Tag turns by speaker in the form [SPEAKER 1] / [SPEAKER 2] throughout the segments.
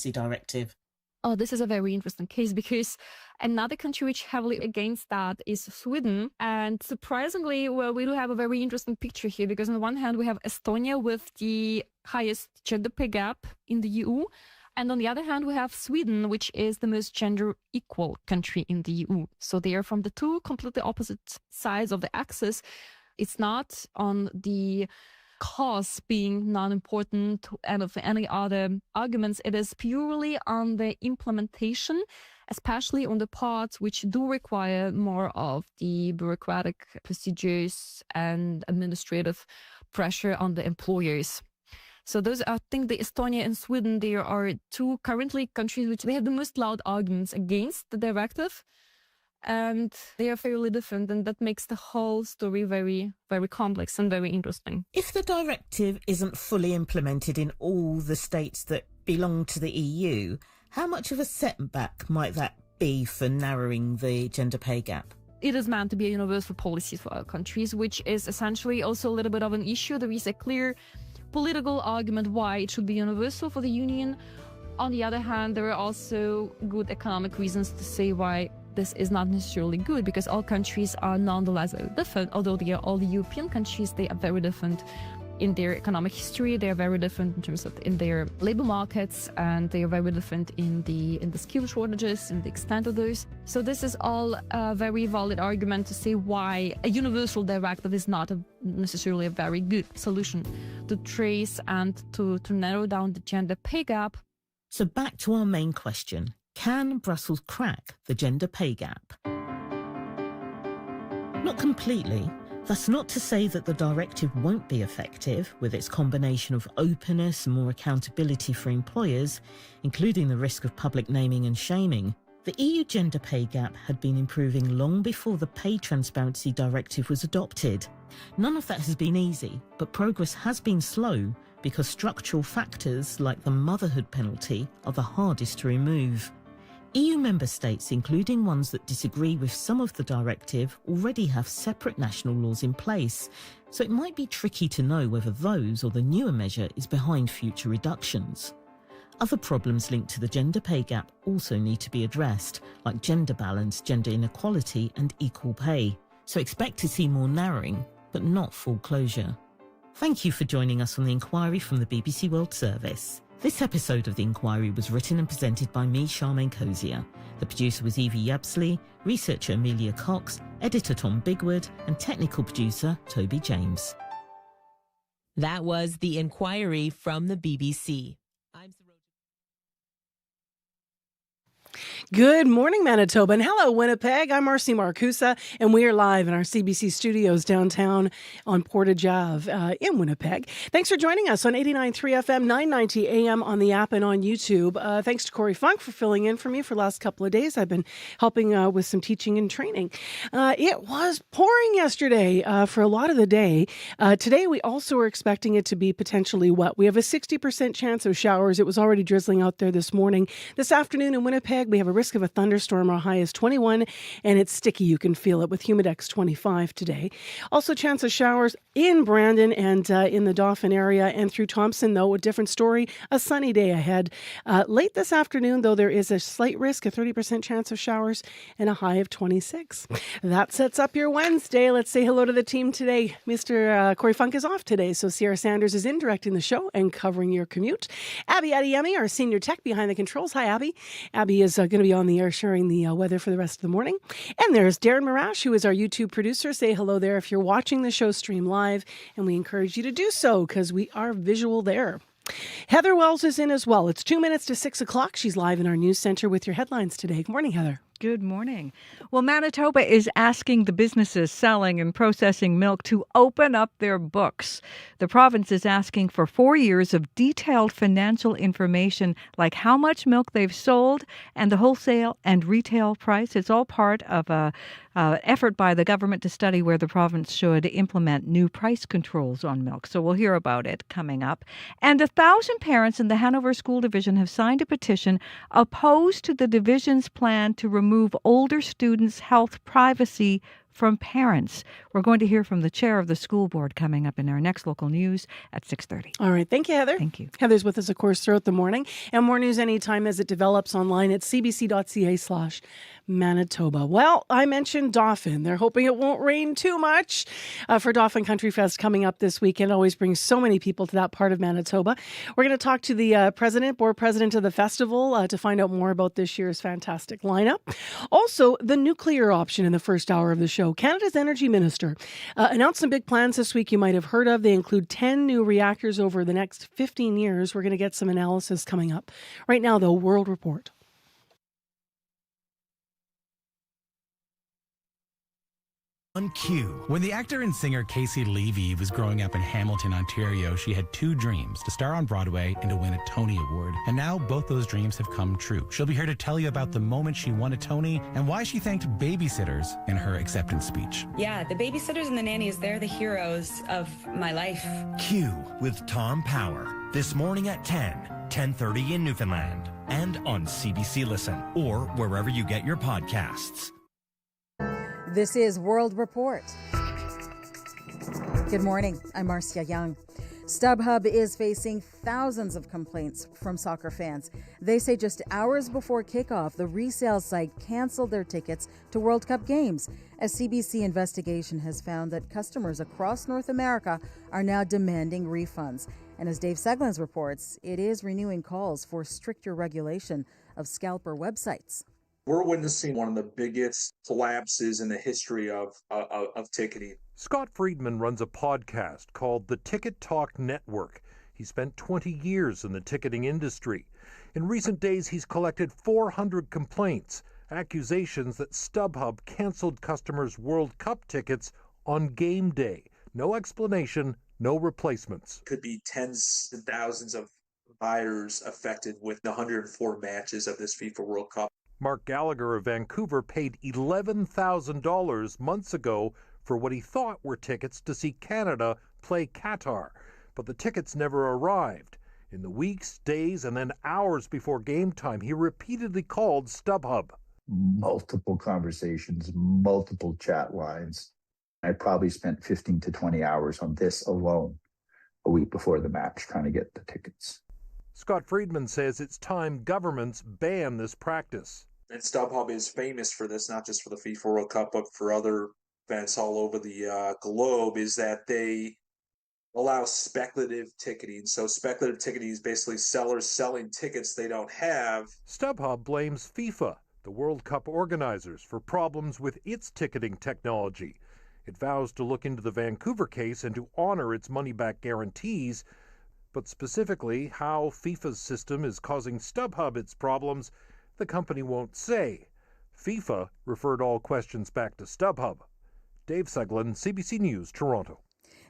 [SPEAKER 1] directive?
[SPEAKER 2] Oh, this is a very interesting case because another country which heavily against that is Sweden. And surprisingly, well, we do have a very interesting picture here because on the one hand, we have Estonia with the highest gender pay gap in the EU. And on the other hand, we have Sweden, which is the most gender equal country in the EU. So they are from the two completely opposite sides of the axis. It's not on the cause being non-important and of any other arguments. It is purely on the implementation, especially on the parts which do require more of the bureaucratic procedures and administrative pressure on the employers. So those, I think, the Estonia and Sweden, there are two currently countries which they have the most loud arguments against the directive. And they are fairly different, and that makes the whole story very, very complex and very interesting.
[SPEAKER 1] If the directive isn't fully implemented in all the states that belong to the EU, how much of a setback might that be for narrowing the gender pay gap?
[SPEAKER 2] It is meant to be a universal policy for all countries, which is essentially also a little bit of an issue. There is a clear political argument why it should be universal for the Union. On the other hand, there are also good economic reasons to say why this is not necessarily good, because all countries are nonetheless different. Although they are all the European countries, they are very different in their economic history. They are very different in terms of in their labor markets, and they are very different in the skill shortages and the extent of those. So this is all a very valid argument to say why a universal directive is not necessarily a very good solution to trace and to narrow down the gender pay gap.
[SPEAKER 1] So back to our main question. Can Brussels crack the gender pay gap? Not completely. That's not to say that the directive won't be effective with its combination of openness and more accountability for employers, including the risk of public naming and shaming. The EU gender pay gap had been improving long before the Pay Transparency Directive was adopted. None of that has been easy, but progress has been slow because structural factors like the motherhood penalty are the hardest to remove. EU member states, including ones that disagree with some of the directive, already have separate national laws in place, so it might be tricky to know whether those or the newer measure is behind future reductions. Other problems linked to the gender pay gap also need to be addressed, like gender balance, gender inequality and equal pay. So expect to see more narrowing, but not full closure. Thank you for joining us on the inquiry from the BBC World Service. This episode of The Inquiry was written and presented by me, Charmaine Cozier. The producer was Evie Yabsley, researcher Amelia Cox, editor Tom Bigwood, and technical producer Toby James.
[SPEAKER 3] That was The Inquiry from the BBC.
[SPEAKER 4] Good morning, Manitoba, and hello, Winnipeg. I'm Marcy Marcusa, and we are live in our CBC studios downtown on Portage Ave in Winnipeg. Thanks for joining us on 89.3 FM, 990 AM on the app and on YouTube. Thanks to Corey Funk for filling in for me for the last couple of days. I've been helping with some teaching and training. It was pouring yesterday for a lot of the day. Today, we also are expecting it to be potentially wet. We have a 60% chance of showers. It was already drizzling out there this morning. This afternoon in Winnipeg, we have a risk of a thunderstorm. Our high is 21, and it's sticky. You can feel it with Humidex 25 today. Also, chance of showers in Brandon and in the Dauphin area and through Thompson, though, a different story. A sunny day ahead. Late this afternoon, though, there is a slight risk, a 30% chance of showers, and a high of 26. That sets up your Wednesday. Let's say hello to the team today. Mr. Corey Funk is off today, so Sierra Sanders is in directing the show and covering your commute. Abby Adeyemi, our senior tech behind the controls. Hi, Abby. Abby is going to be on the air sharing the weather for the rest of the morning. And there's Darren Marash, who is our YouTube producer. Say hello there if you're watching the show stream live, and we encourage you to do so because we are visual there. Heather Wells is in as well. It's 2 minutes to 6 o'clock. She's live in our news center with your headlines today. Good morning, Heather.
[SPEAKER 5] Good morning. Well, Manitoba is asking the businesses selling and processing milk to open up their books. The province is asking for 4 years of detailed financial information, like how much milk they've sold and the wholesale and retail price. It's all part of a effort by the government to study where the province should implement new price controls on milk. So we'll hear about it coming up. And 1,000 parents in the Hanover School Division have signed a petition opposed to the division's plan to remove older students' health privacy from parents. We're going to hear from the chair of the school board coming up in our next local news at 6:30.
[SPEAKER 4] All right. Thank you, Heather.
[SPEAKER 5] Thank you.
[SPEAKER 4] Heather's with us, of course, throughout the morning. And more news anytime as it develops online at cbc.ca/Manitoba. Well, I mentioned Dauphin. They're hoping it won't rain too much for Dauphin Country Fest coming up this weekend. Always brings so many people to that part of Manitoba. We're going to talk to the board president of the festival to find out more about this year's fantastic lineup. Also, the nuclear option in the first hour of the show. Canada's energy minister announced some big plans this week you might have heard of. They include 10 new reactors over the next 15 years. We're going to get some analysis coming up. Right now, though, World Report.
[SPEAKER 6] On cue. When the actor and singer Casey Levy was growing up in Hamilton, Ontario, she had two dreams: to star on Broadway and to win a Tony Award. And now both those dreams have come true. She'll be here to tell you about the moment she won a Tony and why she thanked babysitters in her acceptance speech.
[SPEAKER 7] Yeah, the babysitters and the nannies, they're the heroes of my life.
[SPEAKER 8] Q with Tom Power. This morning at 10:30 in Newfoundland. And on CBC Listen or wherever you get your podcasts.
[SPEAKER 9] This is World Report. Good morning. I'm Marcia Young. StubHub is facing thousands of complaints from soccer fans. They say just hours before kickoff, the resale site canceled their tickets to World Cup games. A CBC investigation has found that customers across North America are now demanding refunds. And as Dave Seglins reports, it is renewing calls for stricter regulation of scalper websites.
[SPEAKER 10] We're witnessing one of the biggest collapses in the history of ticketing.
[SPEAKER 11] Scott Friedman runs a podcast called the Ticket Talk Network. He spent 20 years in the ticketing industry. In recent days, he's collected 400 complaints, accusations that StubHub canceled customers' World Cup tickets on game day. No explanation, no replacements.
[SPEAKER 10] Could be tens and thousands of buyers affected with the 104 matches of this FIFA World Cup.
[SPEAKER 11] Mark Gallagher of Vancouver paid $11,000 months ago for what he thought were tickets to see Canada play Qatar, but the tickets never arrived. In the weeks, days, and then hours before game time, he repeatedly called StubHub.
[SPEAKER 12] Multiple conversations, multiple chat lines. I probably spent 15 to 20 hours on this alone a week before the match trying to get the tickets.
[SPEAKER 11] Scott Friedman says it's time governments ban this practice.
[SPEAKER 10] And StubHub is famous for this, not just for the FIFA World Cup, but for other events all over the globe, is that they allow speculative ticketing. So speculative ticketing is basically sellers selling tickets they don't have.
[SPEAKER 11] StubHub blames FIFA, the World Cup organizers, for problems with its ticketing technology. It vows to look into the Vancouver case and to honor its money-back guarantees. But specifically, how FIFA's system is causing StubHub its problems, the company won't say. FIFA referred all questions back to StubHub. Dave Seglin, CBC News, Toronto.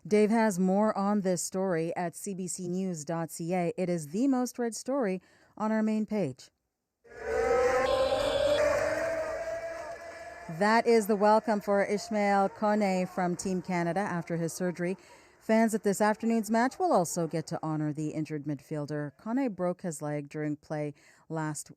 [SPEAKER 9] Dave has more on this story at cbcnews.ca. It is the most read story on our main page. That is the welcome for Ishmael Kone from Team Canada after his surgery. Fans at this afternoon's match will also get to honor the injured midfielder. Kone broke his leg during play last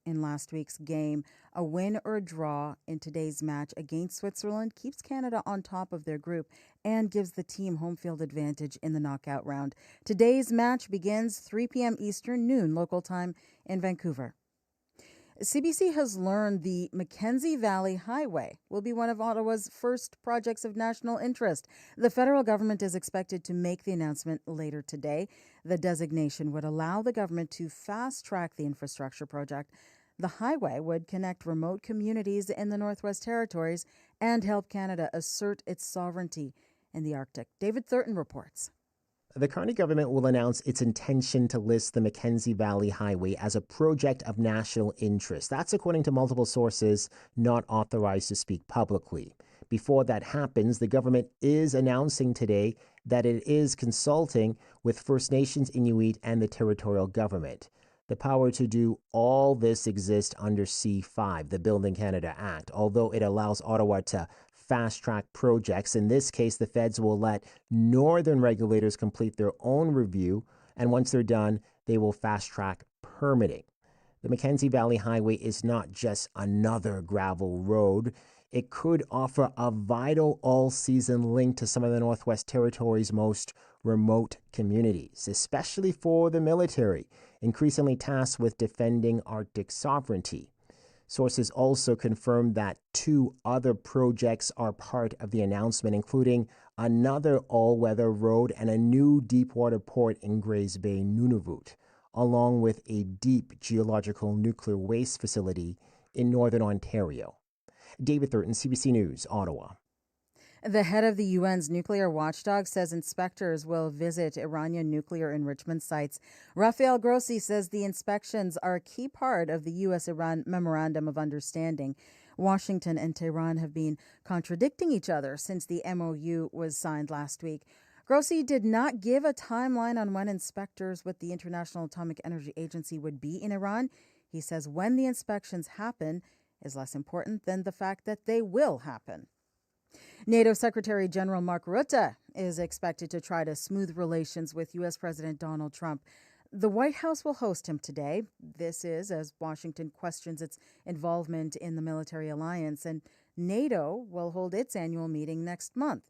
[SPEAKER 9] week's game. A win or a draw in today's match against Switzerland keeps Canada on top of their group and gives the team home field advantage in the knockout round. Today's match begins 3 p.m. Eastern, noon local time in Vancouver. CBC has learned the Mackenzie Valley Highway will be one of Ottawa's first projects of national interest. The federal government is expected to make the announcement later today. The designation would allow the government to fast-track the infrastructure project. The highway would connect remote communities in the Northwest Territories and help Canada assert its sovereignty in the Arctic. David Thurton reports.
[SPEAKER 13] The Carney government will announce its intention to list the Mackenzie Valley Highway as a project of national interest. That's according to multiple sources not authorized to speak publicly. Before that happens, the government is announcing today that it is consulting with First Nations, Inuit, and the territorial government. The power to do all this exists under C5, the Building Canada Act, although it allows Ottawa to fast-track projects. In this case, the feds will let northern regulators complete their own review, and once they're done, they will fast-track permitting. The Mackenzie Valley Highway is not just another gravel road. It could offer a vital all-season link to some of the Northwest Territory's most remote communities, especially for the military, increasingly tasked with defending Arctic sovereignty. Sources also confirmed that 2 other projects are part of the announcement, including another all-weather road and a new deepwater port in Grays Bay, Nunavut, along with a deep geological nuclear waste facility in northern Ontario. David Thurton, CBC News, Ottawa.
[SPEAKER 9] The head of the UN's nuclear watchdog says inspectors will visit Iranian nuclear enrichment sites. Rafael Grossi says the inspections are a key part of the U.S.-Iran Memorandum of Understanding. Washington and Tehran have been contradicting each other since the MOU was signed last week. Grossi did not give a timeline on when inspectors with the International Atomic Energy Agency would be in Iran. He says when the inspections happen is less important than the fact that they will happen. NATO Secretary General Mark Rutte is expected to try to smooth relations with U.S. President Donald Trump. The White House will host him today. This is as Washington questions its involvement in the military alliance, and NATO will hold its annual meeting next month.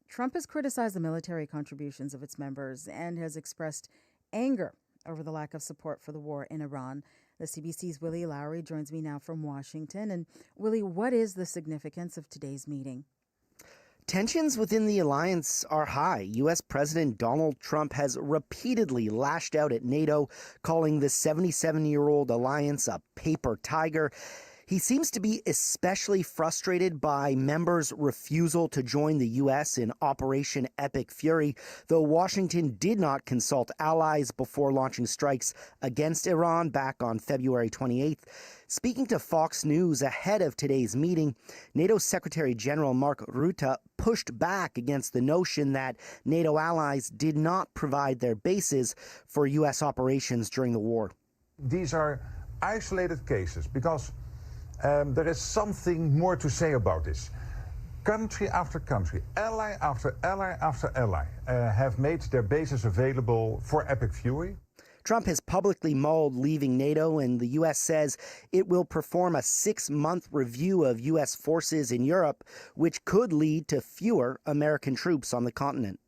[SPEAKER 9] Trump has criticized the military contributions of its members and has expressed anger over the lack of support for the war in Iran. The CBC's Willie Lowry joins me now from Washington. And Willie, what is the significance of today's meeting?
[SPEAKER 14] Tensions within the alliance are high. U.S. President Donald Trump has repeatedly lashed out at NATO, calling the 77-year-old alliance a paper tiger. He seems to be especially frustrated by members' refusal to join the U.S. in Operation Epic Fury, though Washington did not consult allies before launching strikes against Iran back on February 28th. Speaking to Fox News ahead of today's meeting, NATO Secretary General Mark Rutte pushed back against the notion that NATO allies did not provide their bases for U.S. operations during the war.
[SPEAKER 15] These are isolated cases because there is something more to say about this. Country after country, ally after ally after ally have made their bases available for Epic Fury.
[SPEAKER 14] Trump has publicly mulled leaving NATO, and the U.S. says it will perform a 6-month review of U.S. forces in Europe, which could lead to fewer American troops on the continent.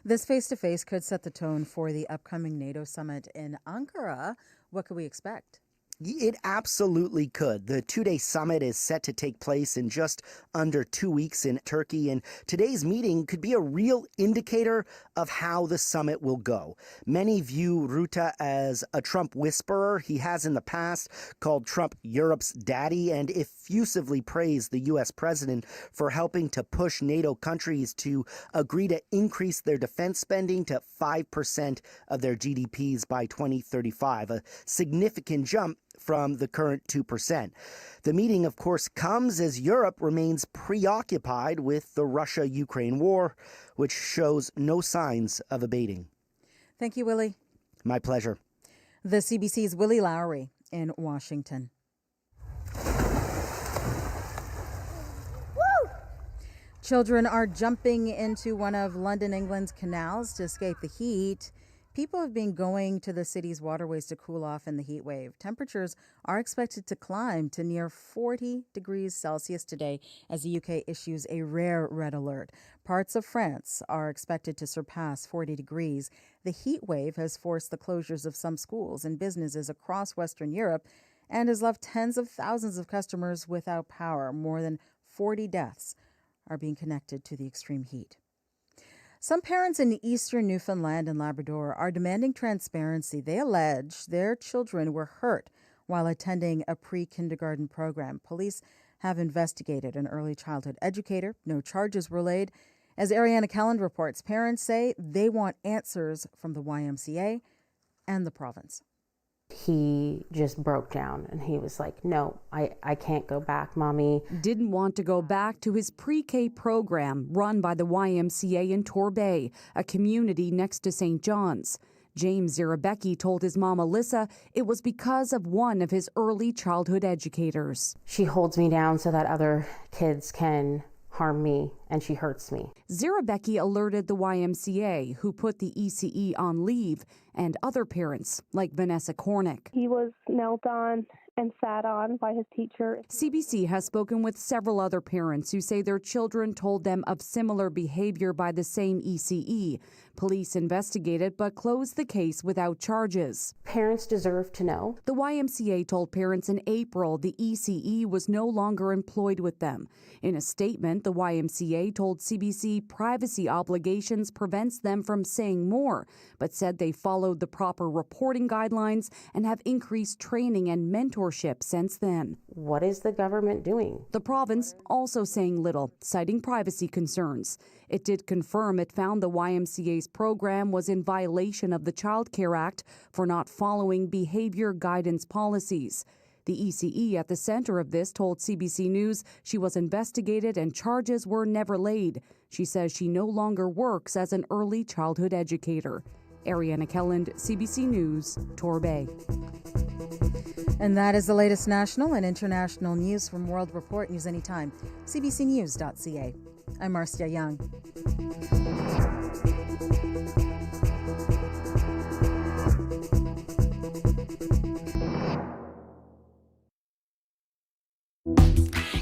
[SPEAKER 9] This face-to-face could set the tone for the upcoming NATO summit in Ankara. What could we expect?
[SPEAKER 14] It absolutely could. The 2-day summit is set to take place in just under 2 weeks in Turkey, and today's meeting could be a real indicator of how the summit will go. Many view Rutte as a Trump whisperer. He has in the past called Trump Europe's daddy and effusively praised the U.S. president for helping to push NATO countries to agree to increase their defense spending to 5% of their GDPs by 2035, a significant jump from the current 2%. The meeting, of course, comes as Europe remains preoccupied with the Russia-Ukraine war, which shows no signs of abating.
[SPEAKER 9] Thank you, Willie.
[SPEAKER 14] My pleasure.
[SPEAKER 9] The CBC's Willie Lowry in Washington. Woo! Children are jumping into one of London, England's canals to escape the heat. People have been going to the city's waterways to cool off in the heat wave. Temperatures are expected to climb to near 40 degrees Celsius today as the UK issues a rare red alert. Parts of France are expected to surpass 40 degrees. The heat wave has forced the closures of some schools and businesses across Western Europe and has left tens of thousands of customers without power. More than 40 deaths are being connected to the extreme heat. Some parents in eastern Newfoundland and Labrador are demanding transparency. They allege their children were hurt while attending a pre-kindergarten program. Police have investigated an early childhood educator. No charges were laid. As Ariana Kelland reports, parents say they want answers from the YMCA and the province.
[SPEAKER 16] He just broke down and he was like, no, I can't go back, Mommy.
[SPEAKER 17] Didn't want to go back to his pre-K program run by the YMCA in Torbay, a community next to St. John's. James Zirabecki told his mom, Alyssa, it was because of one of his early childhood educators.
[SPEAKER 16] She holds me down so that other kids can harm me, and she hurts me.
[SPEAKER 17] Zirabecki alerted the YMCA, who put the ECE on leave, and other parents, like Vanessa Cornick.
[SPEAKER 18] He was knelt on and sat on by his teacher.
[SPEAKER 17] CBC has spoken with several other parents who say their children told them of similar behavior by the same ECE. Police investigated but closed the case without charges.
[SPEAKER 16] Parents deserve to know.
[SPEAKER 17] The YMCA told parents in April the ECE was no longer employed with them. In a statement, the YMCA told CBC privacy obligations prevents them from saying more, but said they followed the proper reporting guidelines and have increased training and mentorship since then.
[SPEAKER 16] What is the government doing?
[SPEAKER 17] The province also saying little, citing privacy concerns. It did confirm it found the YMCA's program was in violation of the Child Care Act for not following behavior guidance policies. The ECE at the center of this told CBC News she was investigated and charges were never laid. She says she no longer works as an early childhood educator. Ariana Kelland, CBC News, Torbay.
[SPEAKER 9] And that is the latest national and international news from World Report. News anytime. CBCnews.ca. I'm Marcia Young.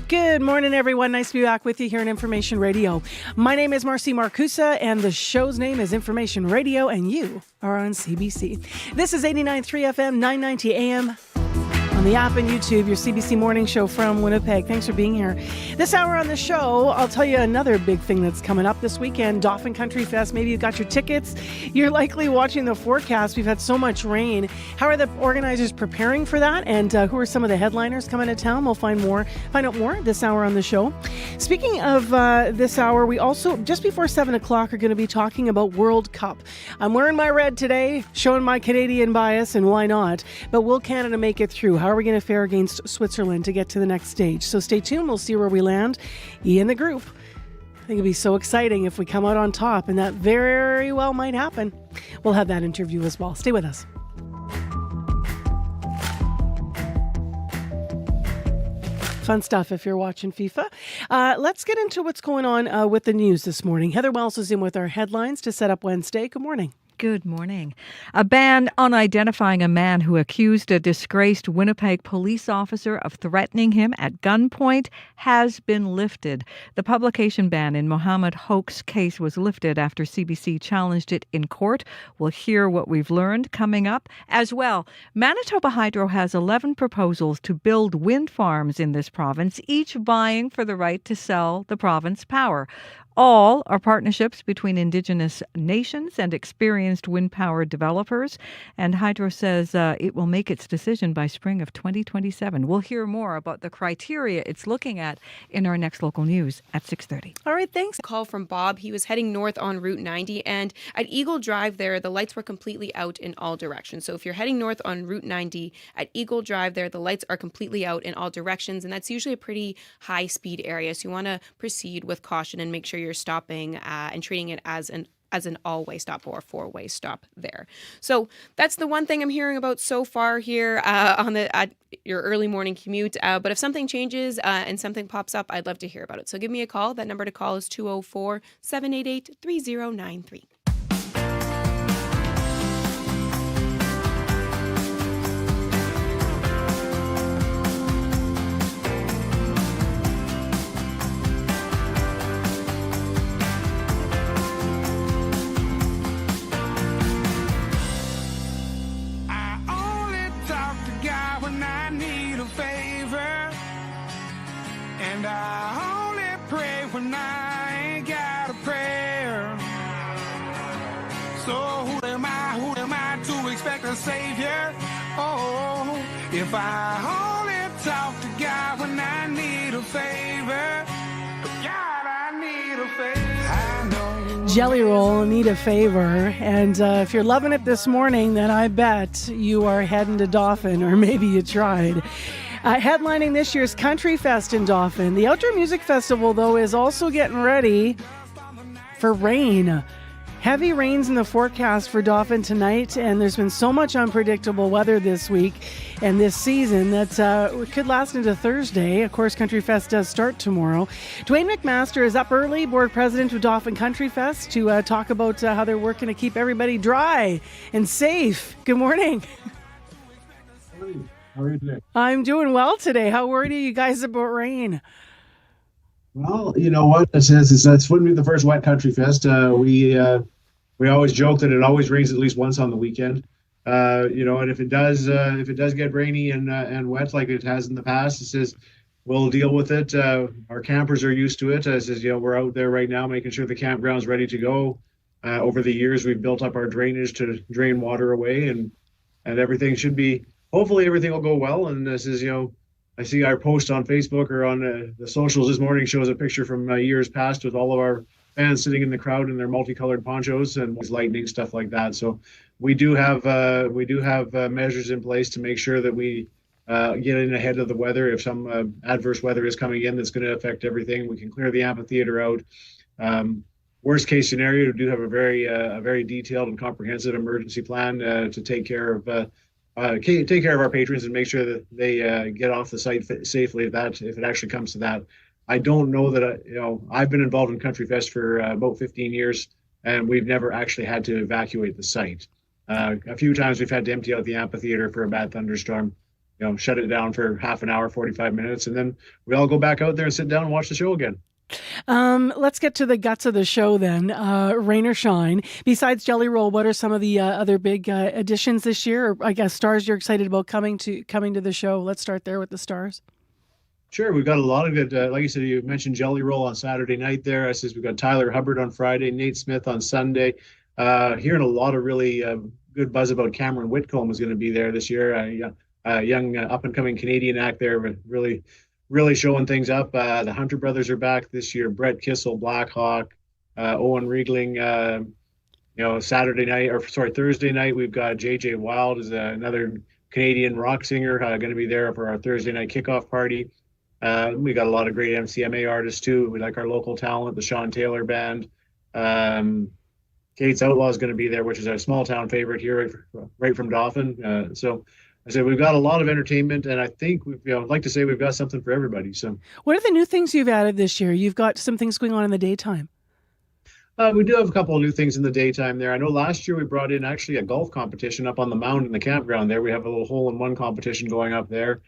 [SPEAKER 4] Good morning, everyone. Nice to be back with you here on Information Radio. My name is Marcy Marcusa, and the show's name is Information Radio, and you are on CBC. This is 89.3 FM, 990 AM. On the app and YouTube, your CBC Morning Show from Winnipeg. Thanks for being here. This hour on the show, I'll tell you another big thing that's coming up this weekend, Dauphin Country Fest. Maybe you've got your tickets. You're likely watching the forecast. We've had so much rain. How are the organizers preparing for that? And who are some of the headliners coming to town? We'll find out more this hour on the show. Speaking of this hour, we also, just before 7 o'clock, are going to be talking about World Cup. I'm wearing my red today, showing my Canadian bias, and why not? But will Canada make it through? How are we going to fare against Switzerland to get to the next stage? So stay tuned. We'll see where we land. In the group. I think it'd be so exciting if we come out on top, and that very well might happen. We'll have that interview as well. Stay with us. Fun stuff if you're watching FIFA. Let's get into what's going on with the news this morning. Heather Wells is in with our headlines to set up Wednesday. Good morning.
[SPEAKER 5] Good morning. A ban on identifying a man who accused a disgraced Winnipeg police officer of threatening him at gunpoint has been lifted. The publication ban in Mohammed Hoke's case was lifted after CBC challenged it in court. We'll hear what we've learned coming up as well. Manitoba Hydro has 11 proposals to build wind farms in this province, each vying for the right to sell the province power. All are partnerships between Indigenous nations and experienced wind power developers. And Hydro says it will make its decision by spring of 2027. We'll hear more about the criteria it's looking at in our next local news at 6:30.
[SPEAKER 4] All right, thanks.
[SPEAKER 19] Call from Bob. He was heading north on Route 90, and at Eagle Drive there, the lights were completely out in all directions. So if you're heading north on Route 90 at Eagle Drive there, the lights are completely out in all directions, and that's usually a pretty high speed area. So you want to proceed with caution and make sure you're stopping and treating it as an all-way stop or a four-way stop there. So that's the one thing I'm hearing about so far here on your early morning commute. But if something changes and something pops up, I'd love to hear about it. So give me a call. That number to call is 204-788-3093.
[SPEAKER 20] And I only pray when I ain't got a prayer. So who am I to expect a savior? Oh, if I only talk to God when I need a favor. God, I need a favor. I know.
[SPEAKER 4] Jelly Roll, need a favor. And if you're loving it this morning, then I bet you are heading to Dauphin, or maybe you tried. Headlining this year's Country Fest in Dauphin. The Outdoor Music Festival, though, is also getting ready for rain. Heavy rains in the forecast for Dauphin tonight, and there's been so much unpredictable weather this week and this season that it could last into Thursday. Of course, Country Fest does start tomorrow. Dwayne McMaster is up early, board president of Dauphin Country Fest, to talk about how they're working to keep everybody dry and safe. Good morning.
[SPEAKER 21] How are you today?
[SPEAKER 4] I'm doing well today. How worried are you guys about rain?
[SPEAKER 21] Well, you know what? It's wouldn't be the first wet country fest. We always joke that it always rains at least once on the weekend. And if it does get rainy and wet like it has in the past, it says we'll deal with it. Our campers are used to it. It says, we're out there right now making sure the campground's ready to go. Over the years, we've built up our drainage to drain water away, and everything should be. Hopefully, everything will go well. And this is, I see our post on Facebook or on the socials this morning shows a picture from years past with all of our fans sitting in the crowd in their multicolored ponchos and lightning, stuff like that. So we do have measures in place to make sure that we get in ahead of the weather. If some adverse weather is coming in that's going to affect everything, we can clear the amphitheater out. Worst case scenario, we do have a very detailed and comprehensive emergency plan to take care of our patrons and make sure that they get off the site safely if it actually comes to that. I don't know that I've been involved in Country Fest for about 15 years, and we've never actually had to evacuate the site. A few times we've had to empty out the amphitheater for a bad thunderstorm, shut it down for half an hour, 45 minutes, and then we all go back out there and sit down and watch the show again.
[SPEAKER 4] Let's get to the guts of the show then. Rain or shine. Besides Jelly Roll, what are some of the other big additions this year? Or I guess stars you're excited about coming to the show? Let's start there with the stars.
[SPEAKER 21] Sure, we've got a lot of good. Like you said, you mentioned Jelly Roll on Saturday night. There, I says we've got Tyler Hubbard on Friday, Nate Smith on Sunday. Hearing a lot of really good buzz about Cameron Whitcomb is going to be there this year. A young up and coming Canadian act there, really showing things up. The Hunter brothers are back this year. Brett Kissel, Blackhawk, Owen Riegling. Thursday night we've got JJ Wild is another Canadian rock singer going to be there for our Thursday night kickoff party. We got a lot of great MCMA artists too. We like our local talent, the Sean Taylor Band. Kate's Outlaw is going to be there, which is our small town favorite here, right from Dauphin. So I said we've got a lot of entertainment, and I think I'd like to say we've got something for everybody. So,
[SPEAKER 4] what are the new things you've added this year? You've got some things going on in the daytime.
[SPEAKER 21] We do have a couple of new things in the daytime there. I know last year we brought in actually a golf competition up on the mound in the campground there. We have a little hole-in-one competition going up there.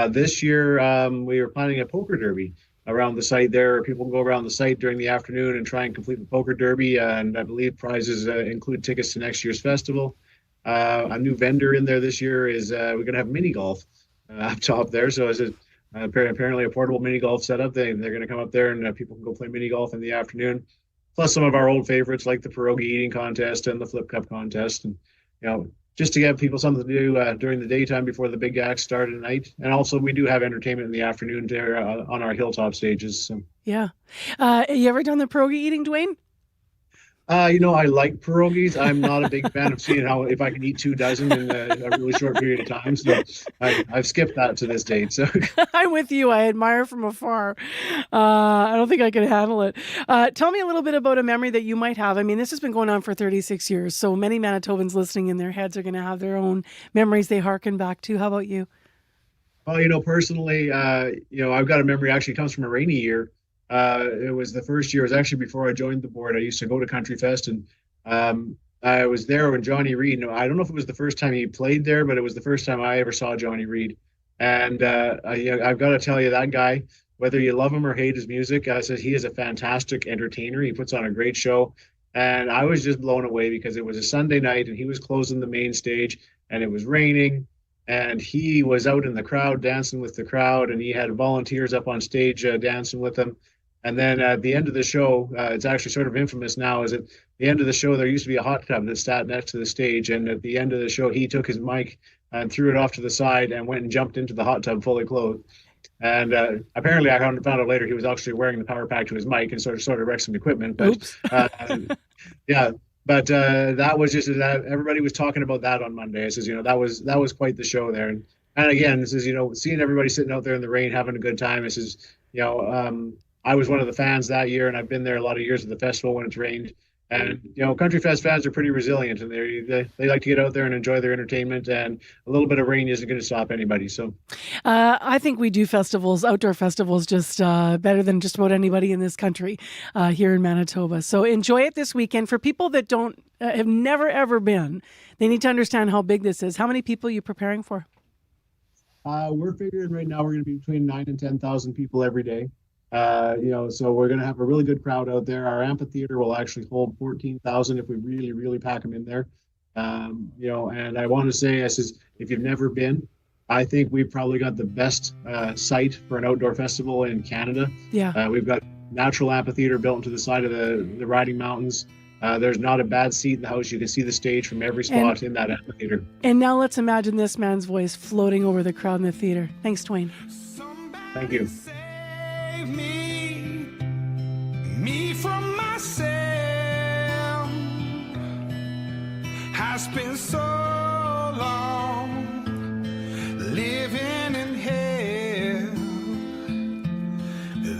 [SPEAKER 21] This year we were planning a poker derby around the site there. People can go around the site during the afternoon and try and complete the poker derby, and I believe prizes include tickets to next year's festival. A new vendor in there this year is we're going to have mini golf up top there. So it's apparently a portable mini golf setup. They're going to come up there and people can go play mini golf in the afternoon. Plus some of our old favorites like the pierogi eating contest and the flip cup contest, and just to give people something to do during the daytime before the big acts start at night. And also we do have entertainment in the afternoon there on our hilltop stages. So.
[SPEAKER 4] Yeah. You ever done the pierogi eating, Dwayne?
[SPEAKER 21] I like pierogies. I'm not a big fan of seeing if I can eat 2 dozen in a really short period of time. So I've skipped that to this date. So
[SPEAKER 4] I'm with you. I admire from afar. I don't think I could handle it. Tell me a little bit about a memory that you might have. I mean, this has been going on for 36 years. So many Manitobans listening in their heads are going to have their own memories they hearken back to. How about you?
[SPEAKER 21] Well, personally, I've got a memory actually comes from a rainy year. It was the first year. It was actually before I joined the board. I used to go to Country Fest, and I was there when Johnny Reid. I don't know if it was the first time he played there, but it was the first time I ever saw Johnny Reid. And I've got to tell you, that guy, whether you love him or hate his music, says he is a fantastic entertainer. He puts on a great show, and I was just blown away because it was a Sunday night, and he was closing the main stage, and it was raining. And he was out in the crowd dancing with the crowd, and he had volunteers up on stage dancing with him. And then at the end of the show, it's actually sort of infamous now, is at the end of the show, there used to be a hot tub that sat next to the stage. And at the end of the show, he took his mic and threw it off to the side and went and jumped into the hot tub fully clothed. And apparently I found out later he was actually wearing the power pack to his mic and sort of wrecked some equipment. But yeah. But that was just that everybody was talking about that on Monday. I says, that was quite the show there. And again, this is, seeing everybody sitting out there in the rain, having a good time. This is, I was one of the fans that year, and I've been there a lot of years at the festival when it's rained. And, Country Fest fans are pretty resilient, and they like to get out there and enjoy their entertainment, and a little bit of rain isn't going to stop anybody. So
[SPEAKER 4] I think we do outdoor festivals, just better than just about anybody in this country here in Manitoba. So enjoy it this weekend. For people that have never, ever been, they need to understand how big this is. How many people are you preparing for?
[SPEAKER 21] We're figuring right now we're going to be between 9 and 10,000 people every day. So we're going to have a really good crowd out there. Our amphitheater will actually hold 14,000 if we really, really pack them in there. And I want to say, if you've never been, I think we've probably got the best site for an outdoor festival in Canada.
[SPEAKER 4] Yeah.
[SPEAKER 21] We've got natural amphitheater built into the side of the Riding Mountains. There's not a bad seat in the house. You can see the stage from every spot in that amphitheater.
[SPEAKER 4] And now let's imagine this man's voice floating over the crowd in the theater. Thanks, Dwayne.
[SPEAKER 21] Thank you.
[SPEAKER 20] Save me from myself. I spent so long living in hell.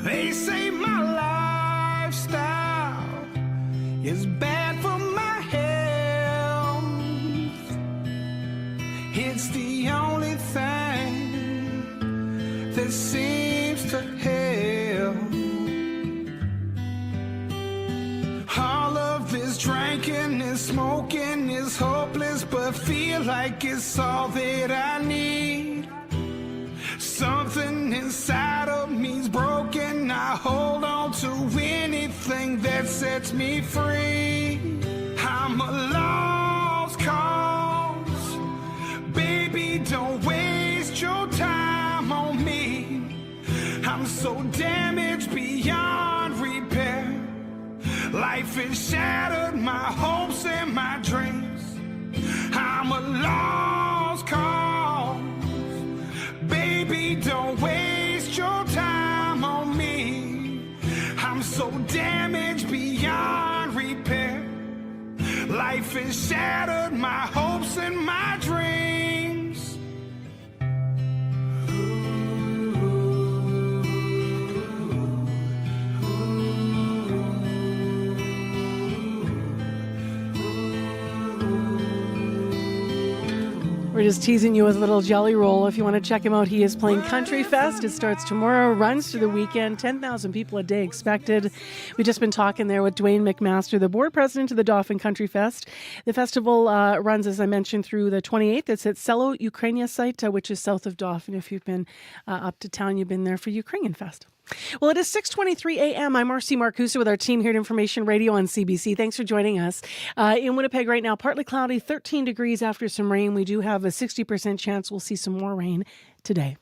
[SPEAKER 20] They say my lifestyle is bad for my health. It's the only thing that seems to help. All of this drinking and smoking is hopeless, but feel like it's all that I need. Something inside of me's broken. I hold on to anything that sets me free. I'm a lost cause. Baby, don't waste your time on me. I'm so damaged beyond repair. Life has shattered my hopes and my dreams. I'm a lost cause. Baby, don't waste your time on me. I'm so damaged beyond repair. Life has shattered my hopes and my dreams.
[SPEAKER 4] We're just teasing you with a little Jelly Roll. If you want to check him out, he is playing Country Fest. It starts tomorrow, runs through the weekend. 10,000 people a day expected. We've just been talking there with Dwayne McMaster, the board president of the Dauphin Country Fest. The festival runs, as I mentioned, through the 28th. It's at Selo Ukrainia site, which is south of Dauphin. If you've been up to town, you've been there for Ukrainian Fest. Well, it is 6:23 a.m. I'm Marcy Marcusa with our team here at Information Radio on CBC. Thanks for joining us. In Winnipeg right now, partly cloudy, 13 degrees after some rain. We do have a 60% chance we'll see some more rain today.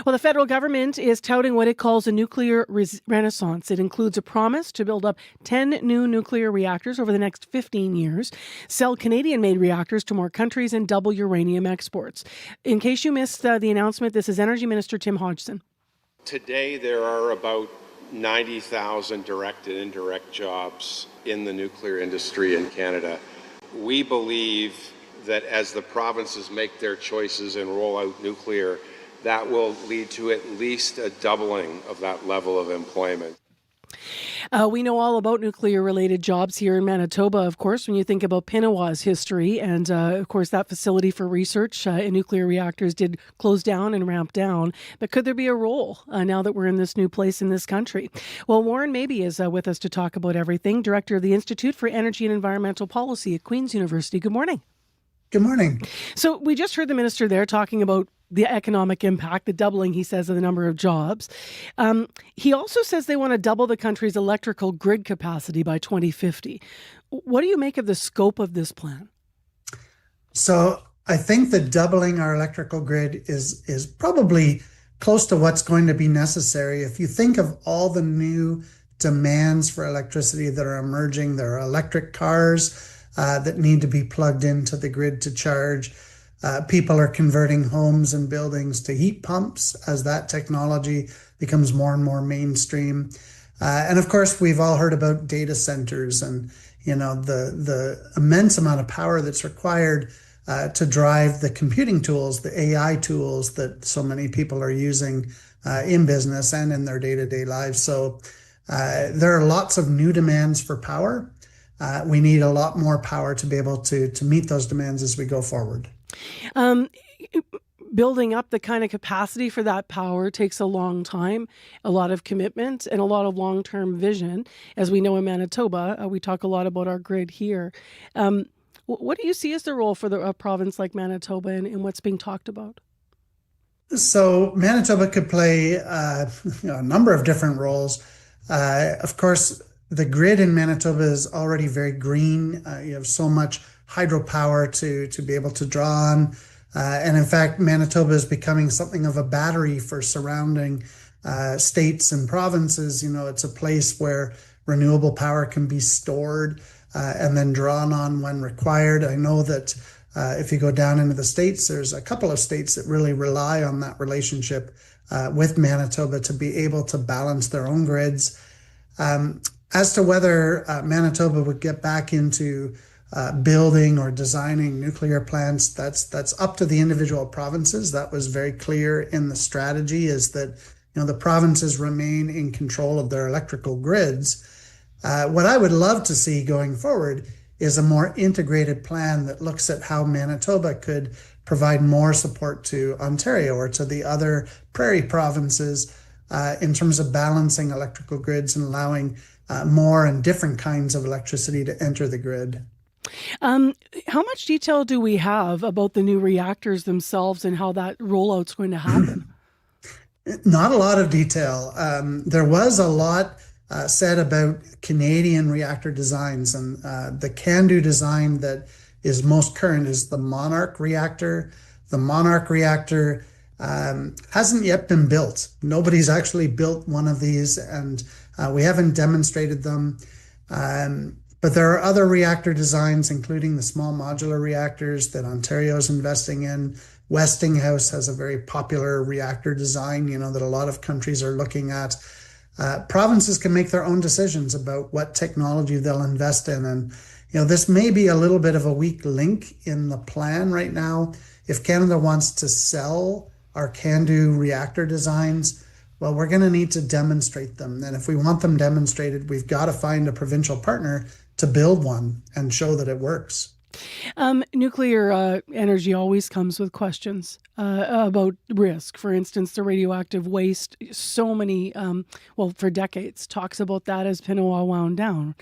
[SPEAKER 4] Well, the federal government is touting what it calls a nuclear renaissance. It includes a promise to build up 10 new nuclear reactors over the next 15 years, sell Canadian-made reactors to more countries, and double uranium exports. In case you missed the announcement, this is Energy Minister Tim Hodgson.
[SPEAKER 2] Today, there are about 90,000 direct and indirect jobs in the nuclear industry in Canada. We believe that as the provinces make their choices and roll out nuclear, that will lead to at least a doubling of that level of employment.
[SPEAKER 4] We know all about nuclear-related jobs here in Manitoba, of course, when you think about Pinawa's history. And, of course, that facility for research in nuclear reactors did close down and ramp down. But could there be a role now that we're in this new place in this country? Well, Warren Mabey is with us to talk about everything, director of the Institute for Energy and Environmental Policy at Queen's University. Good morning.
[SPEAKER 22] Good morning.
[SPEAKER 4] So we just heard the minister there talking about the economic impact, the doubling, he says, of the number of jobs. He also says they want to double the country's electrical grid capacity by 2050. What do you make of the scope of this plan?
[SPEAKER 22] So I think that doubling our electrical grid is probably close to what's going to be necessary. If you think of all the new demands for electricity that are emerging, there are electric cars that need to be plugged into the grid to charge. People are converting homes and buildings to heat pumps as that technology becomes more and more mainstream. And of course, we've all heard about data centers and, the immense amount of power that's required to drive the computing tools, the AI tools that so many people are using in business and in their day-to-day lives. So there are lots of new demands for power. We need a lot more power to be able to meet those demands as we go forward.
[SPEAKER 4] Building up the kind of capacity for that power takes a long time, a lot of commitment, and a lot of long-term vision. As we know in Manitoba, we talk a lot about our grid here. What do you see as the role for a province like Manitoba and what's being talked about?
[SPEAKER 22] So Manitoba could play a number of different roles. Of course, the grid in Manitoba is already very green. You have so much hydropower to be able to draw on. And in fact, Manitoba is becoming something of a battery for surrounding states and provinces. It's a place where renewable power can be stored and then drawn on when required. I know that if you go down into the states, there's a couple of states that really rely on that relationship with Manitoba to be able to balance their own grids. As to whether Manitoba would get back into building or designing nuclear plants, that's up to the individual provinces. That was very clear in the strategy, is that the provinces remain in control of their electrical grids. What I would love to see going forward is a more integrated plan that looks at how Manitoba could provide more support to Ontario or to the other prairie provinces in terms of balancing electrical grids and allowing more and different kinds of electricity to enter the grid.
[SPEAKER 4] How much detail do we have about the new reactors themselves and how that rollout's going to happen?
[SPEAKER 22] Not a lot of detail. There was a lot said about Canadian reactor designs, and the CANDU design that is most current is the Monarch reactor. The Monarch reactor hasn't yet been built. Nobody's actually built one of these, and we haven't demonstrated them. But there are other reactor designs, including the small modular reactors that Ontario is investing in. Westinghouse has a very popular reactor design, that a lot of countries are looking at. Provinces can make their own decisions about what technology they'll invest in. And, this may be a little bit of a weak link in the plan right now. If Canada wants to sell our CANDU reactor designs, well, we're going to need to demonstrate them. And if we want them demonstrated, we've got to find a provincial partner to build one and show that it works.
[SPEAKER 4] Nuclear energy always comes with questions about risk. For instance, the radioactive waste, so many, for decades, talks about that as Pinawa wound down.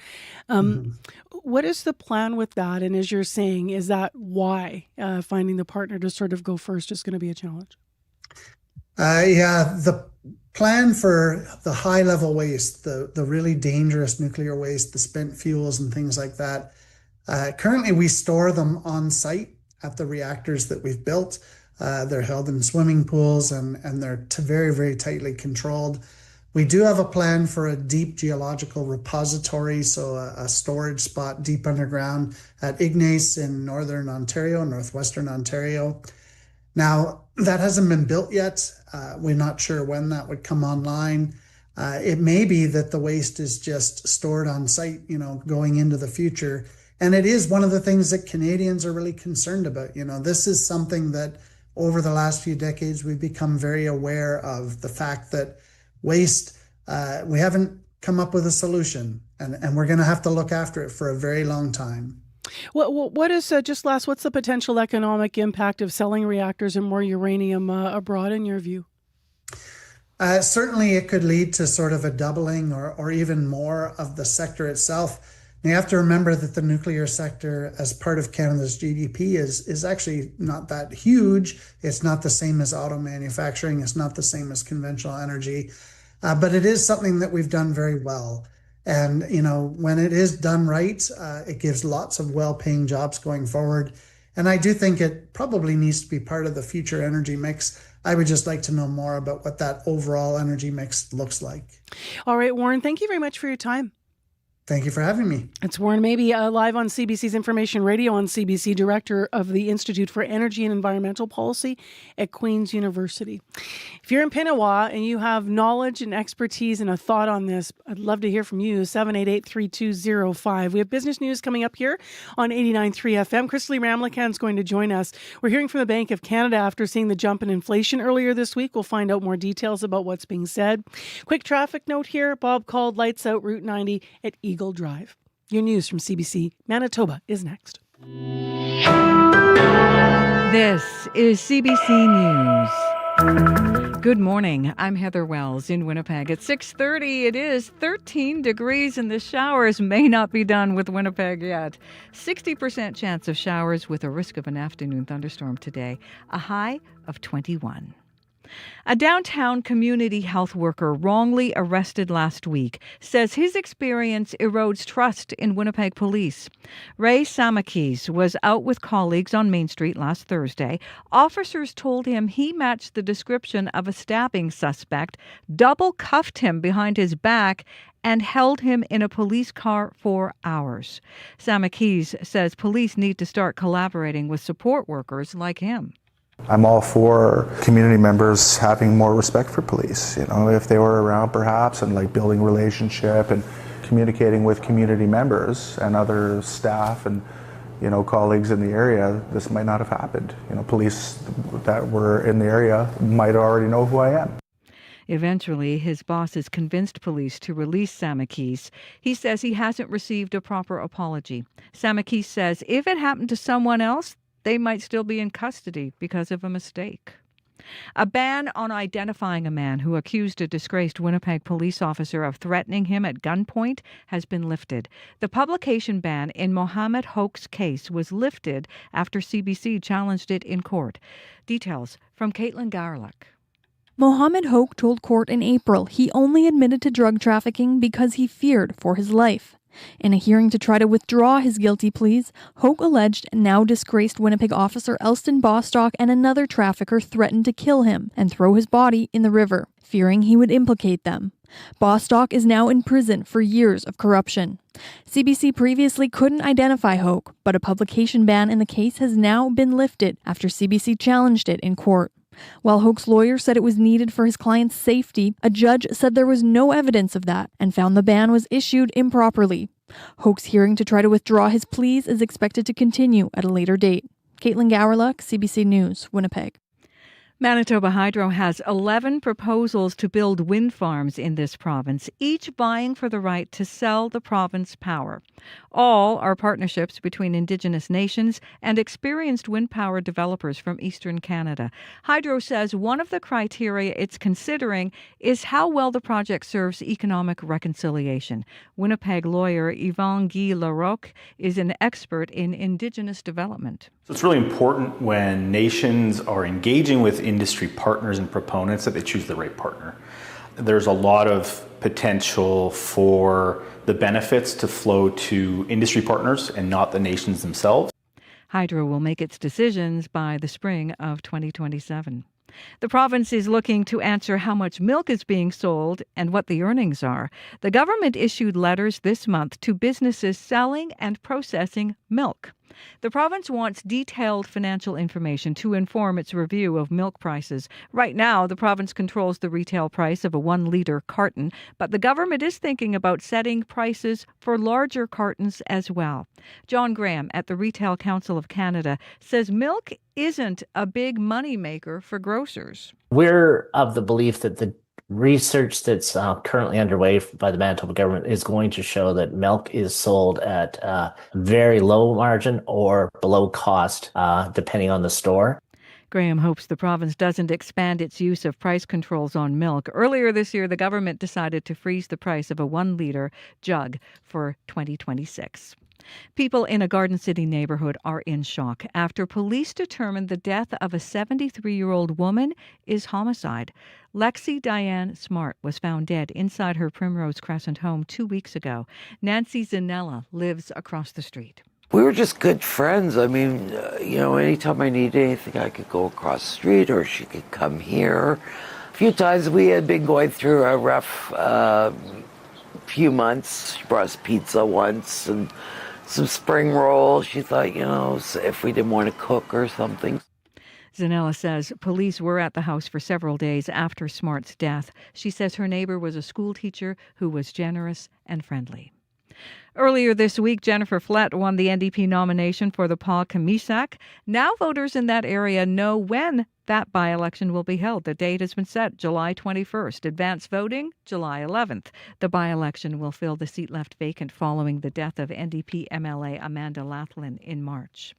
[SPEAKER 4] What is the plan with that? And as you're saying, is that why finding the partner to sort of go first is going to be a challenge?
[SPEAKER 22] The plan for the high-level waste, the really dangerous nuclear waste, the spent fuels and things like that, currently we store them on site at the reactors that we've built. They're held in swimming pools and they're very, very tightly controlled. We do have a plan for a deep geological repository, so a storage spot deep underground at Ignace in northern Ontario, northwestern Ontario. Now, that hasn't been built yet. We're not sure when that would come online. It may be that the waste is just stored on site, going into the future. And it is one of the things that Canadians are really concerned about. This is something that over the last few decades, we've become very aware of the fact that waste, we haven't come up with a solution, and we're going to have to look after it for a very long time.
[SPEAKER 4] What is, what's the potential economic impact of selling reactors and more uranium abroad in your view?
[SPEAKER 22] Certainly it could lead to sort of a doubling or even more of the sector itself. And you have to remember that the nuclear sector as part of Canada's GDP is actually not that huge. It's not the same as auto manufacturing. It's not the same as conventional energy. But it is something that we've done very well. And, when it is done right, it gives lots of well-paying jobs going forward. And I do think it probably needs to be part of the future energy mix. I would just like to know more about what that overall energy mix looks like.
[SPEAKER 4] All right, Warren, thank you very much for your time.
[SPEAKER 22] Thank you for having me.
[SPEAKER 4] It's Warren Mabey, live on CBC's Information Radio on CBC, Director of the Institute for Energy and Environmental Policy at Queen's University. If you're in Pinawa and you have knowledge and expertise and a thought on this, I'd love to hear from you, 788-3205. We have business news coming up here on 89.3 FM. Chrisley Ramlichan's going to join us. We're hearing from the Bank of Canada after seeing the jump in inflation earlier this week. We'll find out more details about what's being said. Quick traffic note here. Bob called lights out Route 90 at Eagle Drive. Your news from CBC Manitoba is next.
[SPEAKER 5] This is CBC News. Good morning. I'm Heather Wells in Winnipeg. At 6:30, it is 13 degrees and the showers may not be done with Winnipeg yet. 60% chance of showers with a risk of an afternoon thunderstorm today. A high of 21. A downtown community health worker wrongly arrested last week says his experience erodes trust in Winnipeg police. Ray Samakis was out with colleagues on Main Street last Thursday. Officers told him he matched the description of a stabbing suspect, double cuffed him behind his back, and held him in a police car for hours. Samakis says police need to start collaborating with support workers like him.
[SPEAKER 1] I'm all for community members having more respect for police, if they were around perhaps, and like building relationship and communicating with community members and other staff and colleagues in the area. This might not have happened. Police that were in the area might already know who I am.
[SPEAKER 5] Eventually, his bosses convinced police to release Samakis. He says he hasn't received a proper apology. Samakis says if it happened to someone else, they might still be in custody because of a mistake. A ban on identifying a man who accused a disgraced Winnipeg police officer of threatening him at gunpoint has been lifted. The publication ban in Mohammed Hoke's case was lifted after CBC challenged it in court. Details from Caitlin Garlick.
[SPEAKER 3] Mohammed Hoke told court in April he only admitted to drug trafficking because he feared for his life. In a hearing to try to withdraw his guilty pleas, Hoke alleged now disgraced Winnipeg officer Elston Bostock and another trafficker threatened to kill him and throw his body in the river, fearing he would implicate them. Bostock is now in prison for years of corruption. CBC previously couldn't identify Hoke, but a publication ban in the case has now been lifted after CBC challenged it in court. While Hoke's lawyer said it was needed for his client's safety, a judge said there was no evidence of that and found the ban was issued improperly. Hoke's hearing to try to withdraw his pleas is expected to continue at a later date. Caitlin Gowerluck, CBC News, Winnipeg.
[SPEAKER 5] Manitoba Hydro has 11 proposals to build wind farms in this province, each vying for the right to sell the province power. All are partnerships between Indigenous nations and experienced wind power developers from Eastern Canada. Hydro says one of the criteria it's considering is how well the project serves economic reconciliation. Winnipeg lawyer Yvon Guy Larocque is an expert in Indigenous development.
[SPEAKER 23] So it's really important when nations are engaging with industry partners and proponents that they choose the right partner. There's a lot of potential for the benefits to flow to industry partners and not the nations themselves.
[SPEAKER 5] Hydro will make its decisions by the spring of 2027. The province is looking to answer how much milk is being sold and what the earnings are. The government issued letters this month to businesses selling and processing milk. The province wants detailed financial information to inform its review of milk prices. Right now, the province controls the retail price of a 1-liter carton, but the government is thinking about setting prices for larger cartons as well. John Graham at the Retail Council of Canada says milk isn't a big money maker for grocers.
[SPEAKER 24] We're of the belief that the research that's currently underway by the Manitoba government is going to show that milk is sold at very low margin or below cost, depending on the store.
[SPEAKER 5] Graham hopes the province doesn't expand its use of price controls on milk. Earlier this year, the government decided to freeze the price of a 1-liter jug for 2026. People in a Garden City neighborhood are in shock after police determined the death of a 73-year-old woman is homicide. Lexi Diane Smart was found dead inside her Primrose Crescent home 2 weeks ago. Nancy Zanella lives across the street.
[SPEAKER 25] We were just good friends. I mean, anytime I needed anything, I could go across the street or she could come here. A few times we had been going through a rough few months. She brought us pizza once and some spring rolls. She thought, if we didn't want to cook or something.
[SPEAKER 5] Zanella says police were at the house for several days after Smart's death. She says her neighbor was a school teacher who was generous and friendly. Earlier this week, Jennifer Flett won the NDP nomination for the Pas-Kamisak. Now voters in that area know when that by-election will be held. The date has been set, July 21st. Advance voting, July 11th. The by-election will fill the seat left vacant following the death of NDP MLA Amanda Laughlin in March.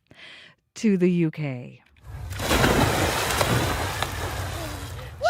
[SPEAKER 5] To the UK.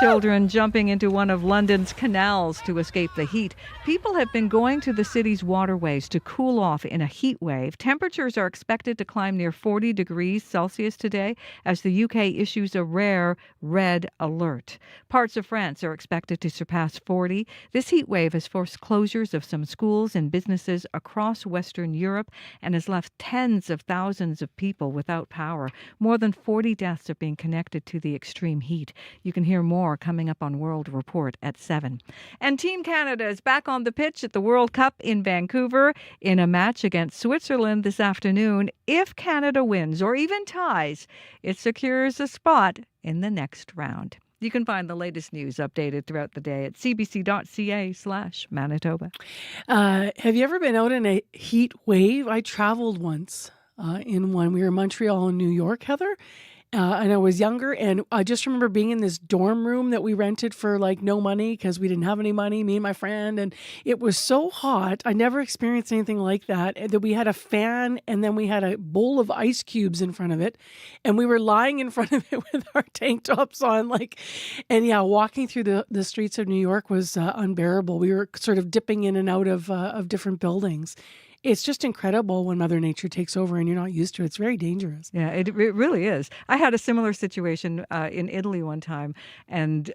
[SPEAKER 5] Children jumping into one of London's canals to escape the heat. People have been going to the city's waterways to cool off in a heat wave. Temperatures are expected to climb near 40 degrees Celsius today as the UK issues a rare red alert. Parts of France are expected to surpass 40. This heat wave has forced closures of some schools and businesses across Western Europe and has left tens of thousands of people without power. More than 40 deaths are being connected to the extreme heat. You can hear more coming up on World Report at 7. And Team Canada is back on the pitch at the World Cup in Vancouver in a match against Switzerland this afternoon. If Canada wins or even ties, it secures a spot in the next round. You can find the latest news updated throughout the day at cbc.ca/Manitoba.
[SPEAKER 4] Have you ever been out in a heat wave? I traveled once in one. We were in Montreal and New York, Heather. And I was younger, and I just remember being in this dorm room that we rented for like no money because we didn't have any money, me and my friend, and it was so hot. I never experienced anything like that. And that we had a fan, and then we had a bowl of ice cubes in front of it, and we were lying in front of it with our tank tops on, and walking through the streets of New York was unbearable. We were sort of dipping in and out of different buildings. It's just incredible when Mother Nature takes over and you're not used to it. It's very dangerous.
[SPEAKER 5] Yeah, it really is. I had a similar situation in Italy one time, and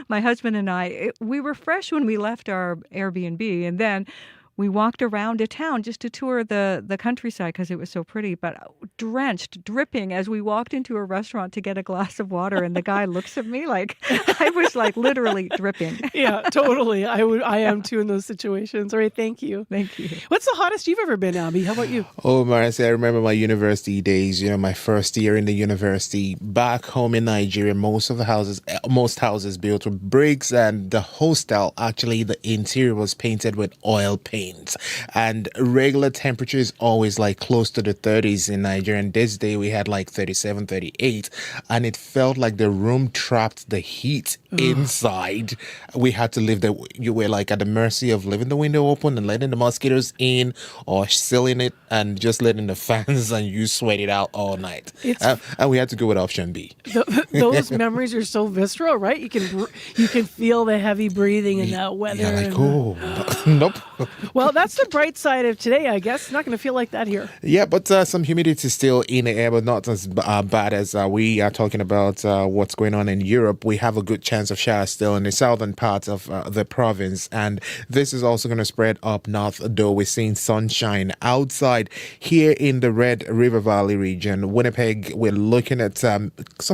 [SPEAKER 5] my husband and we were fresh when we left our Airbnb, and then we walked around a town just to tour the countryside because it was so pretty, but drenched, dripping as we walked into a restaurant to get a glass of water, and the guy looks at me like I was like literally dripping.
[SPEAKER 4] Yeah, totally. I am too in those situations. All right, thank you.
[SPEAKER 5] Thank you.
[SPEAKER 4] What's the hottest you've ever been, Abby? How about you?
[SPEAKER 6] Oh, Marcy, I remember my university days, my first year in the university. Back home in Nigeria, most houses built with bricks, and the hostel, actually the interior was painted with oil paint. And regular temperature is always like close to the 30s in Nigeria. And this day we had like 37, 38, and it felt like the room trapped the heat inside. We had to live there. You were like at the mercy of leaving the window open and letting the mosquitoes in, or sealing it and just letting the fans and you sweat it out all night. And we had to go with option B.
[SPEAKER 4] Those memories are so visceral, right? You can feel the heavy breathing in that weather.
[SPEAKER 6] Yeah, nope.
[SPEAKER 4] Well, that's the bright side of today, I guess. It's not going to feel like that here.
[SPEAKER 6] Yeah, but some humidity still in the air, but not as bad as we are talking about what's going on in Europe. We have a good chance of showers still in the southern part of the province, and this is also going to spread up north, though we're seeing sunshine outside. Here in the Red River Valley region, Winnipeg, we're looking at some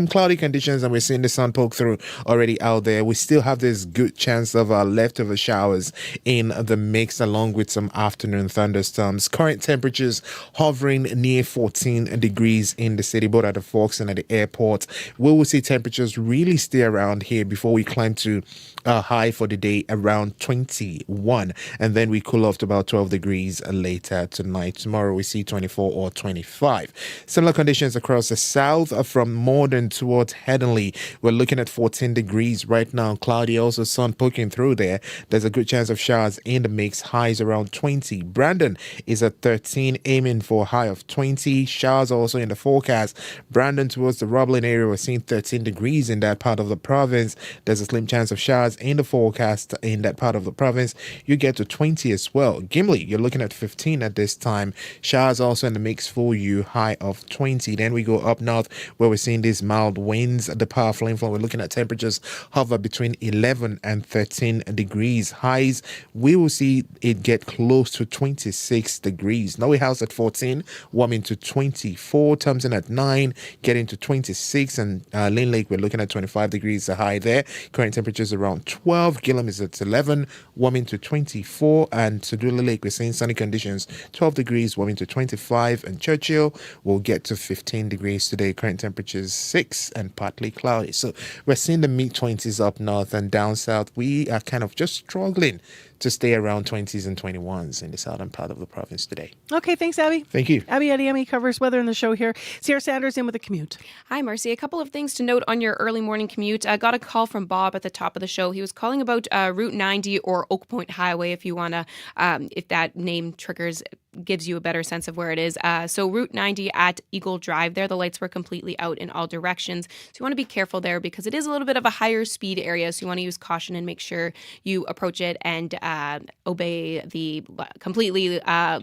[SPEAKER 6] cloudy conditions, and we're seeing the sun poke through already out there. We still have this good chance of leftover showers in the mix, along with some afternoon thunderstorms. Current temperatures hovering near 14 degrees in the city, both at the Forks and at the airport. We will see temperatures really stay around here before we climb to a high for the day around 21, and then we cool off to about 12 degrees later tonight. Tomorrow we see 24 or 25. Similar conditions across the south from Morden towards Headingley. We're looking at 14 degrees right now. Cloudy, also sun poking through there. There's a good chance of showers in the mix. Highs around 20. Brandon is at 13, aiming for a high of 20. Showers also in the forecast. Brandon towards the Roblin area, we're seeing 13 degrees in that part of the province. There's a slim chance of showers in the forecast in that part of the province. You get to 20 as well. Gimli, you're looking at 15 at this time. Showers also in the mix for you, high of 20. Then we go up north where we're seeing these mild winds. The powerful influence, we're looking at temperatures hover between 11 and 13 degrees. Highs, we will see it get close to 26 degrees. Norway House at 14, warming to 24. Thompson at 9, getting to 26. And Lynn Lake, we're looking at 25 degrees, a high there. Current temperatures around 12. Gillam is at 11, warming to 24. And Sedula Lake, we're seeing sunny conditions, 12 degrees, warming to 25. And Churchill will get to 15 degrees today. Current temperatures 6 and partly cloudy. So we're seeing the mid-20s up north, and down south we are kind of just struggling to stay around 20s and 21s in the southern part of the province today.
[SPEAKER 4] Okay, thanks, Abby.
[SPEAKER 6] Thank you.
[SPEAKER 4] Abby Adiemi covers weather in the show here. Sierra Sanders in with a commute.
[SPEAKER 19] Hi, Marcy. A couple of things to note on your early morning commute. I got a call from Bob at the top of the show. He was calling about Route 90 or Oak Point Highway, if you want to, if that name triggers gives you a better sense of where it is. So Route 90 at Eagle Drive there, the lights were completely out in all directions. So you want to be careful there because it is a little bit of a higher speed area. So you want to use caution and make sure you approach it and obey the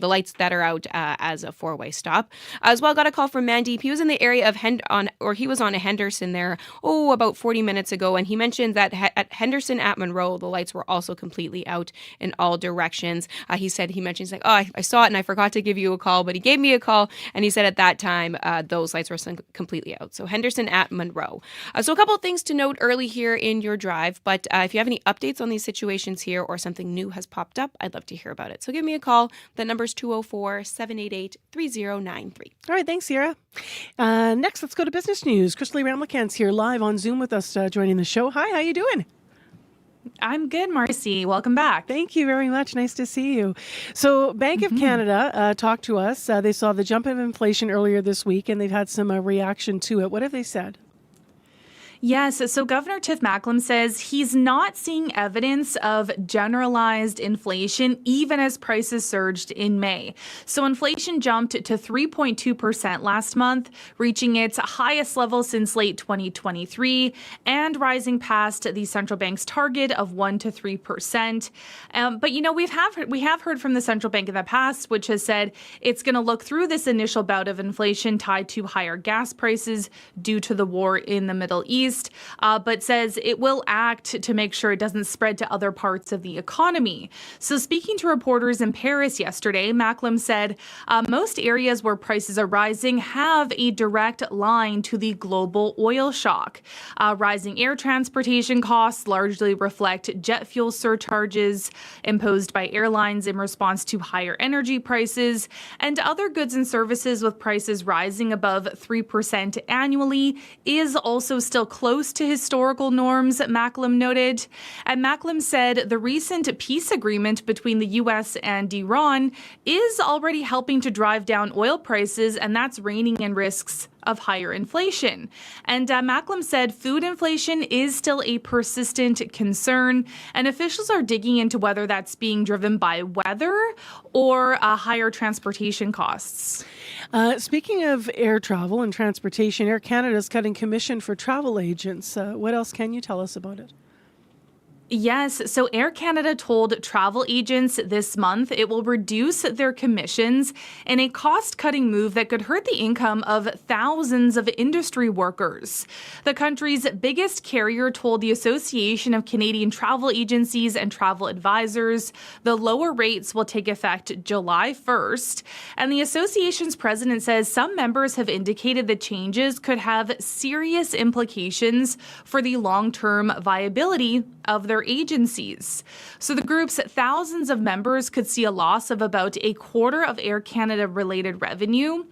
[SPEAKER 19] lights that are out as a four-way stop. As well, got a call from Mandeep. He was in the area of he was on a Henderson there, about 40 minutes ago. And he mentioned that at Henderson at Monroe, the lights were also completely out in all directions. He mentioned, he's like, I saw it and I forgot to give you a call, but he gave me a call and he said at that time those lights were completely out. So Henderson at Monroe. So a couple of things to note early here in your drive, but if you have any updates on these situations here or something new has popped up, I'd love to hear about it. So give me a call. The number's 204-788-3093.
[SPEAKER 4] All right, thanks, Sierra. Next, let's go to business news. Crystal Ramlicant's here live on Zoom with us, joining the show. Hi, how you doing?
[SPEAKER 7] I'm good, Marcy. Welcome back.
[SPEAKER 4] Thank you very much. Nice to see you. So Bank of Canada talked to us. They saw the jump in inflation earlier this week, and they've had some reaction to it. What have they said?
[SPEAKER 7] Yes, so Governor Tiff Macklem says he's not seeing evidence of generalized inflation even as prices surged in May. So inflation jumped to 3.2% last month, reaching its highest level since late 2023 and rising past the central bank's target of 1 to 3%. But we have heard from the central bank in the past, which has said it's going to look through this initial bout of inflation tied to higher gas prices due to the war in the Middle East. But says it will act to make sure it doesn't spread to other parts of the economy. So speaking to reporters in Paris yesterday, Macklem said most areas where prices are rising have a direct line to the global oil shock. Rising air transportation costs largely reflect jet fuel surcharges imposed by airlines in response to higher energy prices, and other goods and services with prices rising above 3% annually is also still close to historical norms, Macklem noted. And Macklem said the recent peace agreement between the U.S. and Iran is already helping to drive down oil prices, and that's reining in risks of higher inflation. And Macklem said food inflation is still a persistent concern, and officials are digging into whether that's being driven by weather or higher transportation costs.
[SPEAKER 4] Speaking of air travel and transportation, Air Canada is cutting commission for travel agents. What else can you tell us about it?
[SPEAKER 7] Yes, so Air Canada told travel agents this month it will reduce their commissions in a cost-cutting move that could hurt the income of thousands of industry workers. The country's biggest carrier told the Association of Canadian Travel Agencies and Travel Advisors the lower rates will take effect July 1st. And the association's president says some members have indicated the changes could have serious implications for the long-term viability of their agencies. So the group's thousands of members could see a loss of about a quarter of Air Canada related revenue.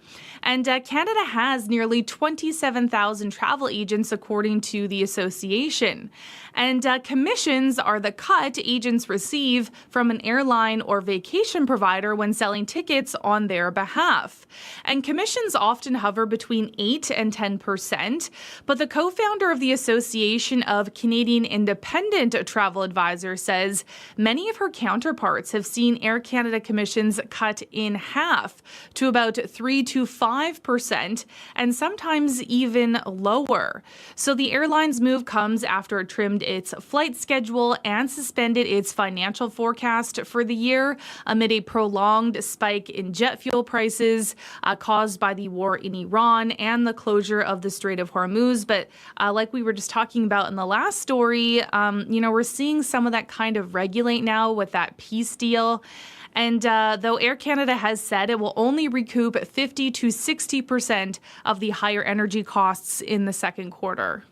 [SPEAKER 7] And Canada has nearly 27,000 travel agents, according to the association. And commissions are the cut agents receive from an airline or vacation provider when selling tickets on their behalf. And commissions often hover between 8 and 10%. But the co-founder of the Association of Canadian Independent Travel Advisors says many of her counterparts have seen Air Canada commissions cut in half to about 3 to 5%, and sometimes even lower. So the airline's move comes after it trimmed its flight schedule and suspended its financial forecast for the year amid a prolonged spike in jet fuel prices caused by the war in Iran and the closure of the Strait of Hormuz. But like we were just talking about in the last story, we're seeing some of that kind of regulate now with that peace deal. And though Air Canada has said it will only recoup 50 to 60% of the higher energy costs in the second quarter.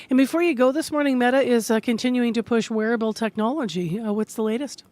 [SPEAKER 4] And before you go this morning, Meta is continuing to push wearable technology. What's the latest?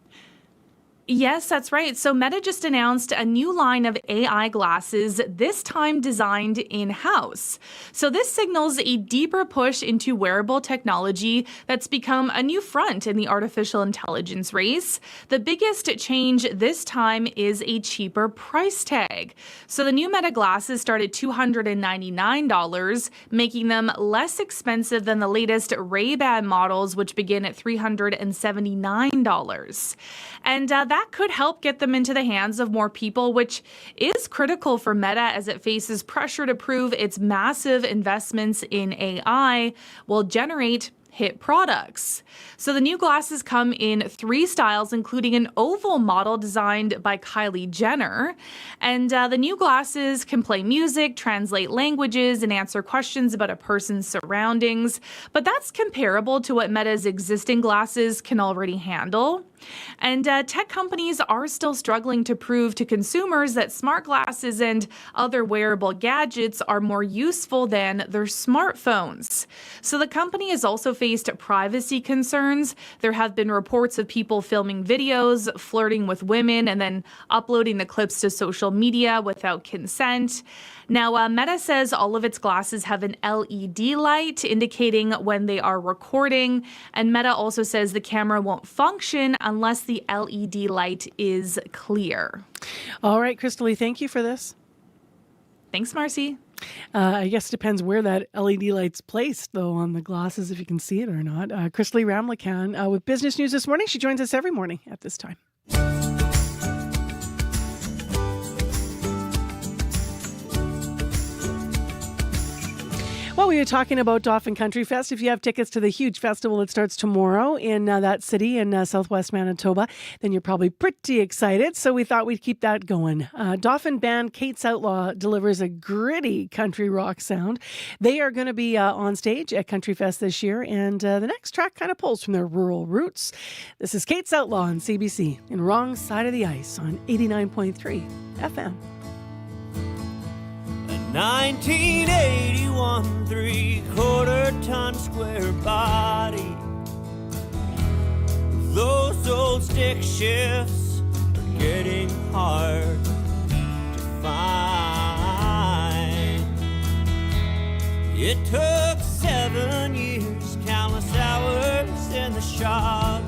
[SPEAKER 7] Yes, that's right. So Meta just announced a new line of AI glasses, this time designed in-house. So this signals a deeper push into wearable technology that's become a new front in the artificial intelligence race. The biggest change this time is a cheaper price tag. So the new Meta glasses start at $299, making them less expensive than the latest Ray-Ban models, which begin at $379. And that that could help get them into the hands of more people, which is critical for Meta as it faces pressure to prove its massive investments in AI will generate hit products. So the new glasses come in 3 styles, including an oval model designed by Kylie Jenner. And the new glasses can play music, translate languages, and answer questions about a person's surroundings. But that's comparable to what Meta's existing glasses can already handle. And tech companies are still struggling to prove to consumers that smart glasses and other wearable gadgets are more useful than their smartphones. So the company has also faced privacy concerns. There have been reports of people filming videos, flirting with women, and then uploading the clips to social media without consent. Now, Meta says all of its glasses have an LED light indicating when they are recording, and Meta also says the camera won't function unless the LED light is clear.
[SPEAKER 4] All right, Crystal, thank you for this.
[SPEAKER 7] Thanks, Marcy.
[SPEAKER 4] I guess it depends where that LED light's placed, though, on the glasses, if you can see it or not. Crystal Ramlakan with Business News this morning. She joins us every morning at this time. Well, we were talking about Dauphin Country Fest. If you have tickets to the huge festival that starts tomorrow in that city in southwest Manitoba, then you're probably pretty excited. So we thought we'd keep that going. Dauphin band Kate's Outlaw delivers a gritty country rock sound. They are going to be on stage at Country Fest this year, and the next track kind of pulls from their rural roots. This is Kate's Outlaw on CBC in Wrong Side of the Ice on 89.3 FM.
[SPEAKER 8] 1981 3/4-ton square body. Those old stick shifts are getting hard to find. It took 7 years, countless hours in the shop.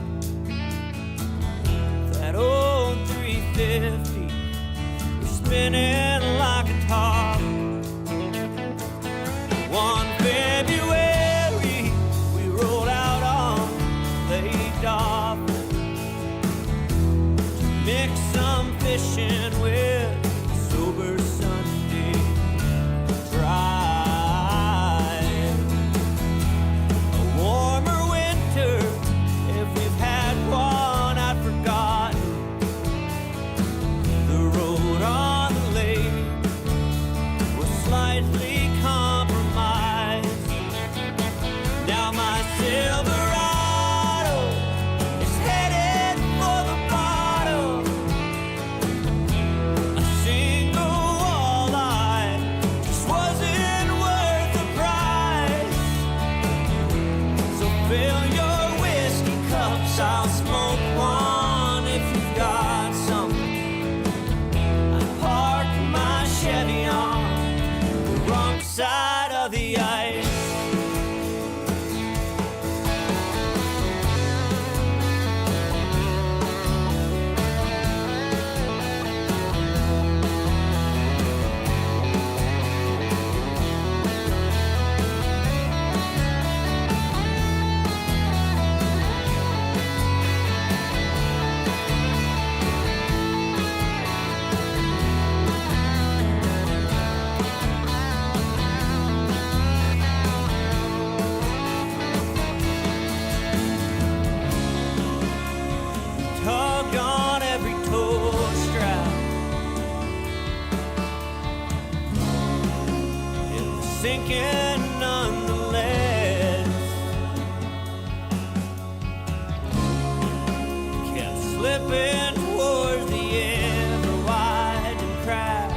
[SPEAKER 8] That old 350 was spinning like a top. One February, we rolled out on Lake Dauphin to mix some fishing with sober Sunday drive. A warmer winter, if we've had one, I've forgotten. The road on the lake was slightly now my Silverado is headed for the bottom. A single walleye just wasn't worth the price. So fill your whiskey cups, I'll smoke one if you've got some. I parked my Chevy on the wrong side of the ice. Sinking nonetheless, kept slipping towards the ever widening crack.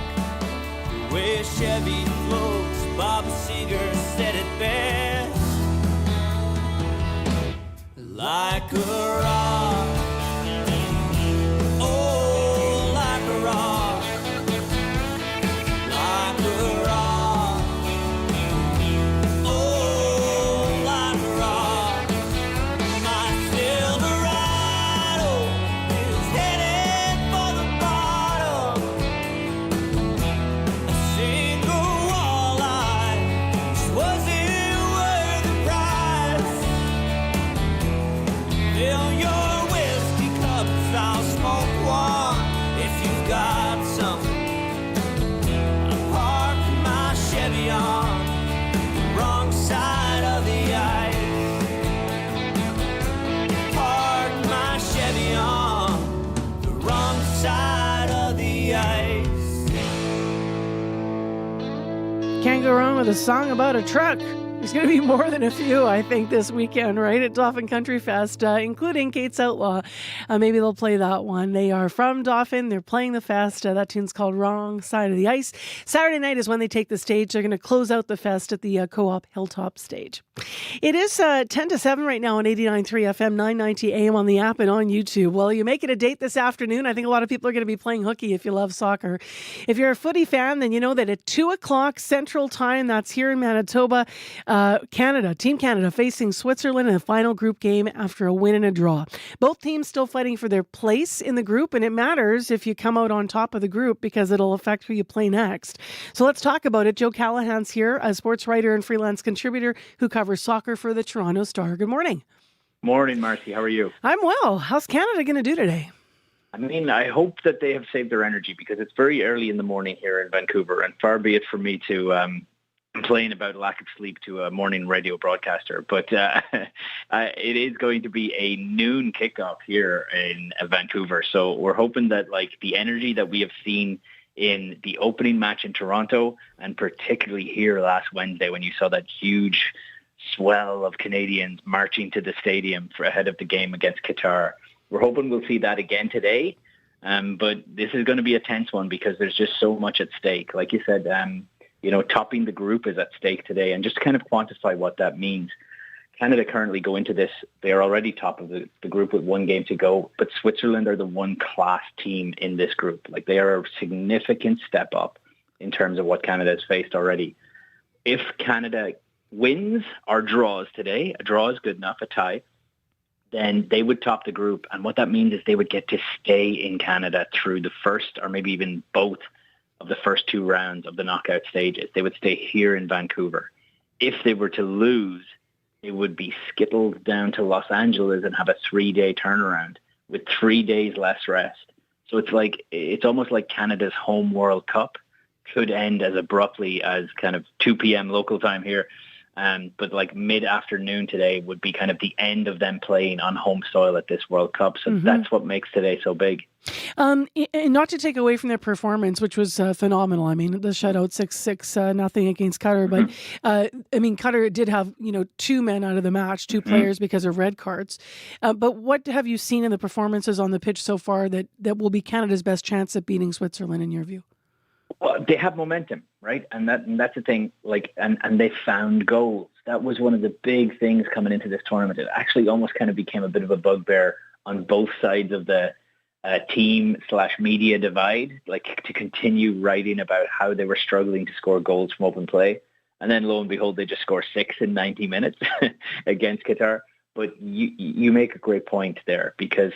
[SPEAKER 8] The way a Chevy floats, Bob Seger said it best. Like a rock, oh, like a rock, like a rock. Fill your whiskey cups, I'll smoke one.
[SPEAKER 4] Can't go wrong with a song about a truck. There's going to be more than a few, I think, this weekend, right, at Dauphin Country Fest, including Kate's Outlaw. Maybe they'll play that one. They are from Dauphin. They're playing the fest. That tune's called Wrong Side of the Ice. Saturday night is when they take the stage. They're going to close out the fest at the Co-op Hilltop stage. It is 10 to 7 right now on 89.3 FM, 990 AM on the app and on YouTube. Well, you make it a date this afternoon. I think a lot of people are going to be playing hooky if you love soccer. If you're a footy fan, then you know that at 2 o'clock Central Time, that's here in Manitoba, Team Canada facing Switzerland in the final group game after a win and a draw. Both teams still fighting for their place in the group, and it matters if you come out on top of the group because it'll affect who you play next. So let's talk about it. Joe Callahan's here, a sports writer and freelance contributor who covers soccer for the Toronto Star. Good morning.
[SPEAKER 10] Morning, Marcy. How are you?
[SPEAKER 4] I'm well. How's Canada going to do today?
[SPEAKER 10] I mean, I hope that they have saved their energy because it's very early in the morning here in Vancouver, and far be it from me to complain about lack of sleep to a morning radio broadcaster. But it is going to be a noon kickoff here in Vancouver. So we're hoping that like the energy that we have seen in the opening match in Toronto, and particularly here last Wednesday when you saw that huge swell of Canadians marching to the stadium for ahead of the game against Qatar. We're hoping we'll see that again today. But this is going to be a tense one because there's just so much at stake. Like you said, topping the group is at stake today, and just to kind of quantify what that means. Canada currently go into this, they are already top of the group with one game to go, but Switzerland are the one class team in this group. Like they are a significant step up in terms of what Canada has faced already. If Canada wins or draws today, a draw is good enough, a tie, then they would top the group. And what that means is they would get to stay in Canada through the first or maybe even both of the first two rounds of the knockout stages. They would stay here in Vancouver. If they were to lose, they would be skittled down to Los Angeles and have a 3-day turnaround with 3 days less rest. So it's almost like Canada's home World Cup could end as abruptly as kind of 2 p.m. local time here. But like mid-afternoon today would be kind of the end of them playing on home soil at this World Cup. So that's what makes today so big.
[SPEAKER 4] And not to take away from their performance, which was phenomenal. I mean, the shutout 6-6 nothing against Qatar. But Qatar did have 2 men out of the match, 2 players because of red cards. But what have you seen in the performances on the pitch so far that will be Canada's best chance at beating Switzerland in your view?
[SPEAKER 10] Well, they have momentum, right? And that's the thing. And they found goals. That was one of the big things coming into this tournament. It actually almost kind of became a bit of a bugbear on both sides of the team/media divide, like to continue writing about how they were struggling to score goals from open play. And then lo and behold, they just score 6 in 90 minutes against Qatar. But you make a great point there because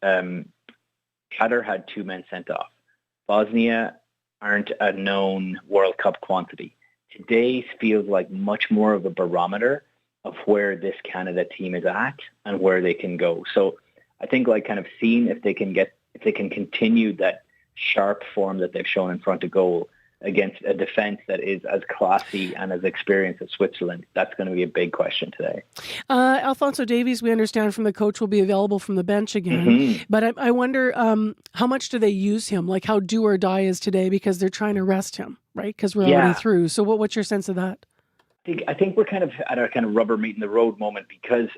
[SPEAKER 10] Qatar had 2 men sent off. Bosnia aren't a known World Cup quantity. Today feels like much more of a barometer of where this Canada team is at and where they can go. So I think kind of seeing if they can continue that sharp form that they've shown in front of goal against a defense that is as classy and as experienced as Switzerland, that's going to be a big question today.
[SPEAKER 4] Alphonso Davies, we understand from the coach, will be available from the bench again. But I wonder how much do they use him? Like how do or die is today because they're trying to rest him, right? Because we're already through. So what's your sense of that?
[SPEAKER 10] I think we're kind of at a kind of rubber meeting the road moment because,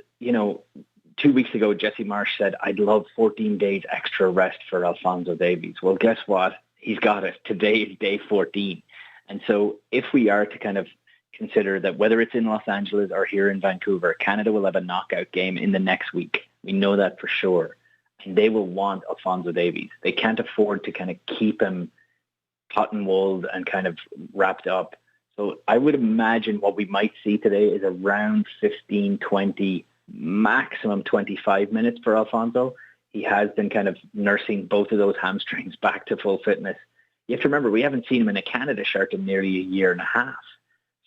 [SPEAKER 10] 2 weeks ago, Jesse Marsh said, I'd love 14 days extra rest for Alphonso Davies. Well, guess what? He's got it. Today is day 14. And so if we are to kind of consider that whether it's in Los Angeles or here in Vancouver, Canada will have a knockout game in the next week. We know that for sure. And they will want Alphonso Davies. They can't afford to kind of keep him cotton-wooled and kind of wrapped up. So I would imagine what we might see today is around 15, 20, maximum 25 minutes for Alphonso. He has been kind of nursing both of those hamstrings back to full fitness. You have to remember, we haven't seen him in a Canada shirt in nearly a year and a half.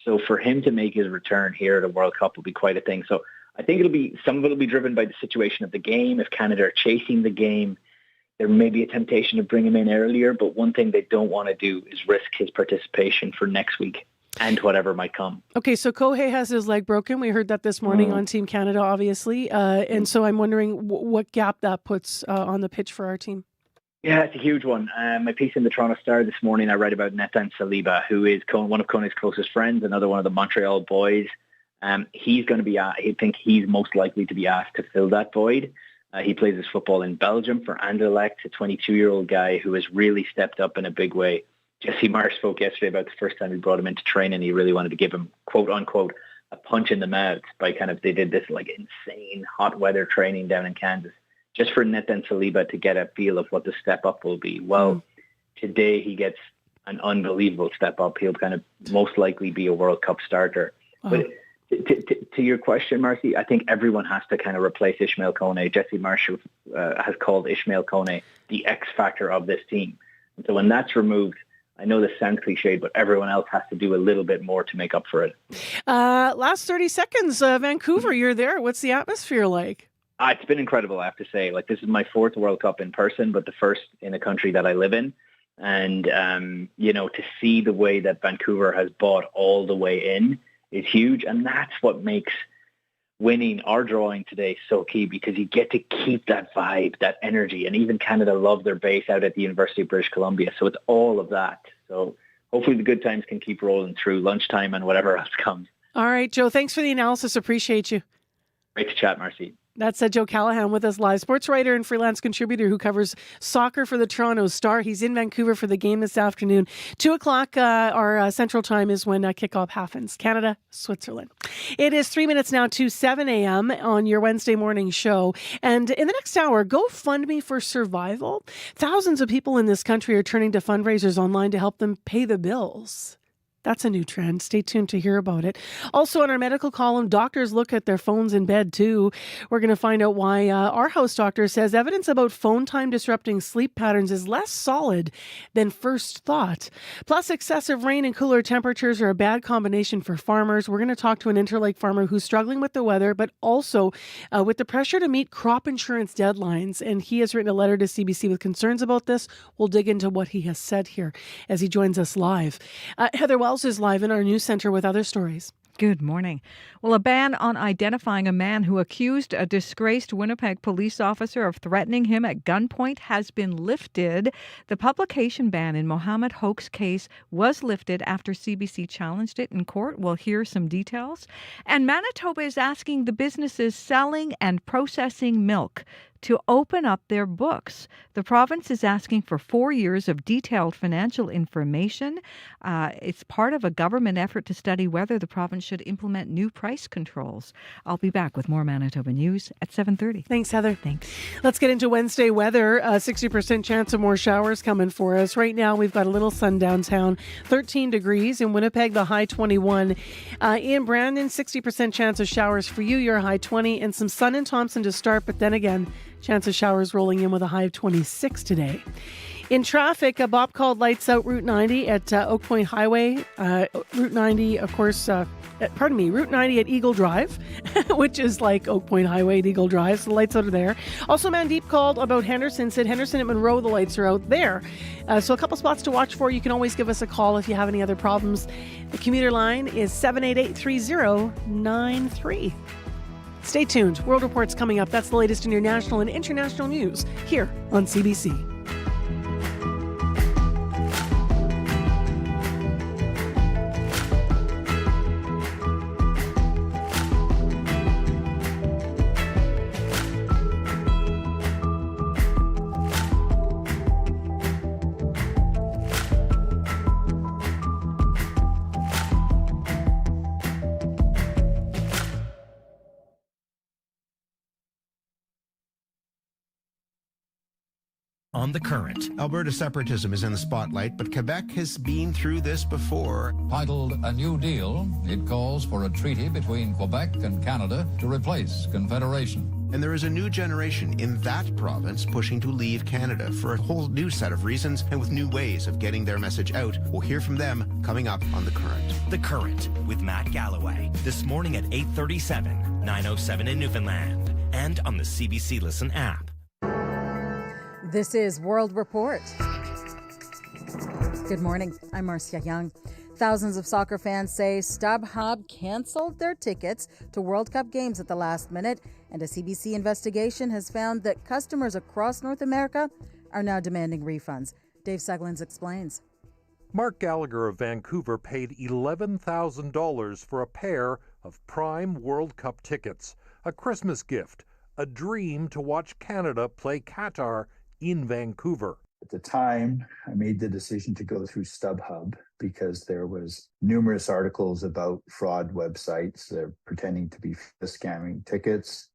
[SPEAKER 10] So for him to make his return here at a World Cup will be quite a thing. So I think some of it will be driven by the situation of the game. If Canada are chasing the game, there may be a temptation to bring him in earlier. But one thing they don't want to do is risk his participation for next week and whatever might come.
[SPEAKER 4] Okay, so Kohei has his leg broken. We heard that this morning on Team Canada, obviously. And so I'm wondering what gap that puts on the pitch for our team.
[SPEAKER 10] Yeah, it's a huge one. My piece in the Toronto Star this morning, I write about Nathan Saliba, who is one of Kone's closest friends, another one of the Montreal boys. He's going to be, I think he's most likely to be asked to fill that void. He plays his football in Belgium for Anderlecht, a 22-year-old guy who has really stepped up in a big way. Jesse Marsh spoke yesterday about the first time he brought him into training. He really wanted to give him, quote unquote, a punch in the mouth by they did this like insane hot weather training down in Kansas, just for Nathan Saliba to get a feel of what the step up will be. Well, today he gets an unbelievable step up. He'll kind of most likely be a World Cup starter. But to your question, Marcy, I think everyone has to kind of replace Ishmael Kone. Jesse Marsh has called Ishmael Kone the X factor of this team. And so when that's removed, I know this sounds cliched, but everyone else has to do a little bit more to make up for it.
[SPEAKER 4] Last 30 seconds, Vancouver, you're there. What's the atmosphere like?
[SPEAKER 10] It's been incredible, I have to say. This is my fourth World Cup in person, but the first in a country that I live in. And, to see the way that Vancouver has bought all the way in is huge. And that's what makes winning or drawing today so key, because you get to keep that vibe, that energy. And even Canada love their base out at the University of British Columbia. So it's all of that. So hopefully the good times can keep rolling through lunchtime and whatever else comes.
[SPEAKER 4] All right, Joe, thanks for the analysis. Appreciate you.
[SPEAKER 10] Great to chat, Marcy.
[SPEAKER 4] That's Joe Callahan with us live, sports writer and freelance contributor who covers soccer for the Toronto Star. He's in Vancouver for the game this afternoon. 2 o'clock, our central time is when kickoff happens. Canada, Switzerland. It is 3 minutes now to 7 a.m. on your Wednesday morning show. And in the next hour, GoFundMe for Survival. Thousands of people in this country are turning to fundraisers online to help them pay the bills. That's a new trend. Stay tuned to hear about it. Also on our medical column, doctors look at their phones in bed too. We're going to find out why our house doctor says evidence about phone time disrupting sleep patterns is less solid than first thought. Plus, excessive rain and cooler temperatures are a bad combination for farmers. We're going to talk to an Interlake farmer who's struggling with the weather, but also with the pressure to meet crop insurance deadlines. And he has written a letter to CBC with concerns about this. We'll dig into what he has said here as he joins us live. Heather Wells is live in our news center with other stories.
[SPEAKER 5] Good morning. Well, a ban on identifying a man who accused a disgraced Winnipeg police officer of threatening him at gunpoint has been lifted. The publication ban in Mohammed Hoke's case was lifted after CBC challenged it in court. We'll hear some details. And Manitoba is asking the businesses selling and processing milk to open up their books. The province is asking for 4 years of detailed financial information. It's part of a government effort to study whether the province should implement new price controls. I'll be back with more Manitoba news at 7:30.
[SPEAKER 4] Thanks, Heather.
[SPEAKER 5] Thanks.
[SPEAKER 4] Let's get into Wednesday weather. 60% chance of more showers coming for us. Right now, we've got a little sun downtown, 13 degrees. In Winnipeg, the high 21. In Brandon, 60% chance of showers for you, your high 20. And some sun in Thompson to start, but then again, chance of showers rolling in with a high of 26 today. In traffic, Bob called lights out Route 90 at Oak Point Highway. Route 90, of course, Route 90 at Eagle Drive, which is like Oak Point Highway at Eagle Drive. So the lights out are there. Also, Mandeep called about Henderson, said Henderson at Monroe, the lights are out there. So a couple spots to watch for. You can always give us a call if you have any other problems. The commuter line is 788-3093. Stay tuned. World Report's coming up. That's the latest in your national and international news here on CBC.
[SPEAKER 11] On the current, Alberta separatism is in the spotlight, but Quebec has been through this before.
[SPEAKER 12] Titled A New Deal, it calls for a treaty between Quebec and Canada to replace Confederation.
[SPEAKER 11] And there is a new generation in that province pushing to leave Canada for a whole new set of reasons and with new ways of getting their message out. We'll hear from them coming up on The Current.
[SPEAKER 13] The Current with Matt Galloway. This morning at 8:37, 9:07 in Newfoundland, and on the CBC Listen app.
[SPEAKER 9] This is World Report. Good morning. I'm Marcia Young. Thousands of soccer fans say StubHub canceled their tickets to World Cup games at the last minute, and a CBC investigation has found that customers across North America are now demanding refunds. Dave Seglins explains.
[SPEAKER 14] Mark Gallagher of Vancouver paid $11,000 for a pair of prime World Cup tickets, a Christmas gift, a dream to watch Canada play Qatar in Vancouver.
[SPEAKER 15] At the time, I made the decision to go through StubHub because there was numerous articles about fraud websites pretending to be scamming tickets.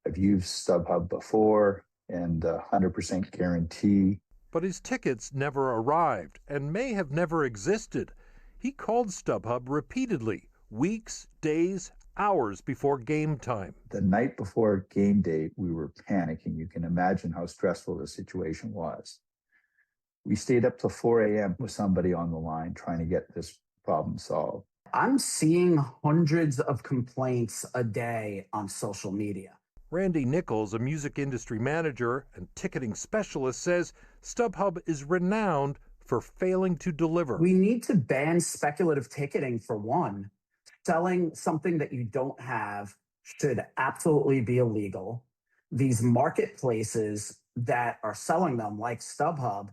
[SPEAKER 15] I've used StubHub before and 100% guarantee.
[SPEAKER 14] But his tickets never arrived and may have never existed. He called StubHub repeatedly, weeks, days, hours before game time.
[SPEAKER 15] The night before game day, we were panicking. You can imagine how stressful the situation was. We stayed up till 4 a.m. with somebody on the line trying to get this problem solved.
[SPEAKER 16] I'm seeing hundreds of complaints a day on social media.
[SPEAKER 14] Randy Nichols, a music industry manager and ticketing specialist, says StubHub is renowned for failing to deliver.
[SPEAKER 16] We need to ban speculative ticketing for one. Selling something that you don't have should absolutely be illegal. These marketplaces that are selling them, like StubHub,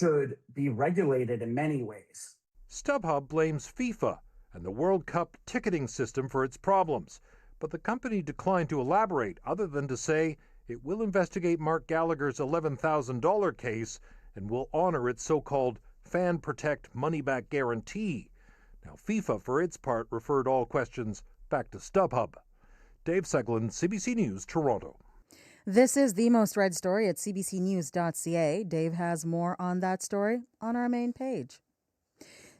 [SPEAKER 16] should be regulated in many ways.
[SPEAKER 14] StubHub blames FIFA and the World Cup ticketing system for its problems, but the company declined to elaborate other than to say it will investigate Mark Gallagher's $11,000 case and will honor its so-called Fan Protect money-back guarantee. Now, FIFA, for its part, referred all questions back to StubHub. Dave Seglin, CBC News, Toronto.
[SPEAKER 9] This is the most read story at cbcnews.ca. Dave has more on that story on our main page.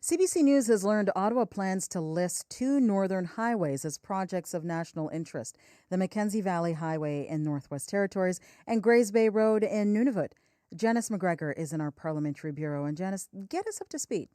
[SPEAKER 9] CBC News has learned Ottawa plans to list 2 northern highways as projects of national interest, the Mackenzie Valley Highway in Northwest Territories and Grays Bay Road in Nunavut. Janice McGregor is in our Parliamentary Bureau. And Janice, get us up to speed.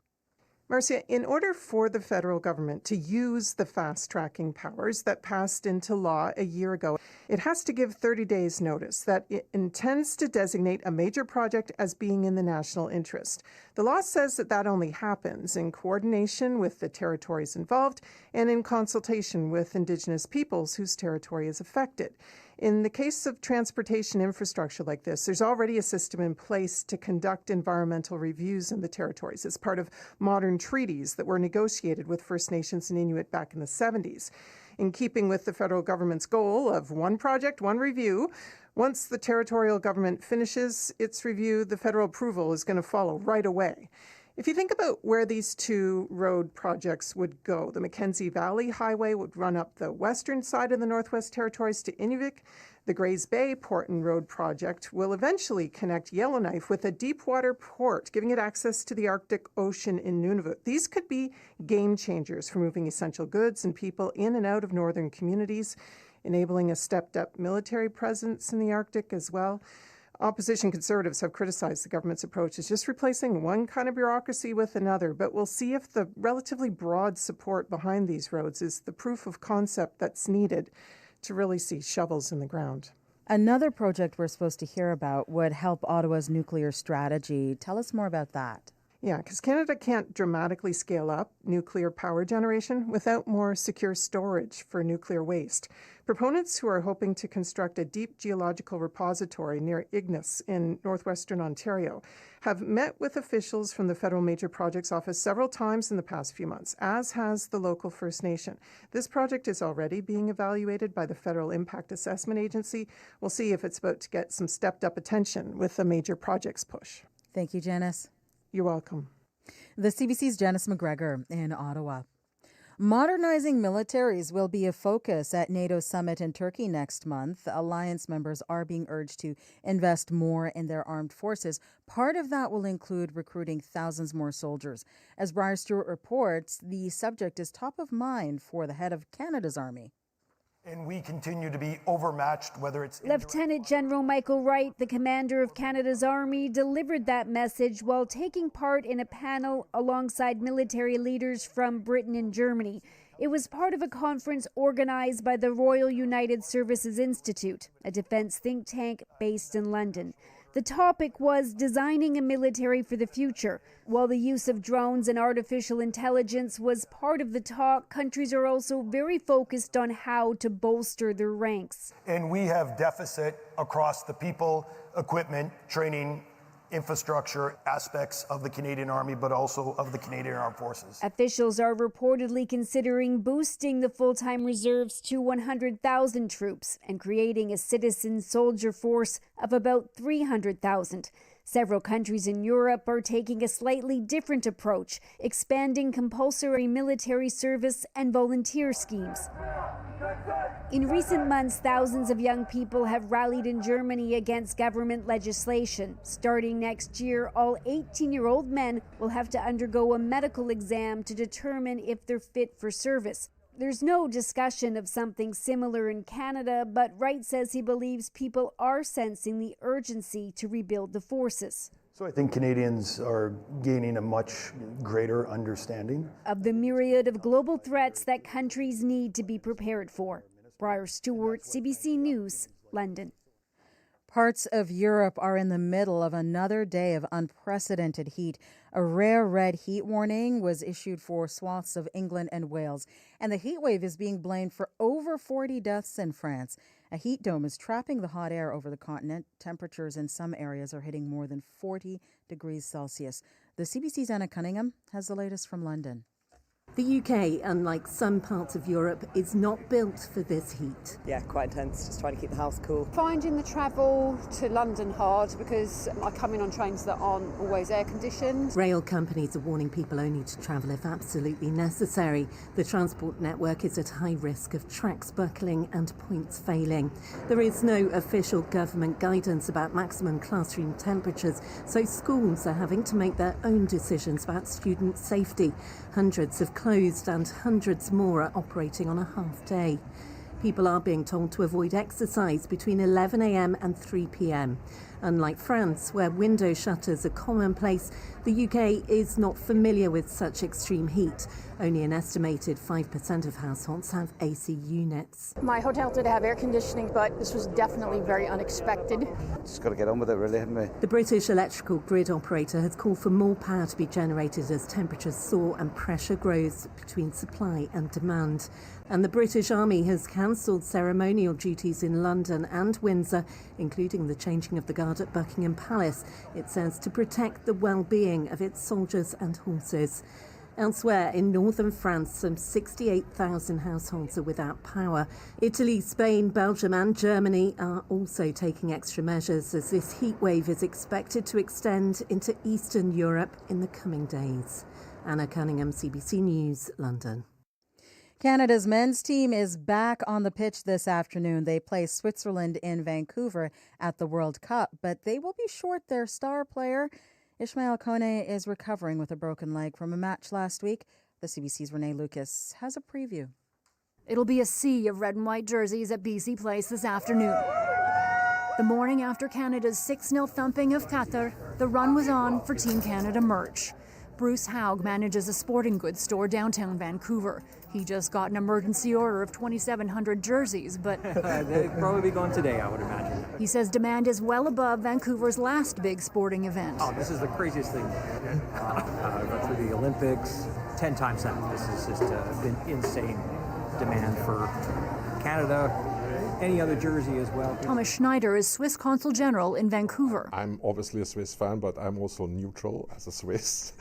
[SPEAKER 17] Marcia, in order for the federal government to use the fast-tracking powers that passed into law a year ago, it has to give 30 days notice that it intends to designate a major project as being in the national interest. The law says that that only happens in coordination with the territories involved and in consultation with Indigenous peoples whose territory is affected. In the case of transportation infrastructure like this, there's already a system in place to conduct environmental reviews in the territories as part of modern treaties that were negotiated with First Nations and Inuit back in the 70s. In keeping with the federal government's goal of one project, one review, once the territorial government finishes its review, the federal approval is going to follow right away. If you think about where these 2 road projects would go, the Mackenzie Valley Highway would run up the western side of the Northwest Territories to Inuvik. The Grays Bay Port and Road project will eventually connect Yellowknife with a deepwater port, giving it access to the Arctic Ocean in Nunavut. These could be game changers for moving essential goods and people in and out of northern communities, enabling a stepped-up military presence in the Arctic as well. Opposition Conservatives have criticized the government's approach as just replacing one kind of bureaucracy with another, but we'll see if the relatively broad support behind these roads is the proof of concept that's needed to really see shovels in the ground.
[SPEAKER 9] Another project we're supposed to hear about would help Ottawa's nuclear strategy. Tell us more about that.
[SPEAKER 17] Yeah, because Canada can't dramatically scale up nuclear power generation without more secure storage for nuclear waste. Proponents who are hoping to construct a deep geological repository near Ignis in northwestern Ontario have met with officials from the Federal Major Projects Office several times in the past few months, as has the local First Nation. This project is already being evaluated by the Federal Impact Assessment Agency. We'll see if it's about to get some stepped-up attention with the major projects push.
[SPEAKER 9] Thank you, Janice.
[SPEAKER 17] You're welcome.
[SPEAKER 9] The CBC's Janice McGregor in Ottawa. Modernizing militaries will be a focus at NATO's summit in Turkey next month. Alliance members are being urged to invest more in their armed forces. Part of that will include recruiting thousands more soldiers. As Briar Stewart reports, the subject is top of mind for the head of Canada's army.
[SPEAKER 18] And we continue to be overmatched, whether it's...
[SPEAKER 26] Lieutenant General Michael Wright, the commander of Canada's Army, delivered that message while taking part in a panel alongside military leaders from Britain and Germany. It was part of a conference organized by the Royal United Services Institute, a defense think tank based in London. The topic was designing a military for the future. While the use of drones and artificial intelligence was part of the talk, countries are also very focused on how to bolster their ranks.
[SPEAKER 18] And we have deficit across the people, equipment, training, infrastructure aspects of the Canadian Army, but also of the Canadian Armed Forces.
[SPEAKER 26] Officials are reportedly considering boosting the full-time reserves to 100,000 troops and creating a citizen soldier force of about 300,000. Several countries in Europe are taking a slightly different approach, expanding compulsory military service and volunteer schemes. In recent months, thousands of young people have rallied in Germany against government legislation. Starting next year, all 18-year-old men will have to undergo a medical exam to determine if they're fit for service. There's no discussion of something similar in Canada, but Wright says he believes people are sensing the urgency to rebuild the forces.
[SPEAKER 18] So I think Canadians are gaining a much greater understanding
[SPEAKER 26] of the myriad of global threats that countries need to be prepared for. Briar Stewart, CBC News, London.
[SPEAKER 9] Parts of Europe are in the middle of another day of unprecedented heat. A rare red heat warning was issued for swaths of England and Wales, and the heat wave is being blamed for over 40 deaths in France. A heat dome is trapping the hot air over the continent. Temperatures in some areas are hitting more than 40 degrees Celsius. The CBC's Anna Cunningham has the latest from London.
[SPEAKER 1] The UK, unlike some parts of Europe, is not built for this heat.
[SPEAKER 2] Yeah, quite intense, just trying to keep the house cool.
[SPEAKER 3] Finding the travel to London hard because I come in on trains that aren't always air conditioned.
[SPEAKER 1] Rail companies are warning people only to travel if absolutely necessary. The transport network is at high risk of tracks buckling and points failing. There is no official government guidance about maximum classroom temperatures, so schools are having to make their own decisions about student safety. Hundreds have closed and hundreds more are operating on a half day. People are being told to avoid exercise between 11 a.m. and 3 p.m. Unlike France, where window shutters are commonplace, the UK is not familiar with such extreme heat. Only an estimated 5% of households have AC units.
[SPEAKER 3] My hotel did have air conditioning, but this was definitely very unexpected.
[SPEAKER 20] Just got to get on with it, really, haven't we?
[SPEAKER 1] The British electrical grid operator has called for more power to be generated as temperatures soar and pressure grows between supply and demand. And the British Army has cancelled ceremonial duties in London and Windsor, including the changing of the guard at Buckingham Palace, it says, to protect the well-being of its soldiers and horses. Elsewhere in northern France, some 68,000 households are without power. Italy, Spain, Belgium and Germany are also taking extra measures as this heat wave is expected to extend into Eastern Europe in the coming days. Anna Cunningham, CBC News, London.
[SPEAKER 9] Canada's men's team is back on the pitch this afternoon. They play Switzerland in Vancouver at the World Cup, but they will be short their star player. Ishmael Kone is recovering with a broken leg from a match last week. The CBC's Renee Lucas has a preview.
[SPEAKER 21] It'll be a sea of red and white jerseys at BC Place this afternoon. The morning after Canada's 6-0 thumping of Qatar, the run was on for Team Canada merch. Bruce Haug manages a sporting goods store downtown Vancouver. He just got an emergency order of 2,700 jerseys, but
[SPEAKER 22] they'd probably be gone today, I would imagine.
[SPEAKER 21] He says demand is well above Vancouver's last big sporting event.
[SPEAKER 22] Oh, this is the craziest thing. Got through the Olympics 10 times that. This has just been insane demand for Canada. Any other jersey as well.
[SPEAKER 21] Thomas Schneider is Swiss Consul General in Vancouver.
[SPEAKER 27] I'm obviously a Swiss fan, but I'm also neutral as a Swiss.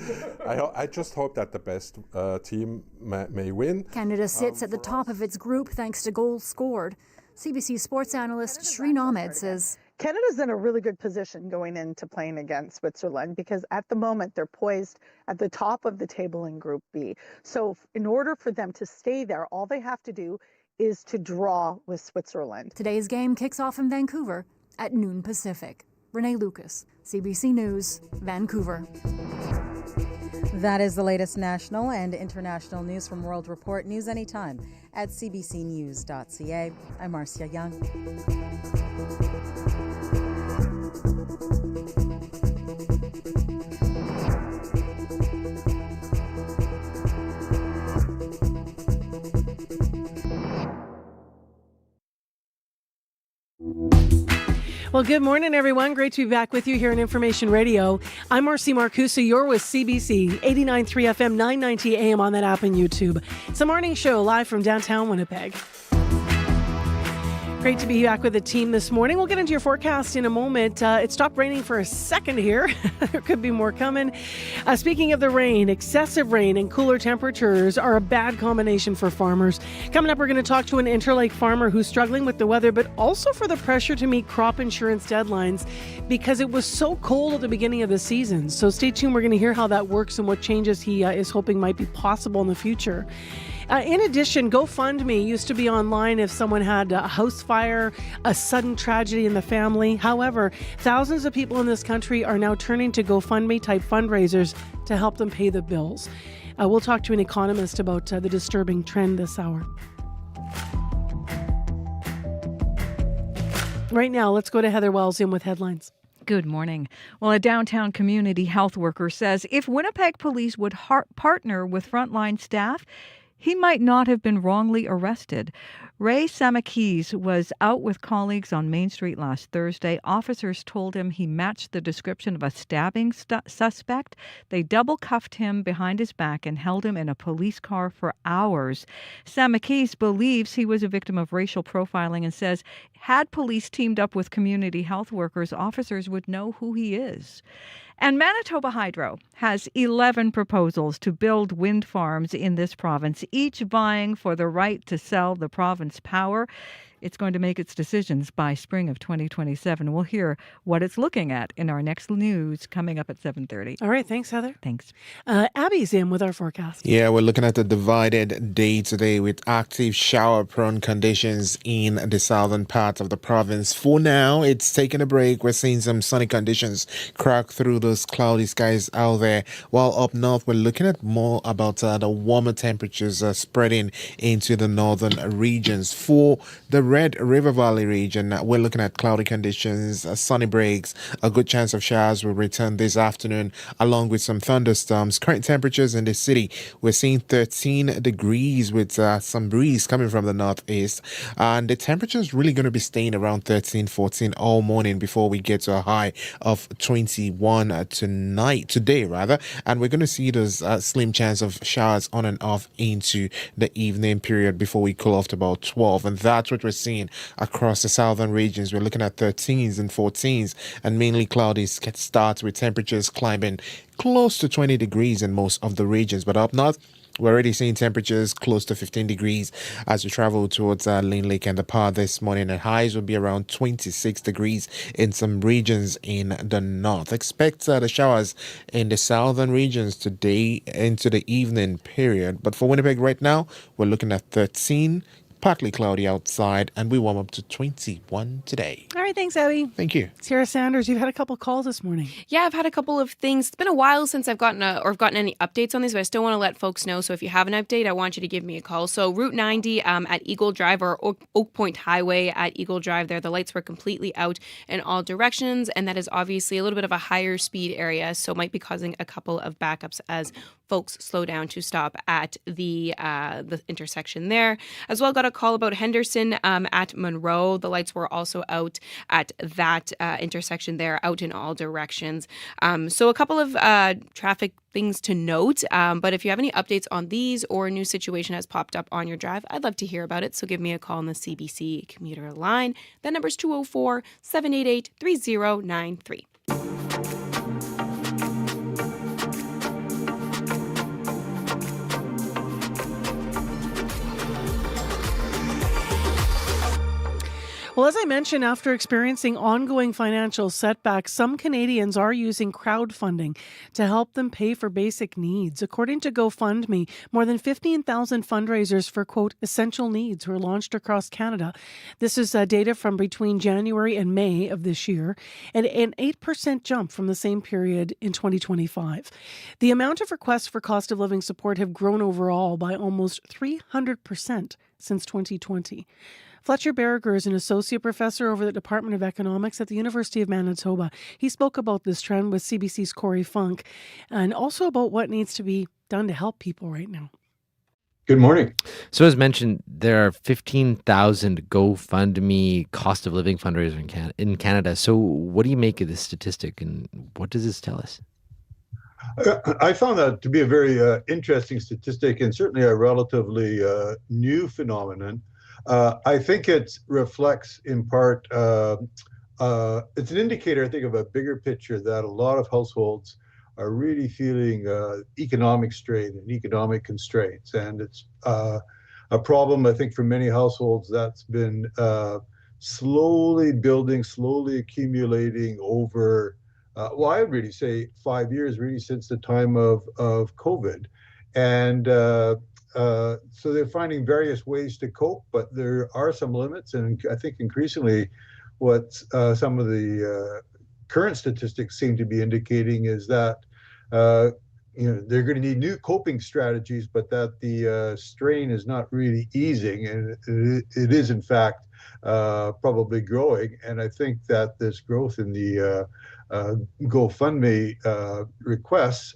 [SPEAKER 27] I just hope that the best team may win.
[SPEAKER 21] Canada sits at the top of its group thanks to goals scored. CBC sports analyst Shreen Ahmed says,
[SPEAKER 28] Canada's in a really good position going into playing against Switzerland because at the moment they're poised at the top of the table in Group B. So in order for them to stay there, all they have to do is to draw with Switzerland.
[SPEAKER 21] Today's game kicks off in Vancouver at noon Pacific. Renee Lucas, CBC News, Vancouver.
[SPEAKER 9] That is the latest national and international news from World Report. News anytime at cbcnews.ca. I'm Marcia Young.
[SPEAKER 4] Well, good morning, everyone. Great to be back with you here on Information Radio. I'm Marcy Marcusa. You're with CBC 89.3 FM, 990 AM on that app and YouTube. It's a morning show live from downtown Winnipeg. Great to be back with the team this morning. We'll get into your forecast in a moment. It stopped raining for a second here. There could be more coming. Speaking of the rain, excessive rain and cooler temperatures are a bad combination for farmers. Coming up, we're going to talk to an Interlake farmer who's struggling with the weather, but also for the pressure to meet crop insurance deadlines because it was so cold at the beginning of the season. So stay tuned. We're going to hear how that works and what changes he is hoping might be possible in the future. In addition, GoFundMe used to be online if someone had a house fire, a sudden tragedy in the family. However, thousands of people in this country are now turning to GoFundMe-type fundraisers to help them pay the bills. We'll talk to an economist about the disturbing trend this hour. Right now, let's go to Heather Wells in with headlines.
[SPEAKER 5] Good morning. Well, a downtown community health worker says if Winnipeg police would partner with frontline staff, he might not have been wrongly arrested. Ray Samakis was out with colleagues on Main Street last Thursday. Officers told him he matched the description of a stabbing suspect. They double cuffed him behind his back and held him in a police car for hours. Samakis believes he was a victim of racial profiling and says had police teamed up with community health workers, officers would know who he is. And Manitoba Hydro has 11 proposals to build wind farms in this province, each vying for the right to sell the province power. It's going to make its decisions by spring of 2027. We'll hear what it's looking at in our next news coming up at 7:30.
[SPEAKER 4] All right. Thanks, Heather.
[SPEAKER 5] Thanks.
[SPEAKER 4] Abby's in with our forecast.
[SPEAKER 6] Yeah, we're looking at a divided day today with active shower-prone conditions in the southern part of the province. For now, it's taking a break. We're seeing some sunny conditions crack through those cloudy skies out there. While up north, we're looking at more about the warmer temperatures spreading into the northern regions. For the Red River Valley region, we're looking at cloudy conditions, sunny breaks. A good chance of showers will return this afternoon, along with some thunderstorms. Current temperatures in the city, we're seeing 13 degrees with some breeze coming from the northeast. And the temperature is really going to be staying around 13, 14 all morning before we get to a high of 21 today. And we're going to see those slim chance of showers on and off into the evening period before we cool off to about 12. And that's what we're seeing across the southern regions. We're looking at 13s and 14s and mainly cloudy starts with temperatures climbing close to 20 degrees in most of the regions. But up north, we're already seeing temperatures close to 15 degrees as we travel towards Lynn Lake and the Par this morning. And highs will be around 26 degrees in some regions in the north. Expect the showers in the southern regions today into the evening period. But for Winnipeg right now, we're looking at 13. Partly cloudy outside, and we warm up to 21 today.
[SPEAKER 4] All right, thanks, Abby.
[SPEAKER 6] Thank you.
[SPEAKER 4] Sarah Sanders, you've had a couple calls this morning.
[SPEAKER 7] Yeah, I've had a couple of things. It's been a while since I've gotten any updates on these, but I still want to let folks know. So if you have an update, I want you to give me a call. So Route 90 at Eagle Drive or Oak Point Highway at Eagle Drive there, the lights were completely out in all directions, and that is obviously a little bit of a higher speed area, so might be causing a couple of backups as folks slow down to stop at the intersection there. As well, got a call about Henderson at Monroe. The lights were also out at that intersection there, out in all directions. So a couple of traffic things to note. But if you have any updates on these or a new situation has popped up on your drive, I'd love to hear about it. So give me a call on the CBC commuter line. That number is 204-788-3093.
[SPEAKER 4] Well, as I mentioned, after experiencing ongoing financial setbacks, some Canadians are using crowdfunding to help them pay for basic needs. According to GoFundMe, more than 15,000 fundraisers for, quote, essential needs were launched across Canada. This is data from between January and May of this year, and an 8% jump from the same period in 2025. The amount of requests for cost of living support have grown overall by almost 300% since 2020. Fletcher Berger is an associate professor over the Department of Economics at the University of Manitoba. He spoke about this trend with CBC's Corey Funk and also about what needs to be done to help people right now.
[SPEAKER 8] Good morning.
[SPEAKER 10] So as mentioned, there are 15,000 GoFundMe cost of living fundraisers in Canada. So what do you make of this statistic, and what does this tell us?
[SPEAKER 8] I found that to be a very interesting statistic and certainly a relatively new phenomenon. I think it reflects in part, it's an indicator, I think, of a bigger picture that a lot of households are really feeling economic strain and economic constraints. And it's a problem, I think, for many households that's been slowly building, slowly accumulating over, well, I would really say 5 years, really since the time of COVID. And so they're finding various ways to cope, but there are some limits. And I think increasingly what some of the current statistics seem to be indicating is that they're going to need new coping strategies, but that the strain is not really easing, and it is in fact probably growing. And I think that this growth in the GoFundMe requests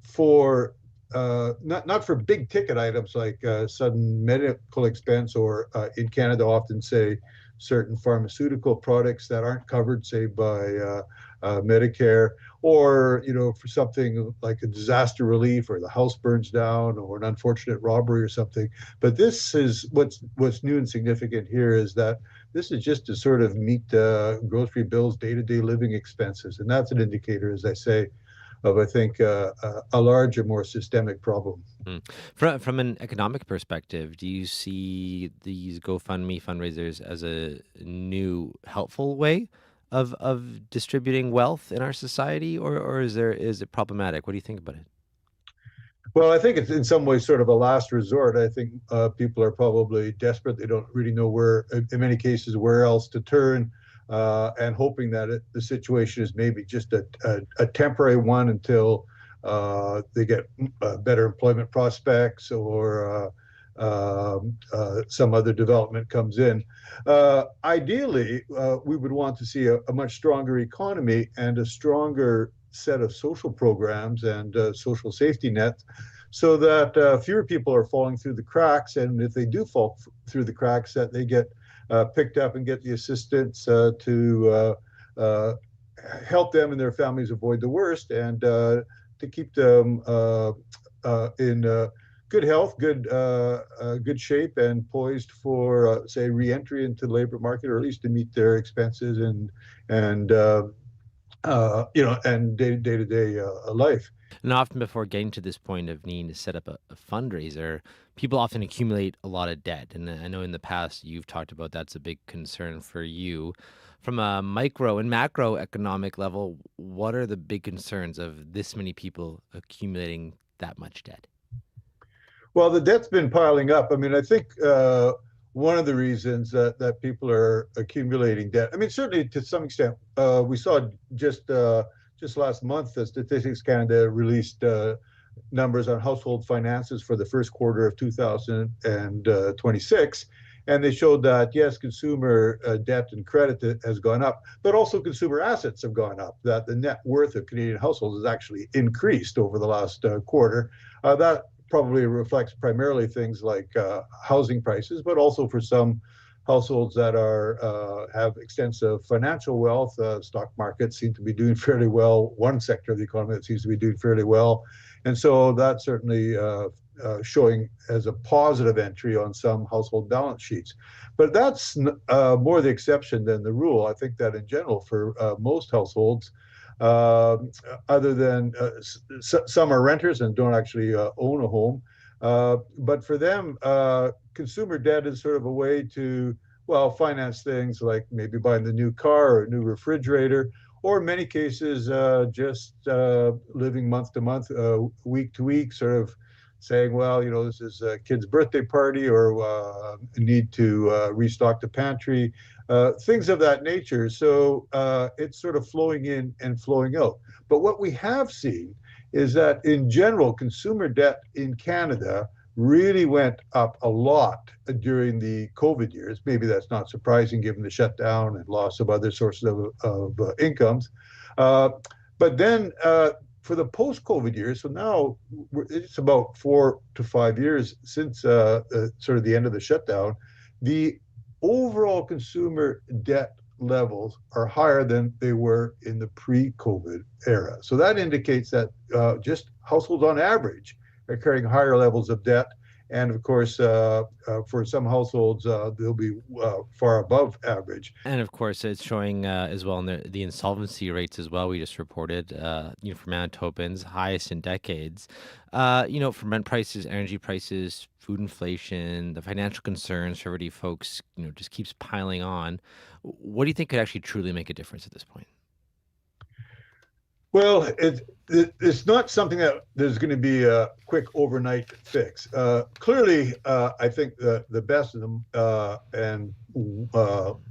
[SPEAKER 8] for not for big ticket items like sudden medical expense, or in Canada often say certain pharmaceutical products that aren't covered, say by Medicare, or for something like a disaster relief, or the house burns down, or an unfortunate robbery or something. But this is what's new and significant here, is that this is just to sort of meet grocery bills, day-to-day living expenses, and that's an indicator, as I say, of, I think, a larger, more systemic problem.
[SPEAKER 10] From an economic perspective, do you see these GoFundMe fundraisers as a new helpful way of distributing wealth in our society, or is it problematic? What do you think about it?
[SPEAKER 8] Well, I think it's in some ways sort of a last resort. I think people are probably desperate. They don't really know where, in many cases, where else to turn, and hoping that the situation is maybe just a temporary one until they get better employment prospects, or some other development comes in. Ideally, we would want to see a much stronger economy and a stronger set of social programs and social safety nets, so that fewer people are falling through the cracks. And if they do fall through the cracks, that they get picked up and get the assistance to help them and their families avoid the worst, and to keep them in good health, good shape, and poised for, say, re-entry into the labor market, or at least to meet their expenses and day-to-day life.
[SPEAKER 10] And often before getting to this point of needing to set up a fundraiser, people often accumulate a lot of debt. And I know in the past you've talked about that's a big concern for you. From a micro and macroeconomic level, what are the big concerns of this many people accumulating that much debt?
[SPEAKER 8] Well, the debt's been piling up. I mean, I think one of the reasons that people are accumulating debt, I mean, certainly to some extent, we saw just last month, the Statistics Canada released numbers on household finances for the first quarter of 2026. And they showed that, yes, consumer debt and credit has gone up, but also consumer assets have gone up, that the net worth of Canadian households has actually increased over the last quarter. That probably reflects primarily things like housing prices, but also for some households that have extensive financial wealth, stock markets seem to be doing fairly well. One sector of the economy that seems to be doing fairly well. And so that's certainly showing as a positive entry on some household balance sheets. But that's more the exception than the rule. I think that in general, for most households, other than some are renters and don't actually own a home, but for them, consumer debt is sort of a way to, well, finance things like maybe buying the new car or a new refrigerator, or in many cases, just living month to month, week to week, sort of saying, well, this is a kid's birthday party, or need to restock the pantry, things of that nature. So it's sort of flowing in and flowing out. But what we have seen is that in general, consumer debt in Canada really went up a lot during the COVID years. Maybe that's not surprising given the shutdown and loss of other sources of incomes. But then for the post-COVID years, so now it's about 4 to 5 years since sort of the end of the shutdown, the overall consumer debt levels are higher than they were in the pre-COVID era. So that indicates that just households on average are carrying higher levels of debt. And of course, for some households, they'll be far above average.
[SPEAKER 10] And of course, it's showing as well in the insolvency rates as well. We just reported, for Manitobans, highest in decades. For rent prices, energy prices, food inflation, the financial concerns for everyday folks, just keeps piling on. What do you think could actually truly make a difference at this point?
[SPEAKER 8] Well, it's not something that there's going to be a quick overnight fix. Clearly, I think the best and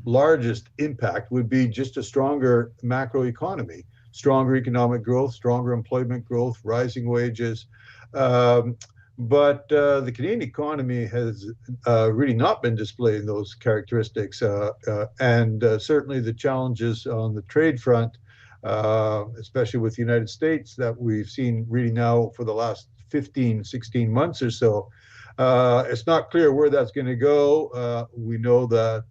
[SPEAKER 8] largest impact would be just a stronger macroeconomy, stronger economic growth, stronger employment growth, rising wages. But the Canadian economy has really not been displaying those characteristics. And certainly the challenges on the trade front, especially with the United States, that we've seen really now for the last 15, 16 months or so. It's not clear where that's going to go. We know that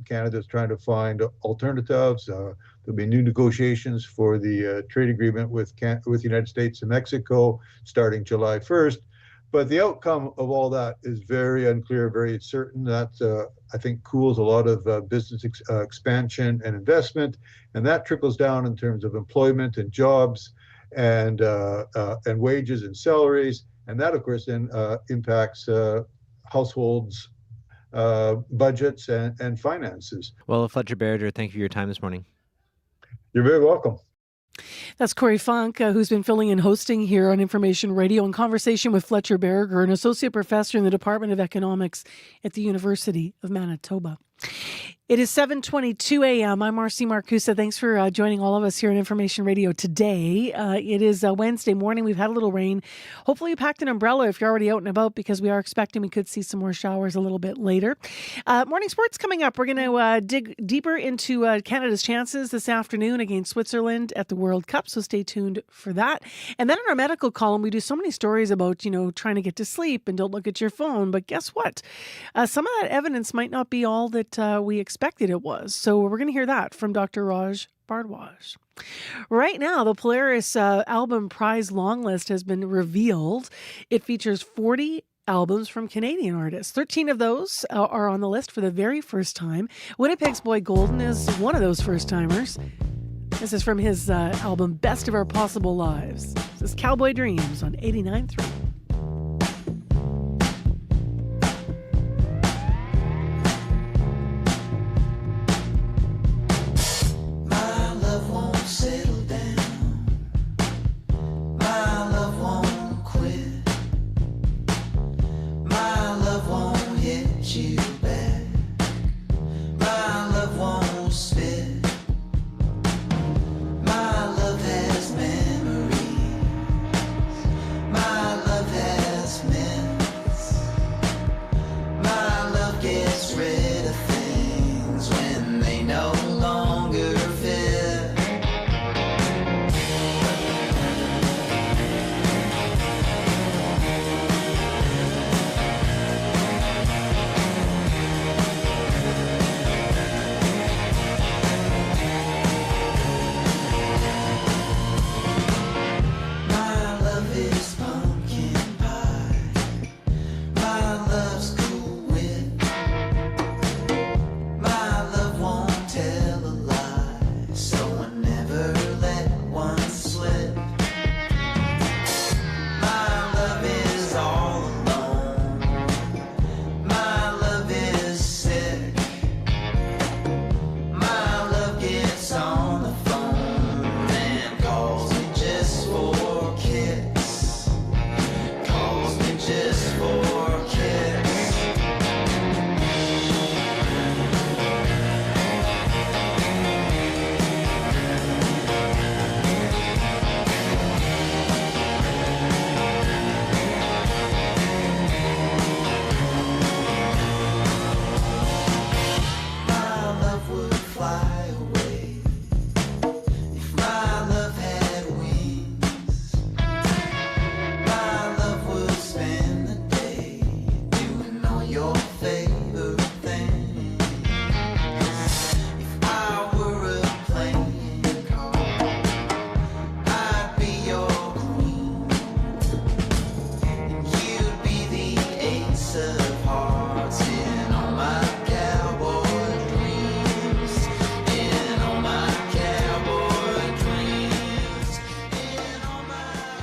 [SPEAKER 8] Canada is trying to find alternatives. There'll be new negotiations for the trade agreement with the United States and Mexico starting July 1st. But the outcome of all that is very unclear, very uncertain. That, I think, cools a lot of business expansion and investment, and that trickles down in terms of employment and jobs and wages and salaries. And that, of course, then impacts households' budgets and finances.
[SPEAKER 10] Well, Fletcher Berger, thank you for your time this morning.
[SPEAKER 8] You're very welcome.
[SPEAKER 4] That's Corey Funk, who's been filling in hosting here on Information Radio in conversation with Fletcher Berger, an associate professor in the Department of Economics at the University of Manitoba. It is 7:22 a.m. I'm Marcy Marcusa. Thanks for joining all of us here on Information Radio today. It is Wednesday morning. We've had a little rain. Hopefully you packed an umbrella if you're already out and about, because we are expecting we could see some more showers a little bit later. Morning sports coming up. We're going to dig deeper into Canada's chances this afternoon against Switzerland at the World Cup, so stay tuned for that. And then in our medical column, we do so many stories about, trying to get to sleep and don't look at your phone. But guess what? Some of that evidence might not be all that we expected it was. So we're going to hear that from Dr. Raj Bhardwaj. Right now, the Polaris album prize long list has been revealed. It features 40 albums from Canadian artists. 13 of those are on the list for the very first time. Winnipeg's Boy Golden is one of those first-timers. This is from his album Best of Our Possible Lives. This is Cowboy Dreams on 89.3.
[SPEAKER 11] My love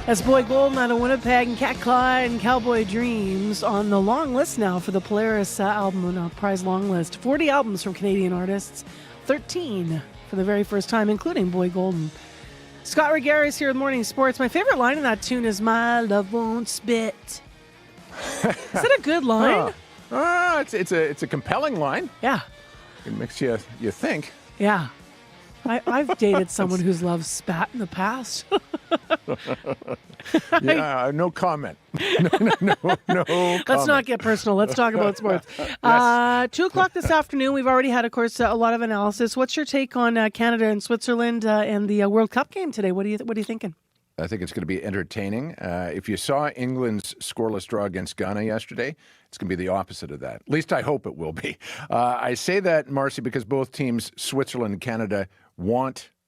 [SPEAKER 4] That's Boy Golden out of Winnipeg and Cat Clyde and Cowboy Dreams on the long list now for the Polaris album prize long list. 40 albums from Canadian artists, 13 for the very first time, including Boy Golden. Scott Reguer is here with Morning Sports. My favorite line in that tune is "My love won't spit." Is that a good line?
[SPEAKER 11] It's a compelling line.
[SPEAKER 4] Yeah.
[SPEAKER 11] It makes you think.
[SPEAKER 4] Yeah. I've dated someone whose love spat in the past.
[SPEAKER 11] Yeah, no comment. No comment.
[SPEAKER 4] Let's not get personal. Let's talk about sports.
[SPEAKER 11] Yes.
[SPEAKER 4] 2 o'clock this afternoon. We've already had, of course, a lot of analysis. What's your take on Canada and Switzerland and the World Cup game today? What are you thinking?
[SPEAKER 11] I think it's going to be entertaining. If you saw England's scoreless draw against Ghana yesterday, it's going to be the opposite of that. At least I hope it will be. I say that, Marcy, because both teams, Switzerland and Canada,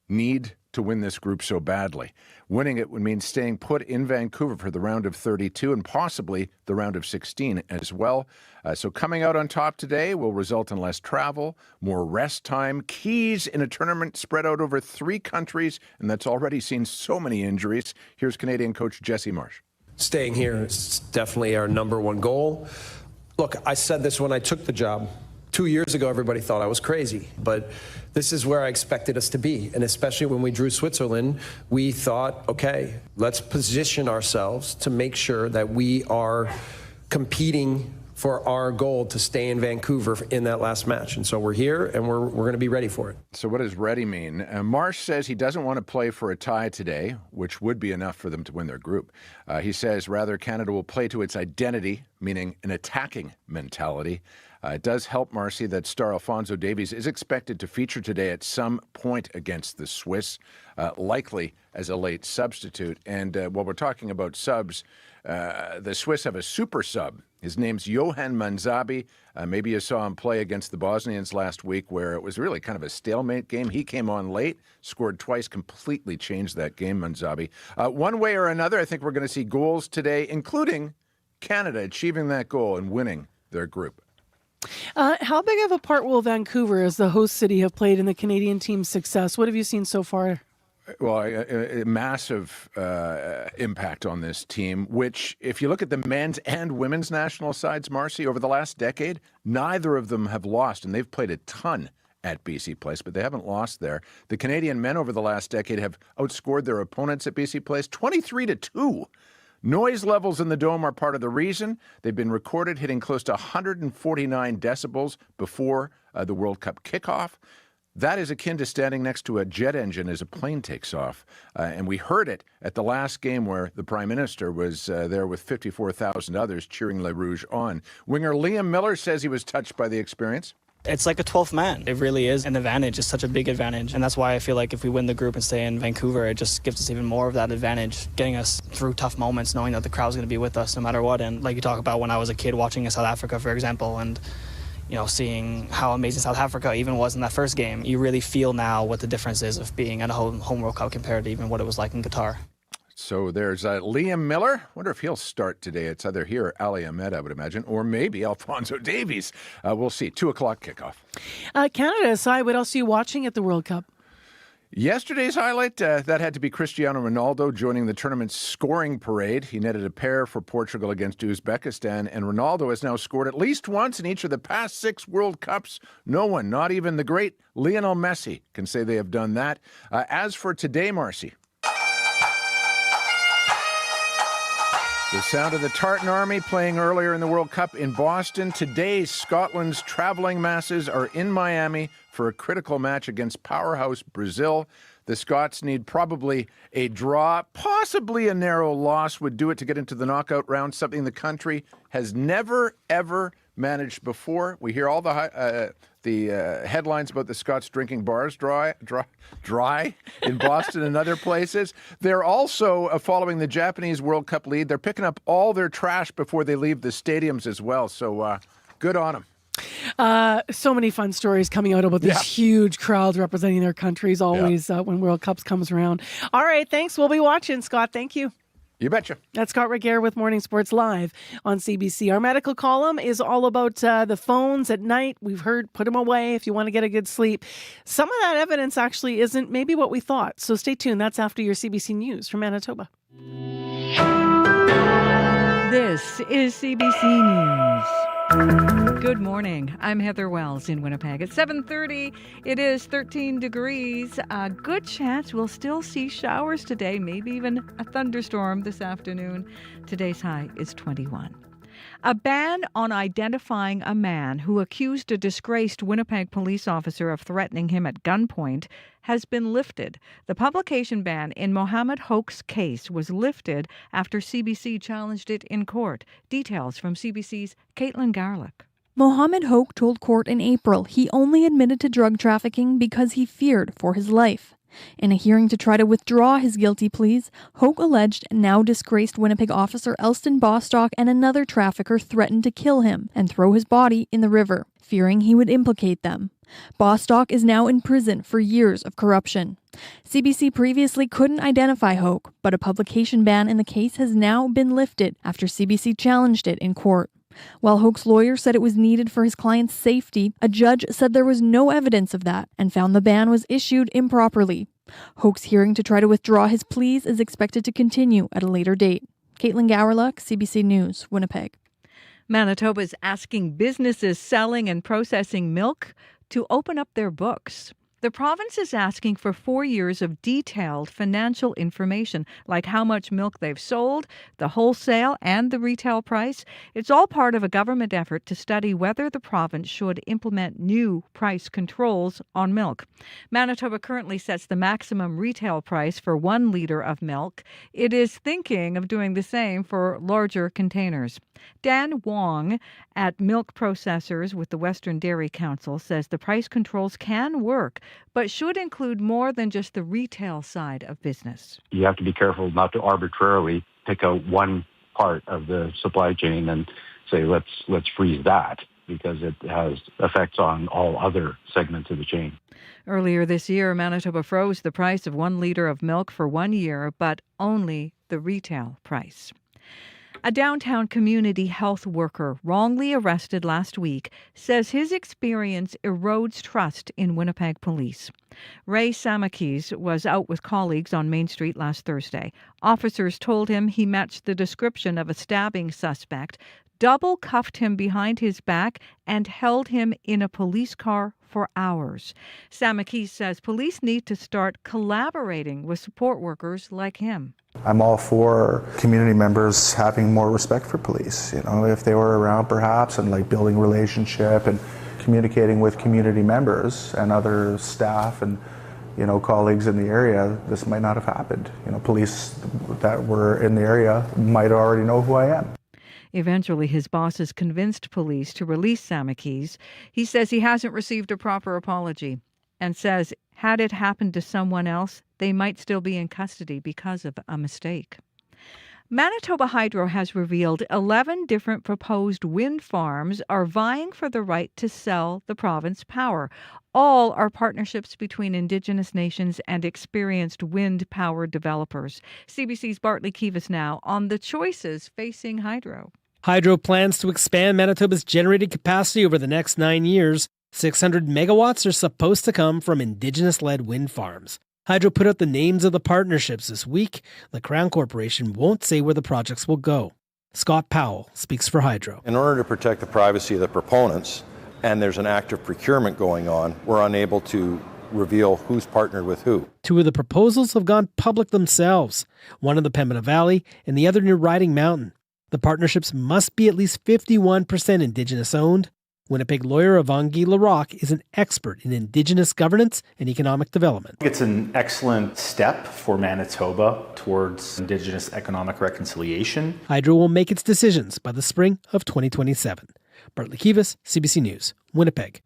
[SPEAKER 11] need to win this group so badly. Winning it would mean staying put in Vancouver for the round of 32 and possibly the round of 16 as well. So coming out on top today will result in less travel, more rest time, keys in a tournament spread out over 3 countries, and that's already seen so many injuries. Here's Canadian coach Jesse Marsh.
[SPEAKER 12] Staying here is definitely our number one goal. Look, I said this when I took the job. 2 years ago, everybody thought I was crazy, but this is where I expected us to be. And especially when we drew Switzerland, we thought, okay, let's position ourselves to make sure that we are competing for our goal to stay in Vancouver in that last match. And so we're here, and we're going to be ready for it.
[SPEAKER 11] So what does ready mean? Marsh says he doesn't want to play for a tie today, which would be enough for them to win their group. He says rather Canada will play to its identity, meaning an attacking mentality. It does help, Marcy, that star Alphonso Davies is expected to feature today at some point against the Swiss, likely as a late substitute. And while we're talking about subs, the Swiss have a super sub. His name's Johan Manzabi. Maybe you saw him play against the Bosnians last week where it was really kind of a stalemate game. He came on late, scored twice, completely changed that game, Manzabi. One way or another, I think we're going to see goals today, including Canada achieving that goal and winning their group.
[SPEAKER 4] How big of a part will Vancouver as the host city have played in the Canadian team's success? What have you seen so far?
[SPEAKER 11] Well, a massive impact on this team, which if you look at the men's and women's national sides, Marcy, over the last decade, neither of them have lost, and they've played a ton at BC Place, but they haven't lost there. The Canadian men over the last decade have outscored their opponents at BC Place 23-2. Noise levels in the Dome are part of the reason. They've been recorded hitting close to 149 decibels before the World Cup kickoff. That is akin to standing next to a jet engine as a plane takes off. And we heard it at the last game where the Prime Minister was there with 54,000 others cheering Le Rouge on. Winger Liam Miller says he was touched by the experience.
[SPEAKER 13] It's like a 12th man. It really is an advantage. It's such a big advantage. And that's why I feel like if we win the group and stay in Vancouver, it just gives us even more of that advantage, getting us through tough moments, knowing that the crowd's going to be with us no matter what. And like you talk about when I was a kid watching in South Africa, for example, and seeing how amazing South Africa even was in that first game, you really feel now what the difference is of being at a home World Cup compared to even what it was like in Qatar.
[SPEAKER 11] So there's Liam Miller. Wonder if he'll start today. It's either here or Ali Ahmed, I would imagine, or maybe Alphonso Davies. We'll see. 2 o'clock kickoff.
[SPEAKER 4] Canada aside, what else are you watching at the World Cup?
[SPEAKER 11] Yesterday's highlight, that had to be Cristiano Ronaldo joining the tournament's scoring parade. He netted a pair for Portugal against Uzbekistan, and Ronaldo has now scored at least once in each of the past 6 World Cups. No one, not even the great Lionel Messi, can say they have done that. As for today, Marcy, the sound of the Tartan Army playing earlier in the World Cup in Boston. Today, Scotland's traveling masses are in Miami for a critical match against powerhouse Brazil. The Scots need probably a draw, possibly a narrow loss would do it to get into the knockout round, something the country has never, ever managed before. We hear all the headlines about the Scots drinking bars dry in Boston and other places. They're also following the Japanese World Cup lead. They're picking up all their trash before they leave the stadiums as well. So good on them.
[SPEAKER 4] So many fun stories coming out about these huge crowds representing their countries always when World Cups comes around. All right, thanks. We'll be watching, Scott. Thank you.
[SPEAKER 11] You betcha.
[SPEAKER 4] That's Scott Reguer with Morning Sports Live on CBC. Our medical column is all about the phones at night. We've heard put them away if you want to get a good sleep. Some of that evidence actually isn't maybe what we thought. So stay tuned. That's after your CBC News from Manitoba.
[SPEAKER 5] This is CBC News. Good morning. I'm Heather Wells in Winnipeg. At 7:30, it is 13 degrees. A good chance we'll still see showers today, maybe even a thunderstorm this afternoon. Today's high is 21. A ban on identifying a man who accused a disgraced Winnipeg police officer of threatening him at gunpoint has been lifted. The publication ban in Mohammed Hoke's case was lifted after CBC challenged it in court. Details from CBC's Caitlin Garlick.
[SPEAKER 14] Mohammed Hoke told court in April he only admitted to drug trafficking because he feared for his life. In a hearing to try to withdraw his guilty pleas, Hoke alleged now disgraced Winnipeg officer Elston Bostock and another trafficker threatened to kill him and throw his body in the river, fearing he would implicate them. Bostock is now in prison for years of corruption. CBC previously couldn't identify Hoke, but a publication ban in the case has now been lifted after CBC challenged it in court. While Hoke's lawyer said it was needed for his client's safety, a judge said there was no evidence of that and found the ban was issued improperly. Hoke's hearing to try to withdraw his pleas is expected to continue at a later date. Caitlin Gowerluck, CBC News, Winnipeg.
[SPEAKER 5] Manitoba is asking businesses selling and processing milk to open up their books. The province is asking for 4 years of detailed financial information, like how much milk they've sold, the wholesale and the retail price. It's all part of a government effort to study whether the province should implement new price controls on milk. Manitoba currently sets the maximum retail price for 1 liter of milk. It is thinking of doing the same for larger containers. Dan Wong at Milk Processors with the Western Dairy Council says the price controls can work, but should include more than just the retail side of business.
[SPEAKER 15] You have to be careful not to arbitrarily pick out one part of the supply chain and say, let's freeze that, because it has effects on all other segments of the chain.
[SPEAKER 5] Earlier this year, Manitoba froze the price of 1 liter of milk for 1 year, but only the retail price. A downtown community health worker wrongly arrested last week says his experience erodes trust in Winnipeg police. Ray Samakis was out with colleagues on Main Street last Thursday. Officers told him he matched the description of a stabbing suspect, double cuffed him behind his back, and held him in a police car for hours. Samakis says police need to start collaborating with support workers like him.
[SPEAKER 16] I'm all for community members having more respect for police. If they were around perhaps and like building relationship and communicating with community members and other staff and colleagues in the area, this might not have happened. Police that were in the area might already know who I am.
[SPEAKER 5] Eventually, his bosses convinced police to release Samakis. He says he hasn't received a proper apology and says had it happened to someone else, they might still be in custody because of a mistake. Manitoba Hydro has revealed 11 different proposed wind farms are vying for the right to sell the province power. All are partnerships between Indigenous nations and experienced wind power developers. CBC's Bartley Kivas now on the choices facing Hydro.
[SPEAKER 17] Hydro plans to expand Manitoba's generating capacity over the next 9 years. 600 megawatts are supposed to come from Indigenous-led wind farms. Hydro put out the names of the partnerships this week. The Crown Corporation won't say where the projects will go. Scott Powell speaks for Hydro.
[SPEAKER 19] In order to protect the privacy of the proponents, and there's an active procurement going on, we're unable to reveal who's partnered with who.
[SPEAKER 17] 2 of the proposals have gone public themselves, one in the Pembina Valley and the other near Riding Mountain. The partnerships must be at least 51% Indigenous-owned. Winnipeg lawyer Avangi Larocque is an expert in Indigenous governance and economic development.
[SPEAKER 23] It's an excellent step for Manitoba towards Indigenous economic reconciliation.
[SPEAKER 17] Hydro will make its decisions by the spring of 2027. Bartley Kivas, CBC News, Winnipeg.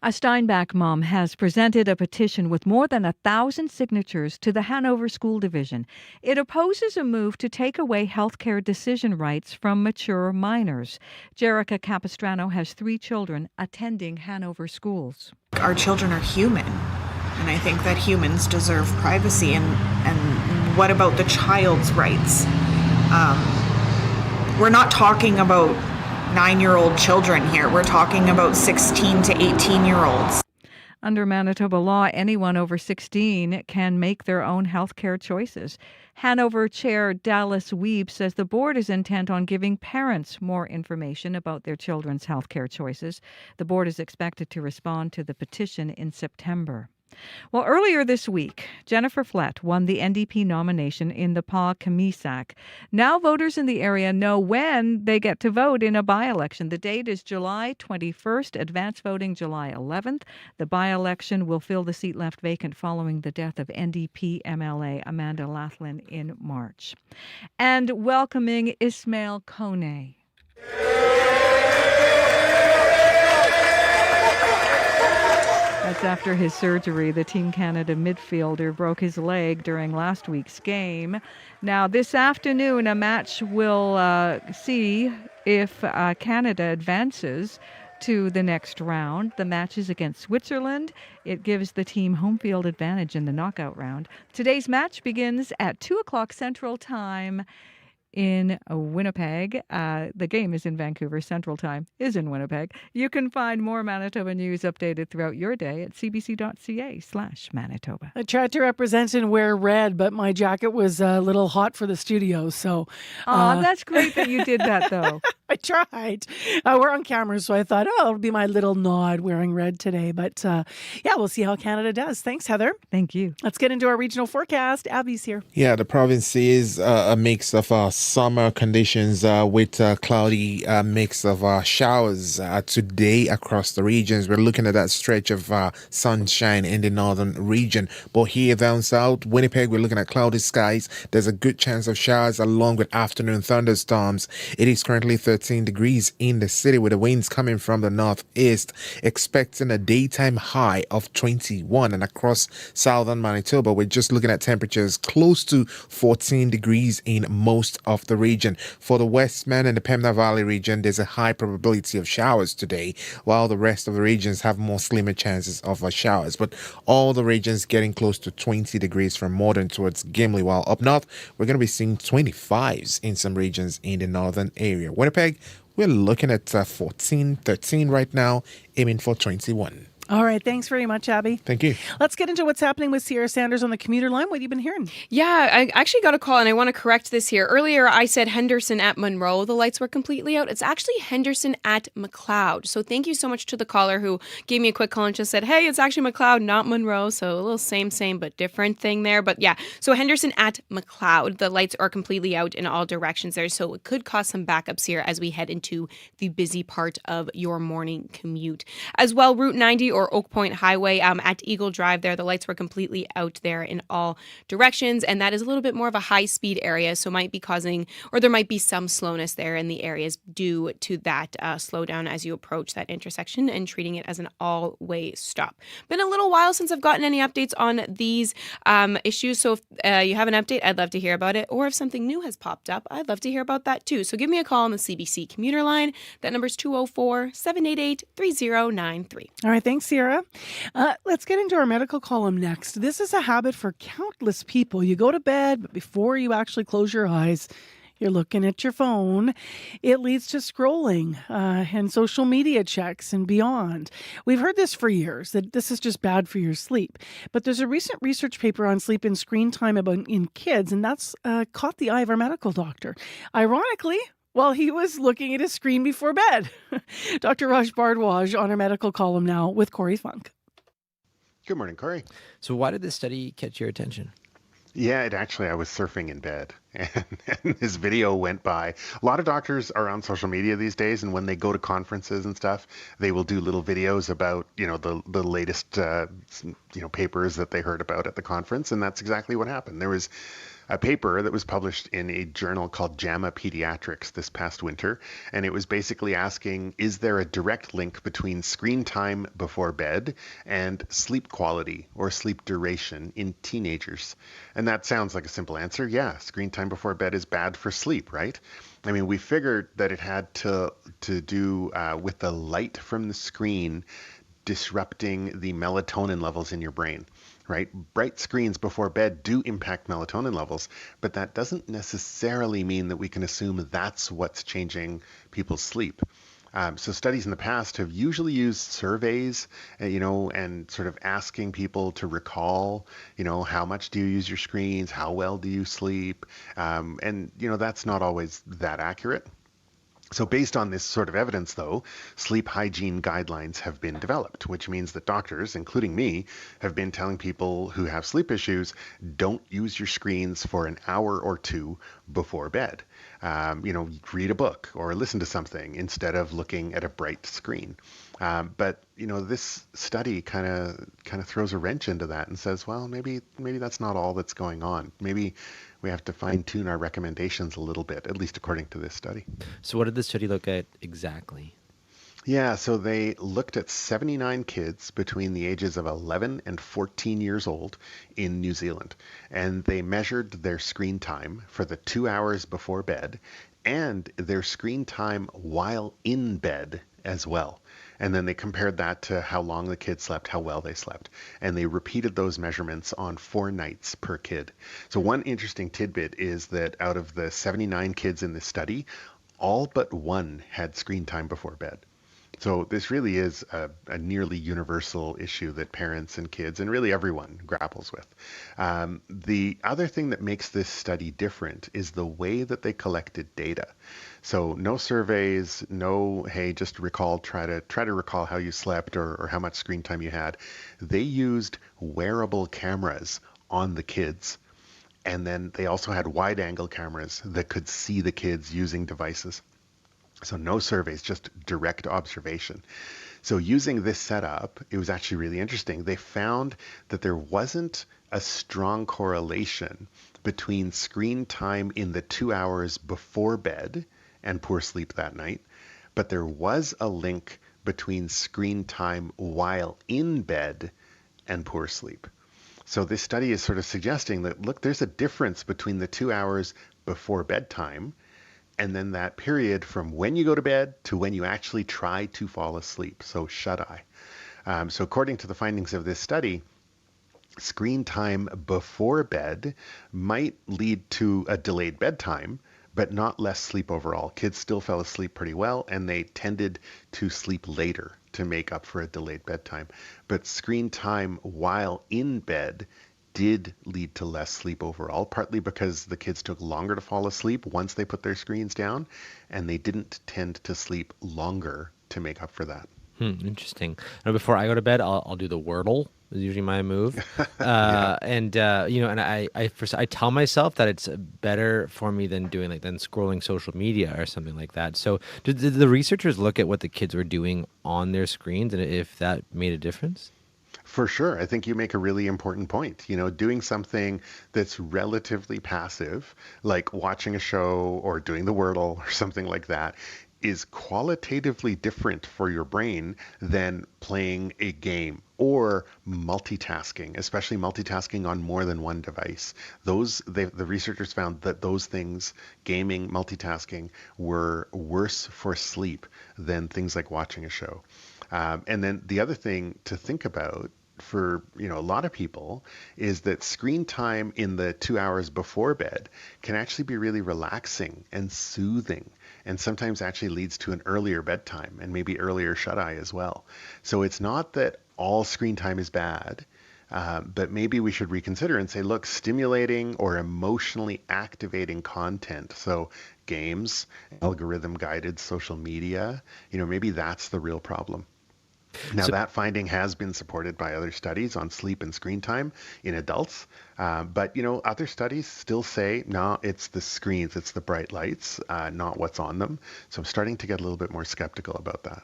[SPEAKER 5] A Steinbach mom has presented a petition with more than 1,000 signatures to the Hanover School Division. It opposes a move to take away healthcare decision rights from mature minors. Jerica Capistrano has 3 children attending Hanover schools.
[SPEAKER 24] Our children are human, and I think that humans deserve privacy. And what about the child's rights? We're not talking about 9-year-old children here. We're talking about 16 to 18-year-olds.
[SPEAKER 5] Under Manitoba law, anyone over 16 can make their own health care choices. Hanover Chair Dallas Wiebe says the board is intent on giving parents more information about their children's health care choices. The board is expected to respond to the petition in September. Well, earlier this week, Jennifer Flett won the NDP nomination in the Pas-Kamisak. Now voters in the area know when they get to vote in a by-election. The date is July 21st, advance voting July 11th. The by-election will fill the seat left vacant following the death of NDP MLA Amanda Laughlin in March. And welcoming Ismail Kone. That's after his surgery. The Team Canada midfielder broke his leg during last week's game. Now, this afternoon, a match will see if Canada advances to the next round. The match is against Switzerland. It gives the team home field advantage in the knockout round. Today's match begins at 2 o'clock Central Time in Winnipeg. The game is in Vancouver. Central Time is in Winnipeg. You can find more Manitoba news updated throughout your day at cbc.ca/Manitoba.
[SPEAKER 4] I tried to represent and wear red, but my jacket was a little hot for the studio. So,
[SPEAKER 5] that's great that you did that, though.
[SPEAKER 4] I tried. We're on camera, so I thought, it'll be my little nod wearing red today. But yeah, we'll see how Canada does. Thanks, Heather.
[SPEAKER 5] Thank you.
[SPEAKER 4] Let's get into our regional forecast. Abby's here.
[SPEAKER 6] Yeah, the province is a mix of summer conditions with a cloudy mix of showers today across the regions. We're looking at that stretch of sunshine in the northern region. But here down south, Winnipeg, we're looking at cloudy skies. There's a good chance of showers along with afternoon thunderstorms. It is currently 13 degrees in the city with the winds coming from the northeast, expecting a daytime high of 21. And across southern Manitoba, we're just looking at temperatures close to 14 degrees in most of the region. For the Westman and the Pembina Valley region, there's a high probability of showers today, while the rest of the regions have more slimmer chances of showers. But all the regions getting close to 20 degrees from Morden towards Gimli, while up north, we're going to be seeing 25s in some regions in the northern area. Winnipeg, we're looking at 14, 13 right now, aiming for 21.
[SPEAKER 4] All right. Thanks very much, Abby.
[SPEAKER 6] Thank you.
[SPEAKER 4] Let's get into what's happening with Sierra Sanders on the commuter line. What have you been hearing?
[SPEAKER 7] Yeah, I actually got a call, and I want to correct this here. Earlier, I said Henderson at Monroe. The lights were completely out. It's actually Henderson at McLeod. So thank you so much to the caller who gave me a quick call and just said, hey, it's actually McLeod, not Monroe. So a little same, but different thing there. But yeah, so Henderson at McLeod. The lights are completely out in all directions there. So it could cause some backups here as we head into the busy part of your morning commute. As well, Route 90 or Oak Point Highway at Eagle Drive there, the lights were completely out there in all directions, and that is a little bit more of a high-speed area, so might be causing, or there might be some slowness there in the areas due to that slowdown as you approach that intersection and treating it as an all-way stop. Been a little while since I've gotten any updates on these issues, so if you have an update, I'd love to hear about it, or if something new has popped up, I'd love to hear about that too. So give me a call on the CBC commuter line. That number is 204-788-3093.
[SPEAKER 4] All right. Thanks, Sierra. Let's get into our medical column next. This is a habit for countless people. You go to bed, but before you actually close your eyes, you're looking at your phone. It leads to scrolling and social media checks and beyond. We've heard this for years, that this is just bad for your sleep. But there's a recent research paper on sleep and screen time in kids, and that's caught the eye of our medical doctor. Ironically, while he was looking at his screen before bed. Dr. Raj Bhardwaj on our medical column now with Corey Funk.
[SPEAKER 1] Good morning, Corey.
[SPEAKER 10] So why did this study catch your attention?
[SPEAKER 1] Yeah, I was surfing in bed and this video went by. A lot of doctors are on social media these days, and when they go to conferences and stuff, they will do little videos about, the latest, papers that they heard about at the conference. And that's exactly what happened. There was a paper that was published in a journal called JAMA Pediatrics this past winter, and it was basically asking, is there a direct link between screen time before bed and sleep quality or sleep duration in teenagers? And that sounds like a simple answer. Yeah, screen time before bed is bad for sleep, right? I mean, we figured that it had to do with the light from the screen disrupting the melatonin levels in your brain. Right? Bright screens before bed do impact melatonin levels, but that doesn't necessarily mean that we can assume that's what's changing people's sleep. So studies in the past have usually used surveys, and sort of asking people to recall, how much do you use your screens? How well do you sleep? And that's not always that accurate. So based on this sort of evidence, though, sleep hygiene guidelines have been developed, which means that doctors, including me, have been telling people who have sleep issues, don't use your screens for an hour or two before bed. Read a book or listen to something instead of looking at a bright screen. But this study kind of throws a wrench into that and says, well, maybe that's not all that's going on. Maybe we have to fine tune our recommendations a little bit, at least according to this study.
[SPEAKER 10] So what did the study look at exactly?
[SPEAKER 1] Yeah, so they looked at 79 kids between the ages of 11 and 14 years old in New Zealand, and they measured their screen time for the 2 hours before bed and their screen time while in bed as well. And then they compared that to how long the kids slept, how well they slept. And they repeated those measurements on 4 nights per kid. So one interesting tidbit is that out of the 79 kids in this study, all but one had screen time before bed. So this really is a nearly universal issue that parents and kids and really everyone grapples with. The other thing that makes this study different is the way that they collected data. So no surveys, no, hey, just try to recall how you slept or how much screen time you had. They used wearable cameras on the kids. And then they also had wide angle cameras that could see the kids using devices. So no surveys, just direct observation. So using this setup, it was actually really interesting. They found that there wasn't a strong correlation between screen time in the 2 hours before bed and poor sleep that night, but there was a link between screen time while in bed and poor sleep. So this study is sort of suggesting that, look, there's a difference between the 2 hours before bedtime and then that period from when you go to bed to when you actually try to fall asleep, so shut-eye. So according to the findings of this study, screen time before bed might lead to a delayed bedtime, but not less sleep overall. Kids still fell asleep pretty well, and they tended to sleep later to make up for a delayed bedtime. But screen time while in bed did lead to less sleep overall, partly because the kids took longer to fall asleep once they put their screens down, and they didn't tend to sleep longer to make up for that.
[SPEAKER 10] Interesting. Now, before I go to bed, I'll do the Wordle. Is usually my move.
[SPEAKER 1] Yeah.
[SPEAKER 10] And I tell myself that it's better for me than scrolling social media or something like that. So did the researchers look at what the kids were doing on their screens and if that made a difference?
[SPEAKER 1] For sure. I think you make a really important point. Doing something that's relatively passive, like watching a show or doing the Wordle or something like that, is qualitatively different for your brain than playing a game or multitasking, especially multitasking on more than one device. The researchers found that those things, gaming, multitasking, were worse for sleep than things like watching a show. And then the other thing to think about for a lot of people is that screen time in the 2 hours before bed can actually be really relaxing and soothing, and sometimes actually leads to an earlier bedtime and maybe earlier shut-eye as well. So it's not that all screen time is bad, but maybe we should reconsider and say, look, stimulating or emotionally activating content, so games, algorithm-guided social media, maybe that's the real problem. Now, that finding has been supported by other studies on sleep and screen time in adults. But, other studies still say, no, it's the screens, it's the bright lights, not what's on them. So I'm starting to get a little bit more skeptical about that.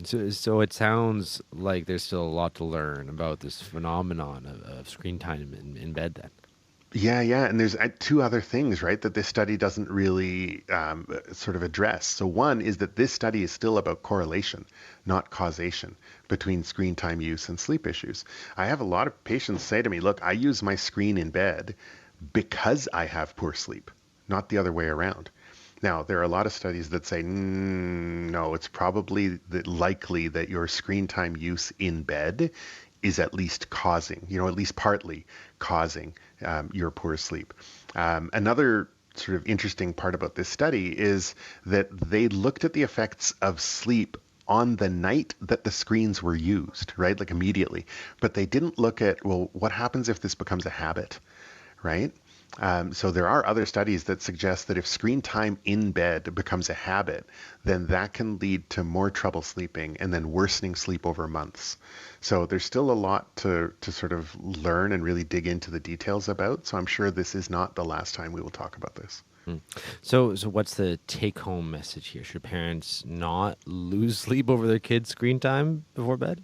[SPEAKER 10] So it sounds like there's still a lot to learn about this phenomenon of screen time in bed then.
[SPEAKER 1] Yeah. And there's 2 other things, right, that this study doesn't really sort of address. So one is that this study is still about correlation, not causation, between screen time use and sleep issues. I have a lot of patients say to me, look, I use my screen in bed because I have poor sleep, not the other way around. Now, there are a lot of studies that say, no, it's probably likely that your screen time use in bed is at least causing, at least partly causing your poor sleep. Another sort of interesting part about this study is that they looked at the effects of sleep on the night that the screens were used, right? Like immediately. But they didn't look at, well, what happens if this becomes a habit, right? So there are other studies that suggest that if screen time in bed becomes a habit, then that can lead to more trouble sleeping and then worsening sleep over months. So there's still a lot to sort of learn and really dig into the details about. So I'm sure this is not the last time we will talk about this.
[SPEAKER 10] So what's the take-home message here? Should parents not lose sleep over their kids' screen time before bed?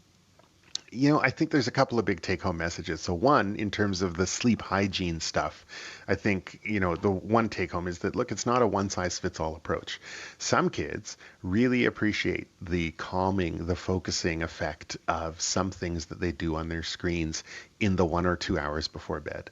[SPEAKER 1] I think there's a couple of big take-home messages. So one, in terms of the sleep hygiene stuff, I think, the one take-home is that, look, it's not a one-size-fits-all approach. Some kids really appreciate the calming, the focusing effect of some things that they do on their screens in the 1 or 2 hours before bed.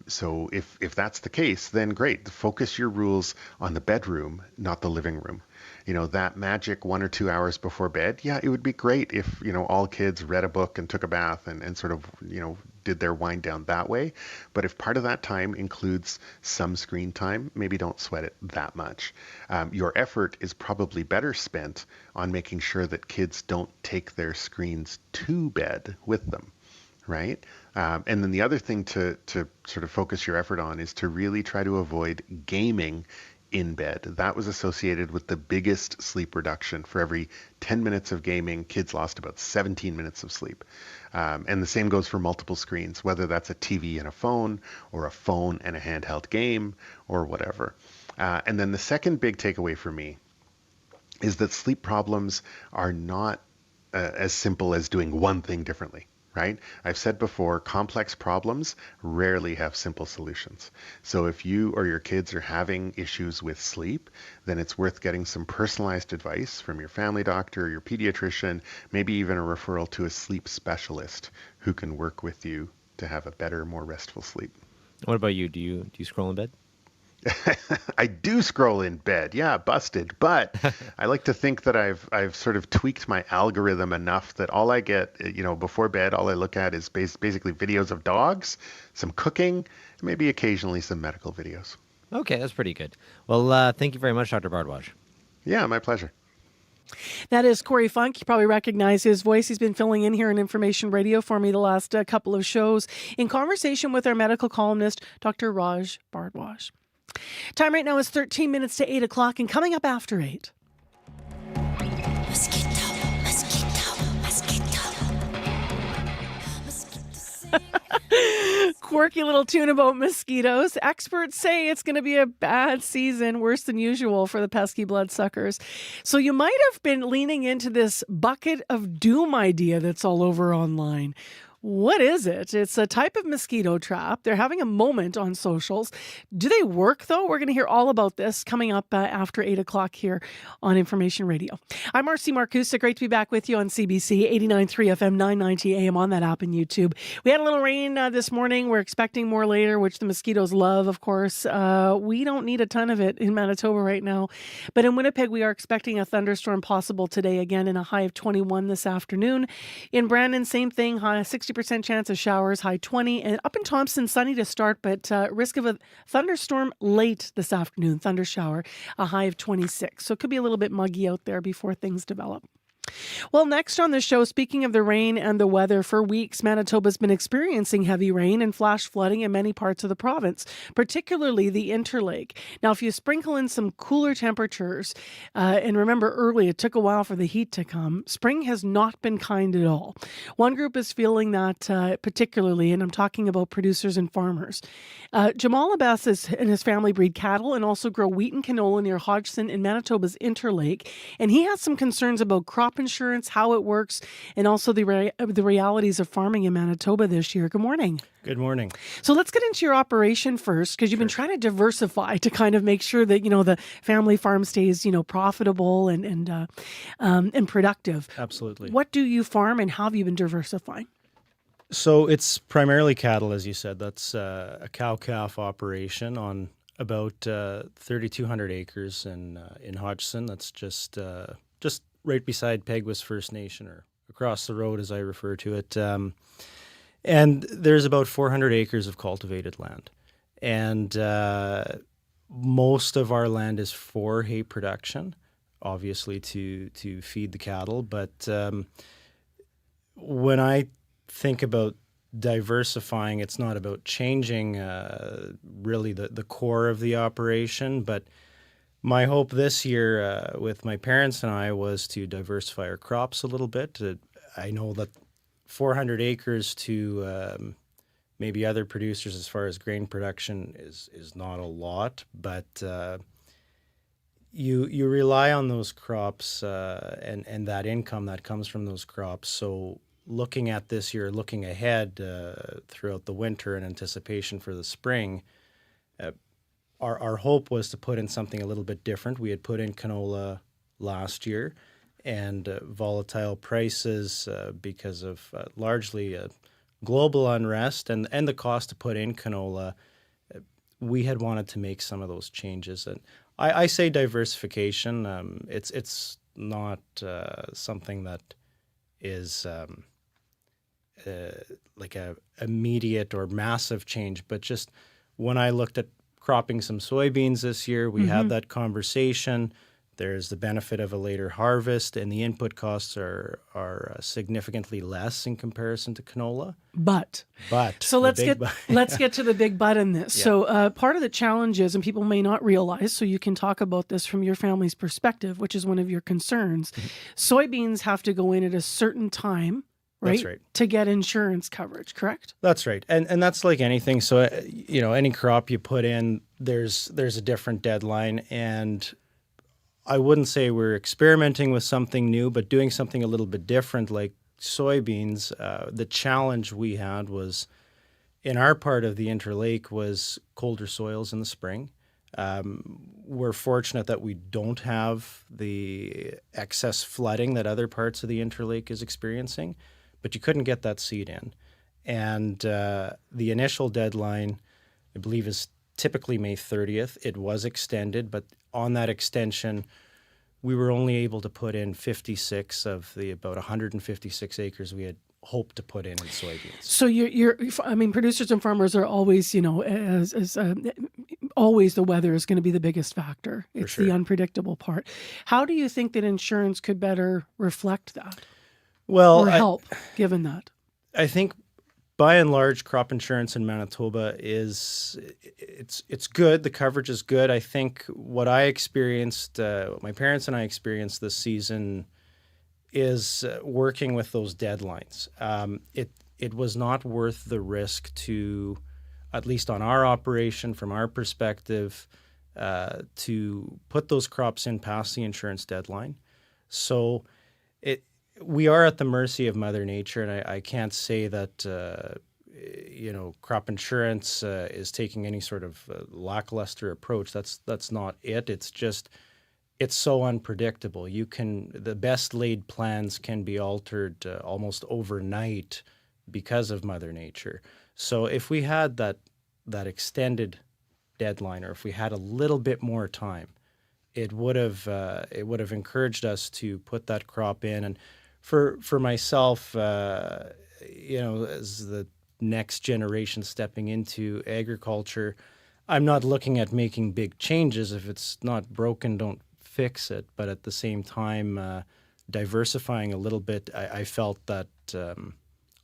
[SPEAKER 1] So if that's the case, then great. Focus your rules on the bedroom, not the living room. That magic 1 or 2 hours before bed, yeah, it would be great if, all kids read a book and took a bath and sort of, did their wind down that way. But if part of that time includes some screen time, maybe don't sweat it that much. Your effort is probably better spent on making sure that kids don't take their screens to bed with them. Right? And then the other thing to sort of focus your effort on is to really try to avoid gaming in bed. That was associated with the biggest sleep reduction. For every 10 minutes of gaming, kids lost about 17 minutes of sleep. And the same goes for multiple screens, whether that's a TV and a phone, or a phone and a handheld game, or whatever. And then the second big takeaway for me is that sleep problems are not as simple as doing one thing differently. Right? I've said before, complex problems rarely have simple solutions. So if you or your kids are having issues with sleep, then it's worth getting some personalized advice from your family doctor or your pediatrician, maybe even a referral to a sleep specialist who can work with you to have a better, more restful sleep.
[SPEAKER 10] What about you? Do you scroll in bed?
[SPEAKER 1] I do scroll in bed. Yeah, busted. But I like to think that I've sort of tweaked my algorithm enough that all I get, before bed, all I look at is basically videos of dogs, some cooking, and maybe occasionally some medical videos.
[SPEAKER 10] Okay, that's pretty good. Well, thank you very much, Dr. Bardwaj.
[SPEAKER 1] Yeah, my pleasure.
[SPEAKER 4] That is Corey Funk. You probably recognize his voice. He's been filling in here on Information Radio for me the last couple of shows in conversation with our medical columnist, Dr. Raj Bardwaj. Time right now is 13 minutes to 8 o'clock, and coming up after 8. Quirky little tune about mosquitoes. Experts say it's going to be a bad season, worse than usual for the pesky bloodsuckers. So you might have been leaning into this bucket of doom idea that's all over online. What is it? It's a type of mosquito trap. They're having a moment on socials. Do they work, though? We're going to hear all about this coming up after 8 o'clock here on Information Radio. I'm Marcy Marcusa. Great to be back with you on CBC 89.3 FM, 990 AM on that app and YouTube. We had a little rain this morning. We're expecting more later, which the mosquitoes love, of course. We don't need a ton of it in Manitoba right now. But in Winnipeg, we are expecting a thunderstorm possible today, again, in a high of 21 this afternoon. In Brandon, same thing, high 60% chance of showers, high 20. And up in Thompson, sunny to start, but risk of a thunderstorm late this afternoon, thunder shower, a high of 26. So it could be a little bit muggy out there before things develop. Well, next on the show, speaking of the rain and the weather, for weeks, Manitoba's been experiencing heavy rain and flash flooding in many parts of the province, particularly the Interlake. Now, if you sprinkle in some cooler temperatures, and remember early, it took a while for the heat to come, spring has not been kind at all. One group is feeling that particularly, and I'm talking about producers and farmers. Jamal Abbas and his family breed cattle and also grow wheat and canola near Hodgson in Manitoba's Interlake, and he has some concerns about crop insurance, how it works, and also the realities of farming in Manitoba this year. Good morning.
[SPEAKER 2] Good morning.
[SPEAKER 4] So let's get into your operation first, because you've been trying to diversify to kind of make sure that, the family farm stays, profitable and productive.
[SPEAKER 2] Absolutely.
[SPEAKER 4] What do you farm and how have you been diversifying?
[SPEAKER 2] So it's primarily cattle, as you said. That's a cow-calf operation on about 3,200 acres in Hodgson. That's just right beside Peguis First Nation, or across the road, as I refer to it. And there's about 400 acres of cultivated land. And most of our land is for hay production, obviously to feed the cattle. But when I think about diversifying, it's not about changing really the core of the operation. But my hope this year with my parents and I was to diversify our crops a little bit. I know that 400 acres to maybe other producers as far as grain production is not a lot, but you rely on those crops and that income that comes from those crops. So looking at this year, looking ahead throughout the winter in anticipation for the spring, our hope was to put in something a little bit different. We had put in canola last year, and volatile prices because of largely global unrest and the cost to put in canola, we had wanted to make some of those changes. And I say diversification. It's not something that is like a immediate or massive change, but just when I looked at cropping some soybeans this year, we had that conversation. There's the benefit of a later harvest, and the input costs are significantly less in comparison to canola.
[SPEAKER 4] But so let's get to the big but in this. Yeah. So part of the challenge is, and people may not realize, so you can talk about this from your family's perspective, which is one of your concerns. Soybeans have to go in at a certain time. Right?
[SPEAKER 2] That's right.
[SPEAKER 4] To get insurance coverage, correct?
[SPEAKER 2] That's right. And that's like anything. So, any crop you put in, there's a different deadline. And I wouldn't say we're experimenting with something new, but doing something a little bit different, like soybeans. The challenge we had was in our part of the Interlake was colder soils in the spring. We're fortunate that we don't have the excess flooding that other parts of the Interlake is experiencing. But you couldn't get that seed in. And the initial deadline, I believe, is typically May 30th. It was extended, but on that extension, we were only able to put in 56 of the about 156 acres we had hoped to put in soybeans.
[SPEAKER 4] So producers and farmers are always, always the weather is going to be the biggest factor. It's the unpredictable part. How do you think that insurance could better reflect that?
[SPEAKER 2] Well,
[SPEAKER 4] or help, given that?
[SPEAKER 2] I think by and large, crop insurance in Manitoba it's good. The coverage is good. I think what I experienced, what my parents and I experienced this season, is working with those deadlines. It was not worth the risk to, at least on our operation, from our perspective, to put those crops in past the insurance deadline. So we are at the mercy of Mother Nature, and I can't say that crop insurance is taking any sort of lackluster approach. That's not it. It's just it's so unpredictable. The best laid plans can be altered almost overnight because of Mother Nature. So if we had that extended deadline, or if we had a little bit more time, it would have encouraged us to put that crop in. And for myself, as the next generation stepping into agriculture, I'm not looking at making big changes. If it's not broken, don't fix it. But at the same time, diversifying a little bit, I felt that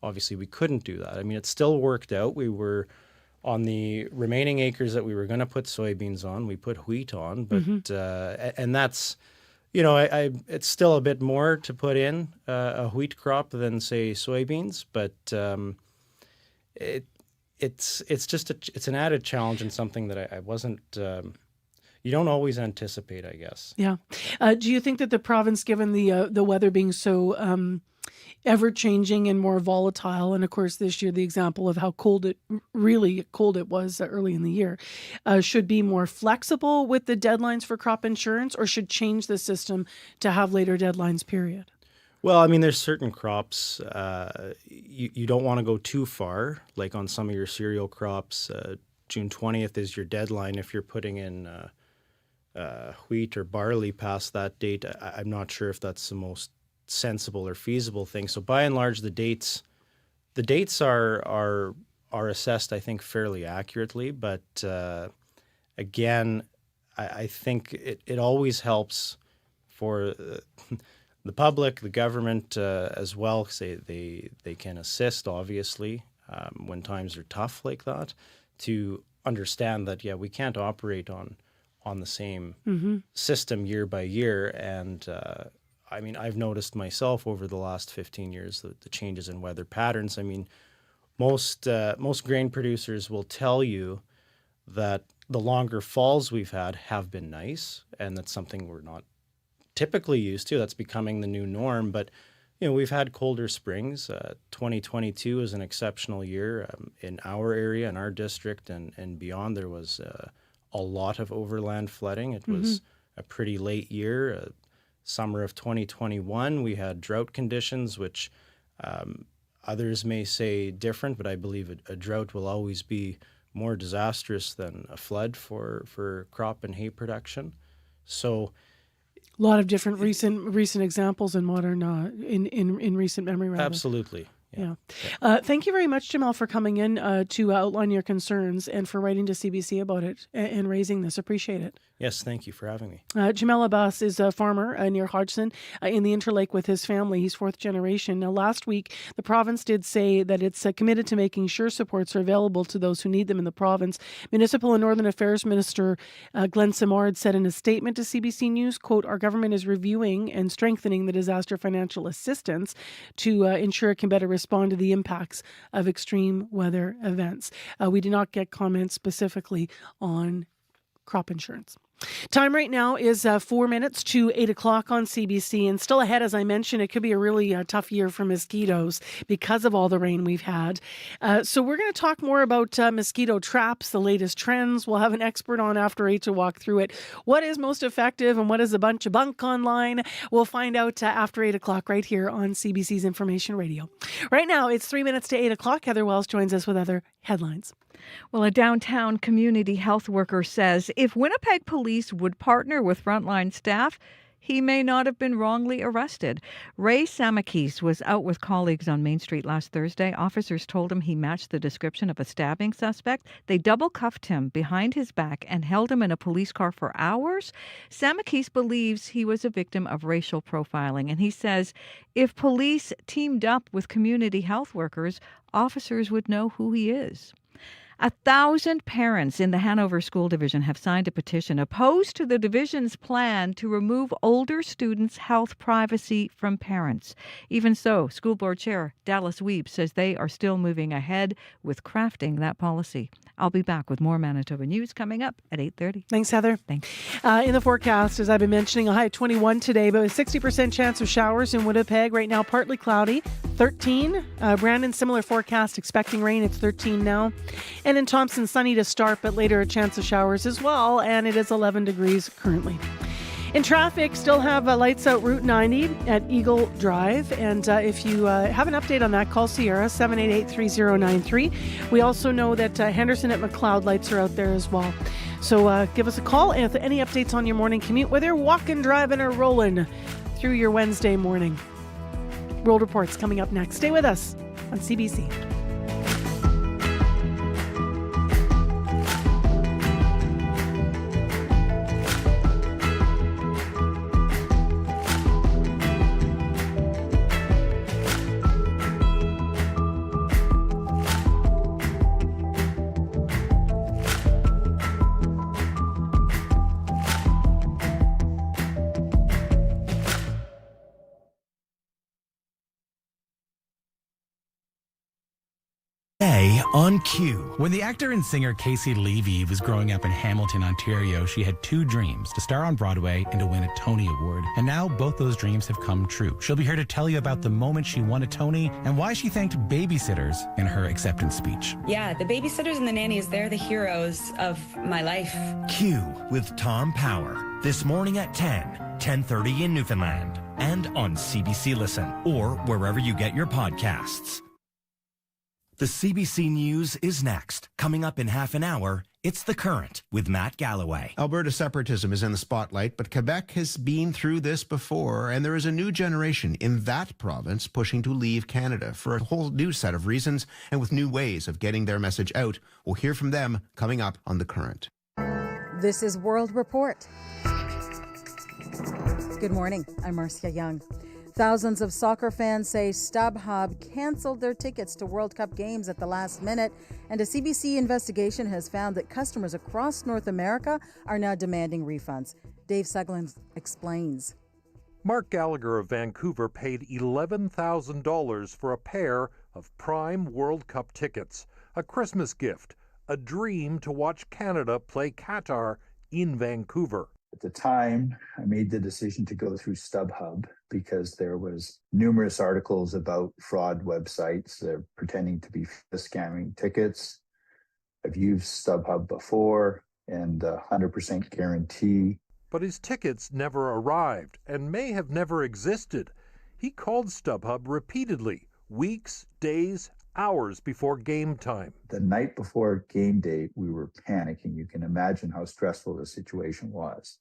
[SPEAKER 2] obviously we couldn't do that. I mean, it still worked out. We were on the remaining acres that we were going to put soybeans on, we put wheat on, but and that's. It's still a bit more to put in a wheat crop than, say, soybeans, but it's an added challenge and something that I wasn't. You don't always anticipate, I guess.
[SPEAKER 4] Yeah. Do you think that the province, given the weather being so ever-changing and more volatile, and of course this year the example of how really cold it was early in the year, should be more flexible with the deadlines for crop insurance, or should change the system to have later deadlines, period?
[SPEAKER 2] Well, I mean, there's certain crops you don't want to go too far, like on some of your cereal crops. June 20th is your deadline if you're putting in wheat or barley past that date. I'm not sure if that's the most sensible or feasible thing. So by and large, the dates are assessed, I think, fairly accurately. But again, I think it always helps for the public, the government as well, because they can assist, obviously, when times are tough like that, to understand that, we can't operate on the same system year by year. And I mean, I've noticed myself over the last 15 years the changes in weather patterns. I mean, most grain producers will tell you that the longer falls we've had have been nice, and that's something we're not typically used to. That's becoming the new norm. But we've had colder springs. 2022 is an exceptional year in our area, in our district, and beyond. There was a lot of overland flooding. It was a pretty late year. Summer of 2021, we had drought conditions, which others may say different, but I believe a drought will always be more disastrous than a flood for crop and hay production. So
[SPEAKER 4] a lot of different recent examples in modern in recent memory, rather.
[SPEAKER 2] Absolutely.
[SPEAKER 4] Yeah. Thank you very much, Jamal, for coming in to outline your concerns and for writing to CBC about it and raising this. Appreciate it.
[SPEAKER 2] Yes, thank you for having me.
[SPEAKER 4] Jamal Abbas is a farmer near Hodgson in the Interlake with his family. He's fourth generation. Now, last week, the province did say that it's committed to making sure supports are available to those who need them in the province. Municipal and Northern Affairs Minister Glenn Simard said in a statement to CBC News, quote, "Our government is reviewing and strengthening the disaster financial assistance to ensure it can better respond to the impacts of extreme weather events." We did not get comments specifically on crop insurance. Time right now is 4 minutes to 8 o'clock on CBC, and still ahead, as I mentioned, it could be a really tough year for mosquitoes because of all the rain we've had. So we're going to talk more about mosquito traps, the latest trends. We'll have an expert on after 8 to walk through it. What is most effective and what is a bunch of bunk online? We'll find out after 8 o'clock right here on CBC's Information Radio. Right now, it's 3 minutes to 8 o'clock. Heather Wells joins us with other headlines.
[SPEAKER 5] Well, a downtown community health worker says if Winnipeg police would partner with frontline staff, he may not have been wrongly arrested. Ray Samakis was out with colleagues on Main Street last Thursday. Officers told him he matched the description of a stabbing suspect. They double-cuffed him behind his back and held him in a police car for hours. Samakis believes he was a victim of racial profiling, and he says if police teamed up with community health workers, officers would know who he is. 1,000 parents in the Hanover School Division have signed a petition opposed to the division's plan to remove older students' health privacy from parents. Even so, School Board Chair Dallas Wiebe says they are still moving ahead with crafting that policy. I'll be back with more Manitoba news coming up at 8:30.
[SPEAKER 4] Thanks, Heather.
[SPEAKER 5] Thanks.
[SPEAKER 4] In the forecast, as I've been mentioning, a high of 21 today, but a 60% chance of showers in Winnipeg. Right now, partly cloudy, 13. Brandon, similar forecast, expecting rain. It's 13 now. And in Thompson, sunny to start, but later a chance of showers as well, and it is 11 degrees currently. In traffic, still have lights out Route 90 at Eagle Drive. And if you have an update on that, call Sierra, 788-3093. We also know that Henderson at McLeod lights are out there as well. So give us a call if any updates on your morning commute, whether you're walking, driving, or rolling through your Wednesday morning. Road reports coming up next. Stay with us on CBC.
[SPEAKER 3] On cue. When the actor and singer Casey Levy was growing up in Hamilton, Ontario, she had two dreams: to star on Broadway and to win a Tony Award. And now both those dreams have come true. She'll be here to tell you about the moment she won a Tony and why she thanked babysitters in her acceptance speech.
[SPEAKER 18] Yeah, the babysitters and the nannies, they're the heroes of my life.
[SPEAKER 20] Q with Tom Power. This morning at 10:30 in Newfoundland. And on CBC Listen or wherever you get your podcasts. The CBC News is next. Coming up in half an hour, it's The Current with Matt Galloway.
[SPEAKER 22] Alberta separatism is in the spotlight, but Quebec has been through this before, and there is a new generation in that province pushing to leave Canada for a whole new set of reasons and with new ways of getting their message out. We'll hear from them coming up on The Current.
[SPEAKER 8] This is World Report. Good morning. I'm Marcia Young. Thousands of soccer fans say StubHub canceled their tickets to World Cup games at the last minute, and a CBC investigation has found that customers across North America are now demanding refunds. Dave Seglin explains.
[SPEAKER 9] Mark Gallagher of Vancouver paid $11,000 for a pair of prime World Cup tickets, a Christmas gift, a dream to watch Canada play Qatar in Vancouver.
[SPEAKER 12] At the time, I made the decision to go through StubHub because there was numerous articles about fraud websites that are pretending to be scamming tickets. I've used StubHub before and 100% guarantee.
[SPEAKER 9] But his tickets never arrived and may have never existed. He called StubHub repeatedly, weeks, days, hours before game time.
[SPEAKER 12] The night before game day, we were panicking. You can imagine how stressful the situation was.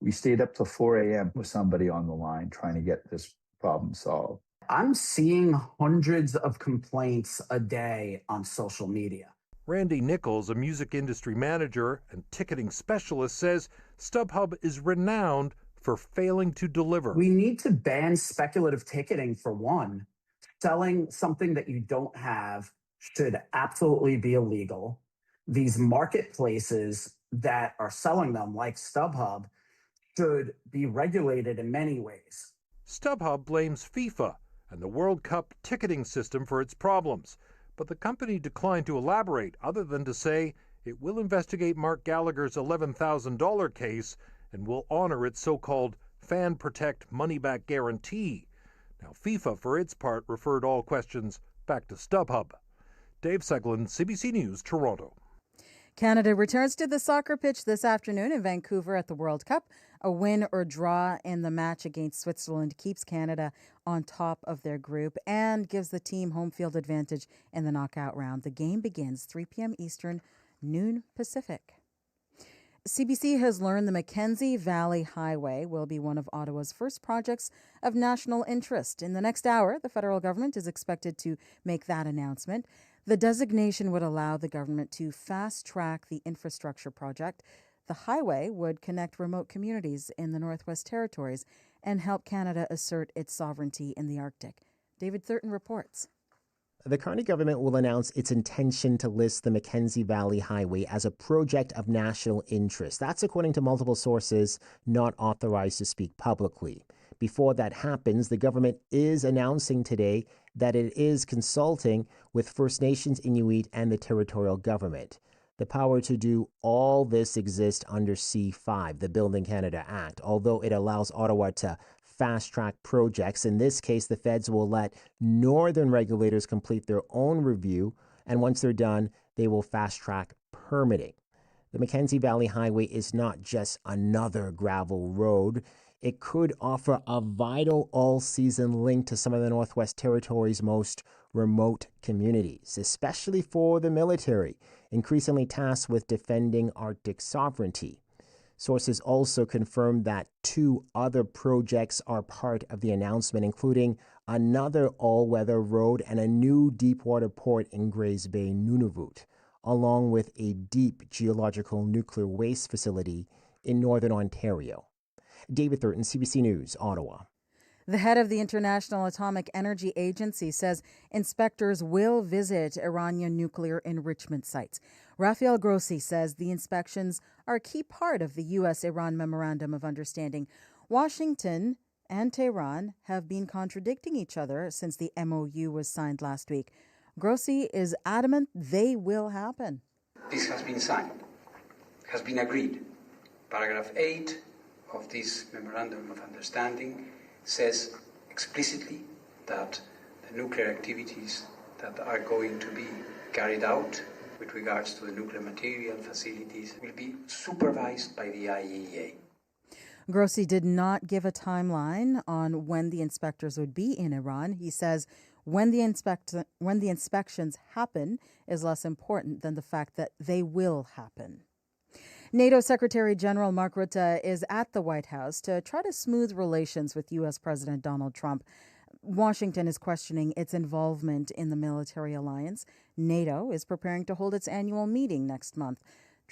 [SPEAKER 12] We stayed up till 4 a.m. with somebody on the line trying to get this problem solved.
[SPEAKER 21] I'm seeing hundreds of complaints a day on social media.
[SPEAKER 9] Randy Nichols, a music industry manager and ticketing specialist, says StubHub is renowned for failing to deliver.
[SPEAKER 21] We need to ban speculative ticketing for one. Selling something that you don't have should absolutely be illegal. These marketplaces that are selling them, like StubHub, should be regulated in many ways.
[SPEAKER 9] StubHub blames FIFA and the World Cup ticketing system for its problems, but the company declined to elaborate other than to say it will investigate Mark Gallagher's $11,000 case and will honor its so-called Fan Protect money-back guarantee. Now, FIFA, for its part, referred all questions back to StubHub. Dave Seglin, CBC News, Toronto.
[SPEAKER 8] Canada returns to the soccer pitch this afternoon in Vancouver at the World Cup. A win or draw in the match against Switzerland keeps Canada on top of their group and gives the team home field advantage in the knockout round. The game begins 3 p.m. Eastern, noon Pacific. CBC has learned the Mackenzie Valley Highway will be one of Ottawa's first projects of national interest. In the next hour, the federal government is expected to make that announcement. The designation would allow the government to fast-track the infrastructure project. The highway would connect remote communities in the Northwest Territories and help Canada assert its sovereignty in the Arctic. David Thurton reports.
[SPEAKER 25] The Carney government will announce its intention to list the Mackenzie Valley Highway as a project of national interest. That's according to multiple sources not authorized to speak publicly. Before that happens, the government is announcing today that it is consulting with First Nations, Inuit, and the territorial government. The power to do all this exists under C5, the Building Canada Act, although it allows Ottawa to fast-track projects. In this case, the feds will let northern regulators complete their own review, and once they're done, they will fast-track permitting. The Mackenzie Valley Highway is not just another gravel road. It could offer a vital all-season link to some of the Northwest Territories' most remote communities, especially for the military, increasingly tasked with defending Arctic sovereignty. Sources also confirmed that 2 other projects are part of the announcement, including another all-weather road and a new deepwater port in Grays Bay, Nunavut, along with a deep geological nuclear waste facility in northern Ontario. David Thurton, CBC News, Ottawa.
[SPEAKER 8] The head of the International Atomic Energy Agency says inspectors will visit Iranian nuclear enrichment sites. Rafael Grossi says the inspections are a key part of the U.S.-Iran Memorandum of Understanding. Washington and Tehran have been contradicting each other since the MOU was signed last week. Grossi is adamant they will happen.
[SPEAKER 26] This has been signed, has been agreed. Paragraph 8 of this Memorandum of Understanding says explicitly that the nuclear activities that are going to be carried out with regards to the nuclear material facilities will be supervised by the IAEA.
[SPEAKER 8] Grossi did not give a timeline on when the inspectors would be in Iran. He says when the inspections happen is less important than the fact that they will happen. NATO Secretary General Mark Rutte is at the White House to try to smooth relations with U.S. President Donald Trump. Washington is questioning its involvement in the military alliance. NATO is preparing to hold its annual meeting next month.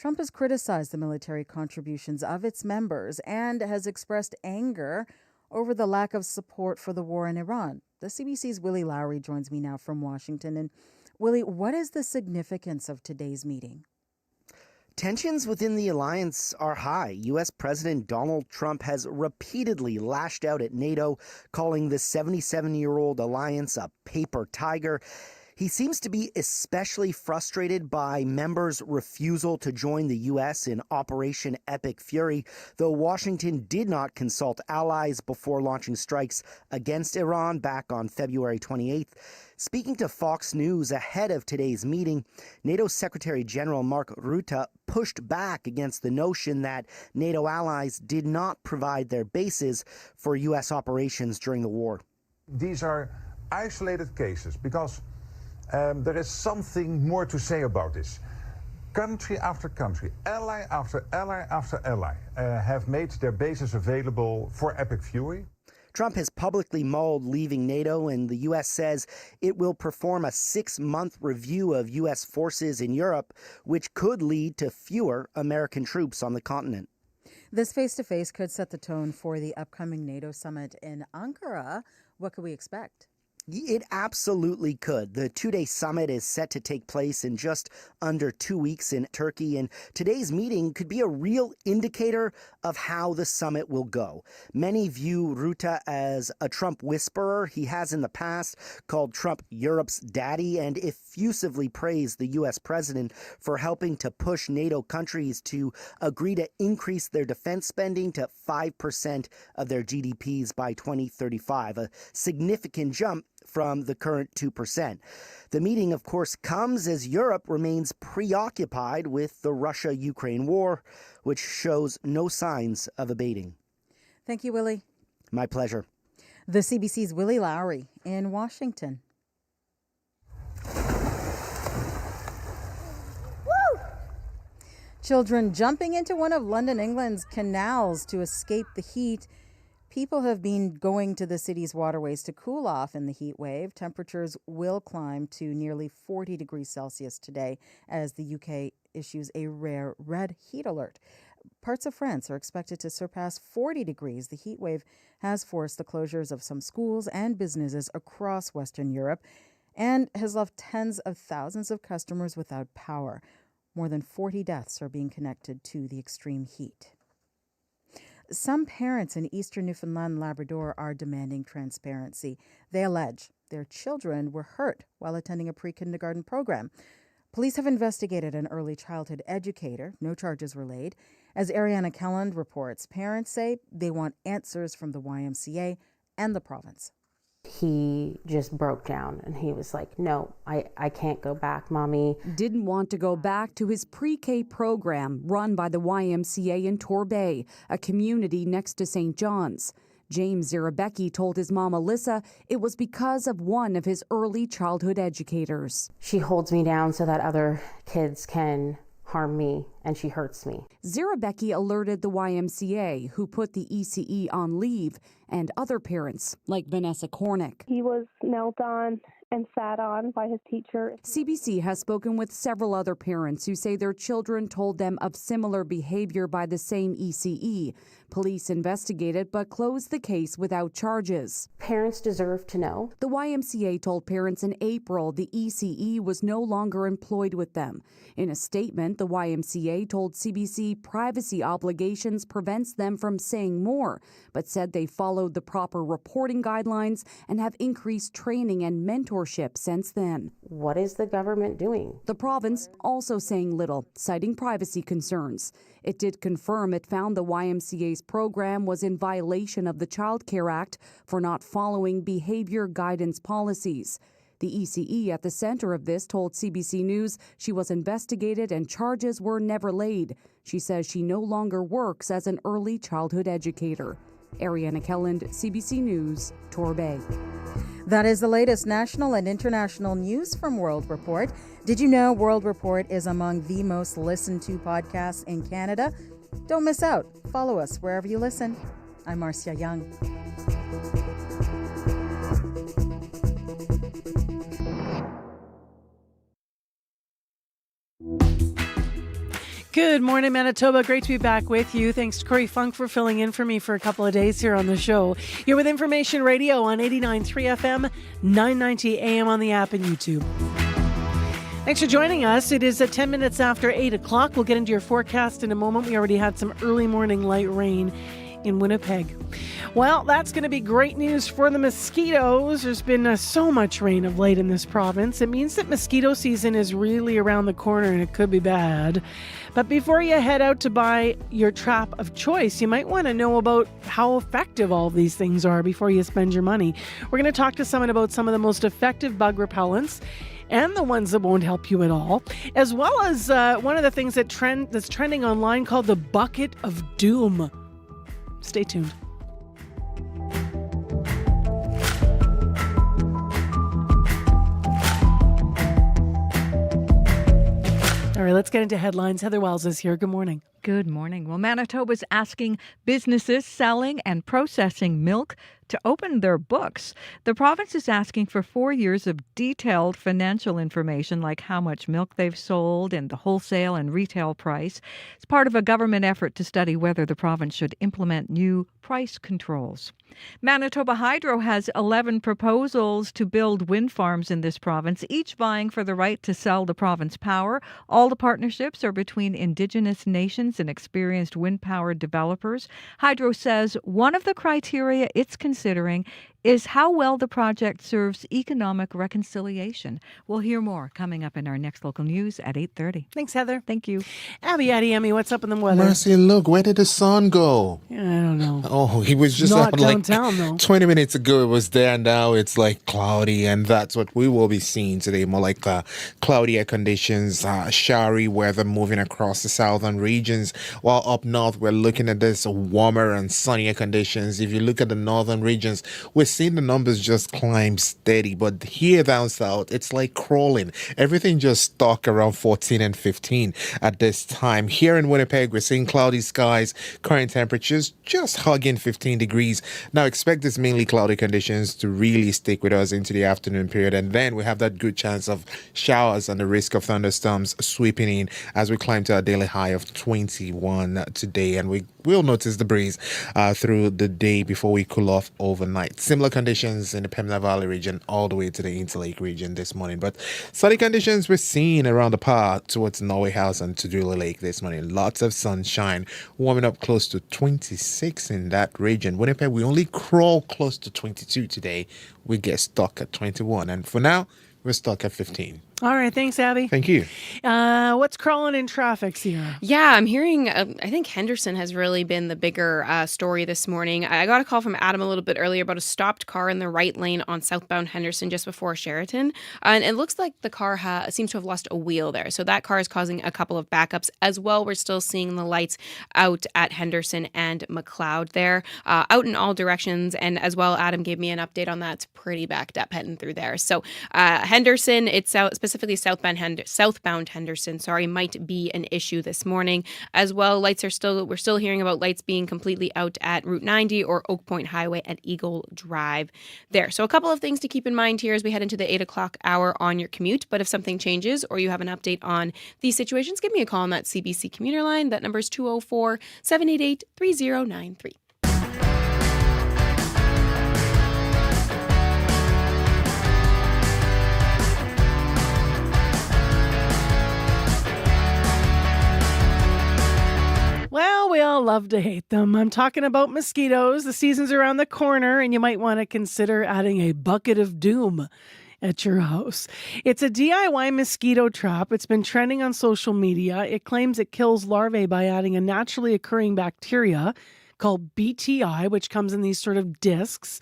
[SPEAKER 8] Trump has criticized the military contributions of its members and has expressed anger over the lack of support for the war in Iran. The CBC's Willie Lowry joins me now from Washington. And Willie, what is the significance of today's meeting?
[SPEAKER 11] Tensions within the alliance are high. U.S. President Donald Trump has repeatedly lashed out at NATO, calling the 77-year-old alliance a paper tiger. He seems to be especially frustrated by members' refusal to join the U.S. in Operation Epic Fury, though Washington did not consult allies before launching strikes against Iran back on February 28th. Speaking to Fox News ahead of today's meeting, NATO Secretary General Mark Rutte pushed back against the notion that NATO allies did not provide their bases for U.S. operations during the war.
[SPEAKER 13] These are isolated cases because there is something more to say about this. Country after country, ally after ally after ally have made their bases available for Epic Fury.
[SPEAKER 11] Trump has publicly mulled leaving NATO, and the U.S. says it will perform a 6-month review of U.S. forces in Europe, which could lead to fewer American troops on the continent.
[SPEAKER 8] This face-to-face could set the tone for the upcoming NATO summit in Ankara. What could we expect?
[SPEAKER 11] It absolutely could. The 2-day summit is set to take place in just under 2 weeks in Turkey, and today's meeting could be a real indicator of how the summit will go. Many view Rutte as a Trump whisperer. He has in the past called Trump Europe's daddy and effusively praised the U.S. president for helping to push NATO countries to agree to increase their defense spending to 5% of their GDPs by 2035, a significant jump from the current 2%. The meeting, of course, comes as Europe remains preoccupied with the Russia-Ukraine war, which shows no signs of abating.
[SPEAKER 8] Thank you, Willie.
[SPEAKER 11] My pleasure.
[SPEAKER 8] The CBC's Willie Lowry in Washington. Woo! Children jumping into one of London, England's canals to escape the heat. People have been going to the city's waterways to cool off in the heat wave. Temperatures will climb to nearly 40 degrees Celsius today as the UK issues a rare red heat alert. Parts of France are expected to surpass 40 degrees. The heat wave has forced the closures of some schools and businesses across Western Europe and has left tens of thousands of customers without power. More than 40 deaths are being connected to the extreme heat. Some parents in eastern Newfoundland and Labrador are demanding transparency. They allege their children were hurt while attending a pre-kindergarten program. Police have investigated an early childhood educator. No charges were laid. As Ariana Kelland reports, parents say they want answers from the YMCA and the province.
[SPEAKER 14] He just broke down and he was like, no, I can't go back, Mommy.
[SPEAKER 15] Didn't want to go back to his pre-K program run by the YMCA in Torbay, a community next to St. John's. James Zirabecki told his mom, Alyssa, it was because of one of his early childhood educators.
[SPEAKER 14] She holds me down so that other kids can harm me, and she hurts me.
[SPEAKER 15] Zirabecki alerted the YMCA, who put the ECE on leave, and other parents, like Vanessa Cornick.
[SPEAKER 16] He was knelt on and sat on by his teacher.
[SPEAKER 15] CBC has spoken with several other parents who say their children told them of similar behavior by the same ECE. Police investigated but closed the case without charges.
[SPEAKER 14] Parents deserve to know.
[SPEAKER 15] The YMCA told parents in April the ECE was no longer employed with them. In a statement, the YMCA told CBC privacy obligations prevents them from saying more, but said they followed the proper reporting guidelines and have increased training and mentorship since then.
[SPEAKER 14] What is the government doing?
[SPEAKER 15] The province also saying little, citing privacy concerns. It did confirm it found the YMCA's program was in violation of the Child Care Act for not following behavior guidance policies. The ECE at the center of this told CBC News she was investigated and charges were never laid. She says she no longer works as an early childhood educator. Ariana Kelland, CBC News, Torbay.
[SPEAKER 8] That is the latest national and international news from World Report. Did you know World Report is among the most listened to podcasts in Canada? Don't miss out. Follow us wherever you listen. I'm Marcia Young.
[SPEAKER 4] Good morning, Manitoba. Great to be back with you. Thanks to Corey Funk for filling in for me for a couple of days here on the show. You're with Information Radio on 89.3 FM, 990 AM on the app and YouTube. Thanks for joining us. It is 10 minutes after 8 o'clock. We'll get into your forecast in a moment. We already had some early morning light rain in Winnipeg. Well, that's going to be great news for the mosquitoes. There's been so much rain of late in this province. It means that mosquito season is really around the corner and it could be bad. But before you head out to buy your trap of choice, you might want to know about how effective all of these things are before you spend your money. We're going to talk to someone about some of the most effective bug repellents and the ones that won't help you at all, as well as one of the things that's trending online called the bucket of doom. Stay tuned. All right, let's get into headlines. Heather Wells is here. Good morning.
[SPEAKER 5] Good morning. Well, Manitoba's asking businesses selling and processing milk to open their books. The province is asking for 4 years of detailed financial information like how much milk they've sold and the wholesale and retail price. It's part of a government effort to study whether the province should implement new price controls. Manitoba Hydro has 11 proposals to build wind farms in this province, each vying for the right to sell the province power. All the partnerships are between Indigenous nations and experienced wind power developers. Hydro says one of the criteria it's considering is how well the project serves economic reconciliation. We'll hear more coming up in our next local news at 8:30.
[SPEAKER 4] Thanks, Heather.
[SPEAKER 5] Thank you.
[SPEAKER 4] Abby, what's up in the weather?
[SPEAKER 6] Mercy, look, where did the sun go?
[SPEAKER 4] Yeah, I don't know.
[SPEAKER 6] Oh, he was just
[SPEAKER 4] Not
[SPEAKER 6] out like
[SPEAKER 4] downtown, though.
[SPEAKER 6] 20 minutes ago. It was there. Now it's like cloudy, and that's what we will be seeing today. More like cloudier conditions, showery weather moving across the southern regions. While up north, we're looking at this warmer and sunnier conditions. If you look at the northern regions, we're seeing the numbers just climb steady, but here down south, it's like crawling. Everything just stuck around 14 and 15 at this time. Here in Winnipeg, we're seeing cloudy skies, current temperatures just hugging 15 degrees. Now expect this mainly cloudy conditions to really stick with us into the afternoon period, and then we have that good chance of showers and the risk of thunderstorms sweeping in as we climb to a daily high of 21 today, and we will notice the breeze through the day before we cool off overnight. Similar conditions in the Pembina Valley region all the way to the Interlake region this morning, but sunny conditions we're seeing around the path towards Norway House and Tudula Lake this morning. Lots of sunshine, warming up close to 26 in that region. Winnipeg, we only crawl close to 22 today. We get stuck at 21, and for now we're stuck at 15.
[SPEAKER 4] All right. Thanks, Abby.
[SPEAKER 6] Thank you.
[SPEAKER 4] What's crawling in traffic, Sierra?
[SPEAKER 7] Yeah, I'm hearing, I think Henderson has really been the bigger story this morning. I got a call from Adam a little bit earlier about a stopped car in the right lane on southbound Henderson just before Sheraton. And it looks like the car seems to have lost a wheel there. So that car is causing a couple of backups as well. We're still seeing the lights out at Henderson and McLeod there, out in all directions. And as well, Adam gave me an update on that. It's pretty backed up heading through there. So Henderson, it's out specifically southbound Henderson, might be an issue this morning as well. We're still hearing about lights being completely out at Route 90 or Oak Point Highway at Eagle Drive there. So a couple of things to keep in mind here as we head into the 8 o'clock hour on your commute. But if something changes or you have an update on these situations, give me a call on that CBC commuter line. That number is 204-788-3093.
[SPEAKER 4] Well, we all love to hate them. I'm talking about mosquitoes. The season's around the corner, and you might want to consider adding a bucket of doom at your house. It's a DIY mosquito trap. It's been trending on social media. It claims it kills larvae by adding a naturally occurring bacteria called BTI, which comes in these sort of discs,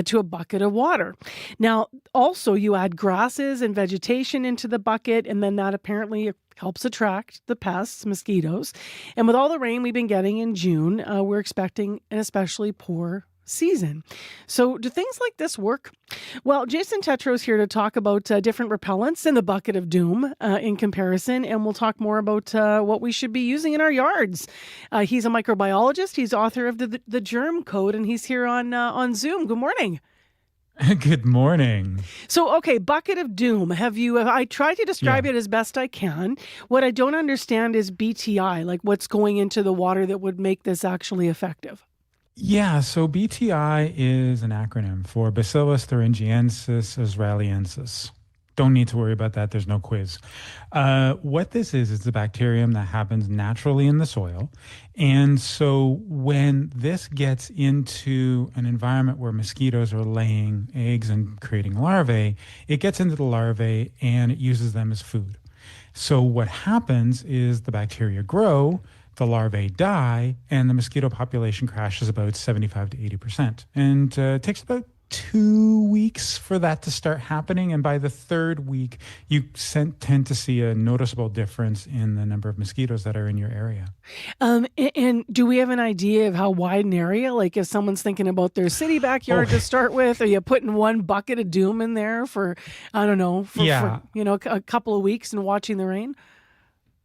[SPEAKER 4] to a bucket of water. Now, also you add grasses and vegetation into the bucket, and then that apparently helps attract the pests, mosquitoes. And with all the rain we've been getting in June, we're expecting an especially poor season. So do things like this work? Well, Jason Tetro's here to talk about different repellents in the bucket of doom in comparison, and we'll talk more about what we should be using in our yards. He's a microbiologist. He's author of the Germ Code, and he's here on Zoom. Good morning.
[SPEAKER 1] Good morning.
[SPEAKER 4] So, okay, bucket of doom. I tried to describe it as best I can. What I don't understand is BTI, like what's going into the water that would make this actually effective.
[SPEAKER 1] Yeah, so BTI is an acronym for Bacillus thuringiensis israeliensis. Don't need to worry about that. There's no quiz. What this is, it's a bacterium that happens naturally in the soil. And so when this gets into an environment where mosquitoes are laying eggs and creating larvae, it gets into the larvae and it uses them as food. So what happens is the bacteria grow, the larvae die, and the mosquito population crashes about 75 to 80%. And it takes about 2 weeks for that to start happening. And by the third week, you tend to see a noticeable difference in the number of mosquitoes that are in your area.
[SPEAKER 4] And do we have an idea of how wide an area? Like if someone's thinking about their city backyard to start with, are you putting one bucket of doom in there for, I don't know, for a couple of weeks and watching the rain?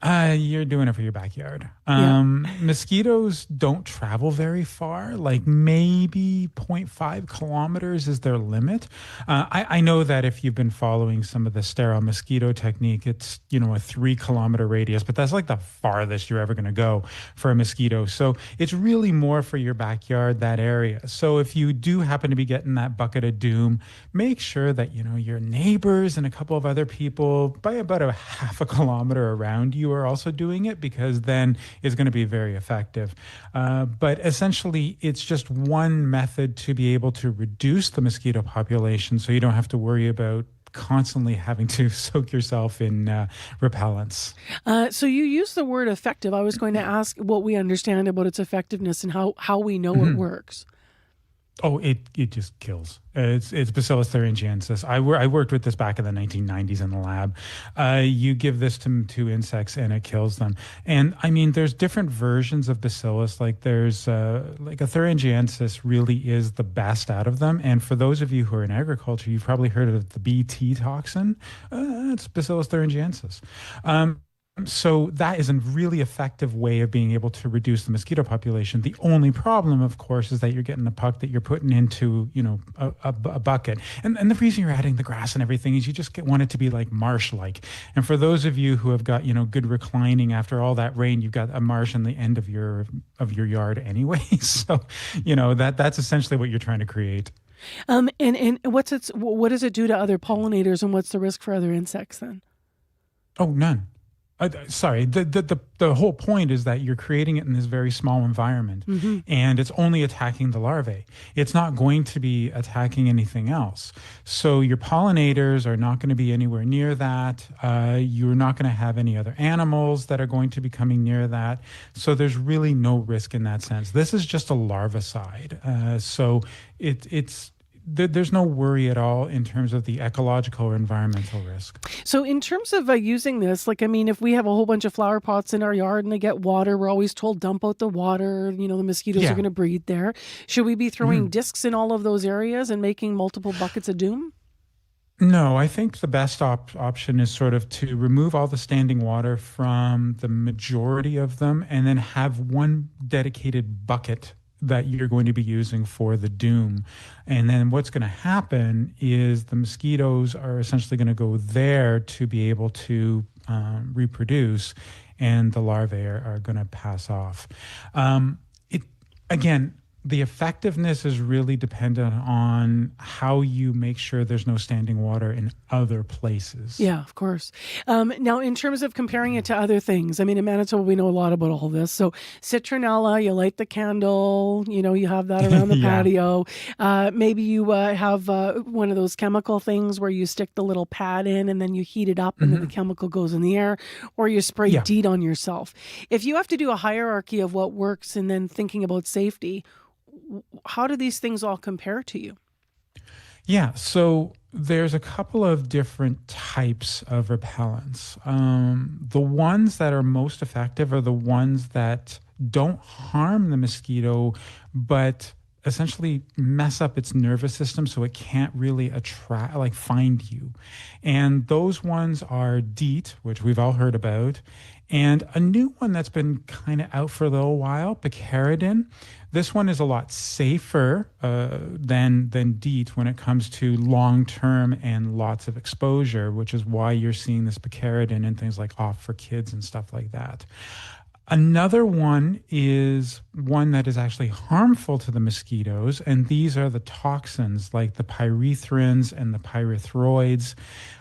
[SPEAKER 1] You're doing it for your backyard. Mosquitoes don't travel very far, like maybe 0.5 kilometers is their limit. I know that if you've been following some of the sterile mosquito technique, it's, a 3-kilometer radius, but that's like the farthest you're ever going to go for a mosquito. So it's really more for your backyard, that area. So if you do happen to be getting that bucket of doom, make sure that, your neighbors and a couple of other people by about a half a kilometer around you are also doing it, because then it's going to be very effective. But essentially, it's just one method to be able to reduce the mosquito population so you don't have to worry about constantly having to soak yourself in repellents.
[SPEAKER 4] So you use the word effective. I was going to ask what we understand about its effectiveness and how we know it works.
[SPEAKER 1] Oh, it just kills. It's Bacillus thuringiensis. I worked with this back in the 1990s in the lab. You give this to insects and it kills them. And I mean, there's different versions of Bacillus. Like there's like a thuringiensis really is the best out of them. And for those of you who are in agriculture, you've probably heard of the BT toxin. It's Bacillus thuringiensis. So that is a really effective way of being able to reduce the mosquito population. The only problem, of course, is that you're getting a puck that you're putting into, a bucket. And the reason you're adding the grass and everything is you just want it to be like marsh-like. And for those of you who have got, good reclining after all that rain, you've got a marsh in the end of your yard anyway. So, that's essentially what you're trying to create.
[SPEAKER 4] And what does it do to other pollinators, and what's the risk for other insects then?
[SPEAKER 1] Oh, none. Sorry, the whole point is that you're creating it in this very small environment, and it's only attacking the larvae. It's not going to be attacking anything else. So your pollinators are not going to be anywhere near that. You're not going to have any other animals that are going to be coming near that. So there's really no risk in that sense. This is just a larvicide. So there's no worry at all in terms of the ecological or environmental risk.
[SPEAKER 4] So in terms of using this, if we have a whole bunch of flower pots in our yard and they get water, we're always told dump out the water, the mosquitoes are going to breed there. Should we be throwing discs in all of those areas and making multiple buckets of doom?
[SPEAKER 1] No, I think the best option is sort of to remove all the standing water from the majority of them and then have one dedicated bucket that you're going to be using for the doom. And then what's going to happen is the mosquitoes are essentially going to go there to be able to reproduce, and the larvae are going to pass off. The effectiveness is really dependent on how you make sure there's no standing water in other places.
[SPEAKER 4] Yeah, of course. Now, in terms of comparing it to other things, in Manitoba, we know a lot about all this. So citronella, you light the candle, you have that around the patio. Maybe you have one of those chemical things where you stick the little pad in and then you heat it up and then the chemical goes in the air, or you spray DEET on yourself. If you have to do a hierarchy of what works and then thinking about safety, how do these things all compare to you?
[SPEAKER 1] Yeah, so there's a couple of different types of repellents. The ones that are most effective are the ones that don't harm the mosquito, but essentially mess up its nervous system so it can't really find you. And those ones are DEET, which we've all heard about, And a new one that's been kind of out for a little while, picaridin. This one is a lot safer than DEET when it comes to long-term and lots of exposure, which is why you're seeing this picaridin in things like Off for Kids and stuff like that. Another one is one that is actually harmful to the mosquitoes, and these are the toxins like the pyrethrins and the pyrethroids.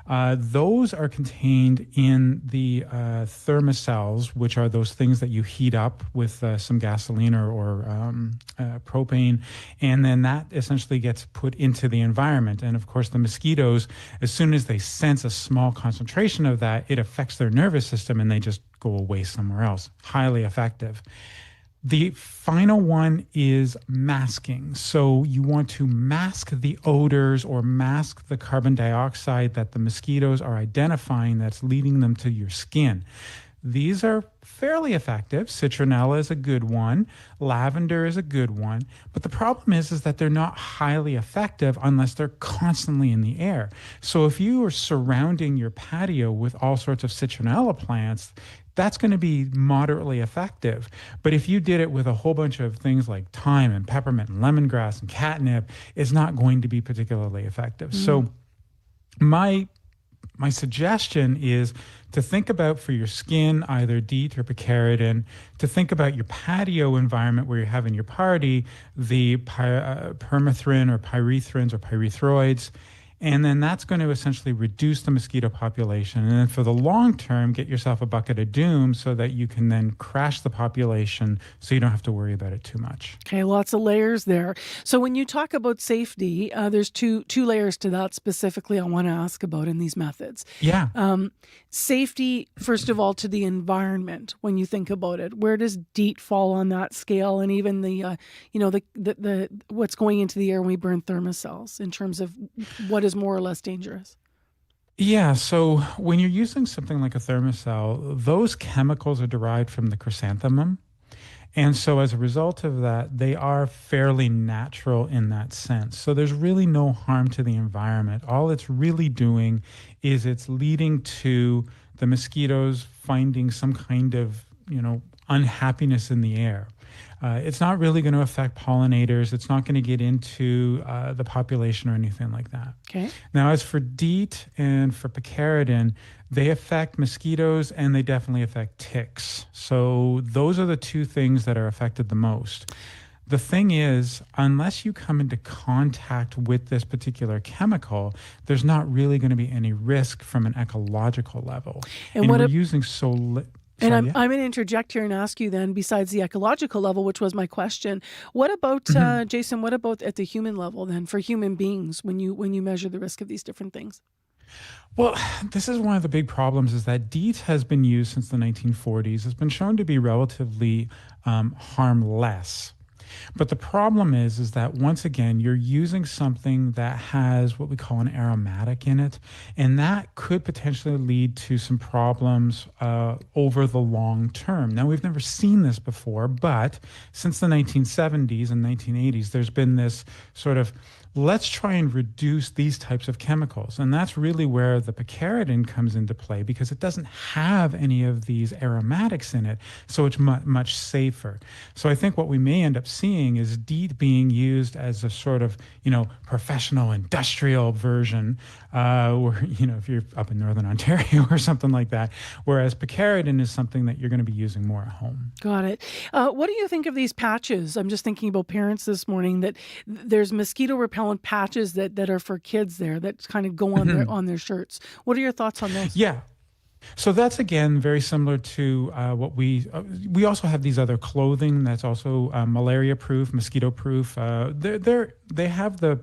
[SPEAKER 1] Those are contained in the thermocelles, which are those things that you heat up with some gasoline or propane, and then that essentially gets put into the environment. And of course, the mosquitoes, as soon as they sense a small concentration of that, it affects their nervous system and they just go away somewhere else. Highly effective. The final one is masking. So you want to mask the odors or mask the carbon dioxide that the mosquitoes are identifying that's leading them to your skin. These are fairly effective. Citronella is a good one. Lavender is a good one. But the problem is that they're not highly effective unless they're constantly in the air. So if you are surrounding your patio with all sorts of citronella plants, that's going to be moderately effective. But if you did it with a whole bunch of things like thyme and peppermint and lemongrass and catnip, it's not going to be particularly effective. So my suggestion is to think about for your skin, either DEET or picaridin, to think about your patio environment where you're having your party, the permethrin or pyrethrins or pyrethroids, and then that's going to essentially reduce the mosquito population. And then for the long term, get yourself a bucket of doom so that you can then crash the population so you don't have to worry about it too much.
[SPEAKER 4] Okay, lots of layers there. So when you talk about safety, there's two layers to that specifically I want to ask about in these methods.
[SPEAKER 1] Yeah.
[SPEAKER 4] Safety, first of all, to the environment. When you think about it, where does DEET fall on that scale, and even the what's going into the air when we burn thermocells in terms of what is more or less dangerous?
[SPEAKER 1] Yeah, so when you're using something like a thermocell, those chemicals are derived from the chrysanthemum. And so as a result of that, they are fairly natural in that sense. So there's really no harm to the environment. All it's really doing is it's leading to the mosquitoes finding some kind of, unhappiness in the air. It's not really going to affect pollinators. It's not going to get into the population or anything like that.
[SPEAKER 4] Okay.
[SPEAKER 1] Now, as for DEET and for picaridin, they affect mosquitoes and they definitely affect ticks. So those are the two things that are affected the most. The thing is, unless you come into contact with this particular chemical, there's not really going to be any risk from an ecological level. And we're using
[SPEAKER 4] And I'm going to interject here and ask you then, besides the ecological level, which was my question, what about, Jason, what about at the human level then, for human beings, when you measure the risk of these different things?
[SPEAKER 1] Well, this is one of the big problems, is that DEET has been used since the 1940s. It's been shown to be relatively harmless. But the problem is that once again, you're using something that has what we call an aromatic in it, and that could potentially lead to some problems over the long term. Now, we've never seen this before, but since the 1970s and 1980s, there's been this sort of, let's try and reduce these types of chemicals. And that's really where the picaridin comes into play, because it doesn't have any of these aromatics in it. So it's much safer. So I think what we may end up seeing is DEET being used as a sort of, professional industrial version, or, if you're up in Northern Ontario or something like that. Whereas picaridin is something that you're going to be using more at home.
[SPEAKER 4] Got it. What do you think of these patches? I'm just thinking about parents this morning, that there's mosquito repellent patches that are for kids there that kind of go on their shirts. What are your thoughts on those?
[SPEAKER 1] Yeah. So that's, again, very similar to what we also have these other clothing that's also malaria-proof, mosquito-proof. They have the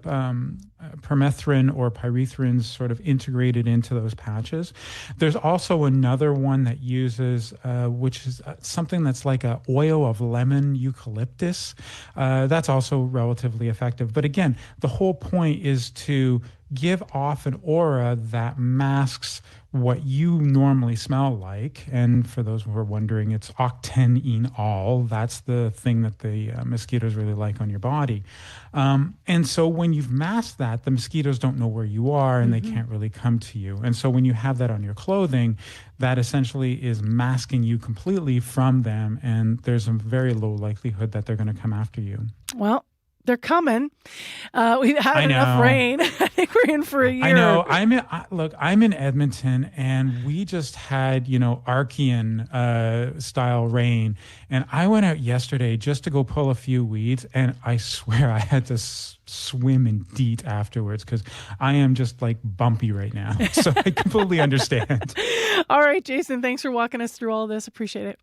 [SPEAKER 1] permethrin or pyrethrins sort of integrated into those patches. There's also another one that uses, which is something that's like a oil of lemon eucalyptus. That's also relatively effective. But again, the whole point is to give off an aura that masks what you normally smell like. And for those who are wondering, it's octenenol. That's the thing that the mosquitoes really like on your body. And so when you've masked that, the mosquitoes don't know where you are and they can't really come to you. And so when you have that on your clothing, that essentially is masking you completely from them. And there's a very low likelihood that they're going to come after you.
[SPEAKER 4] Well, they're coming. We've had enough rain. I think we're in for a year.
[SPEAKER 1] I know. I'm in Edmonton, and we just had, Archean style rain. And I went out yesterday just to go pull a few weeds, and I swear I had to swim in DEET afterwards because I am just like bumpy right now. So I completely understand.
[SPEAKER 4] All right, Jason, thanks for walking us through all of this. Appreciate it.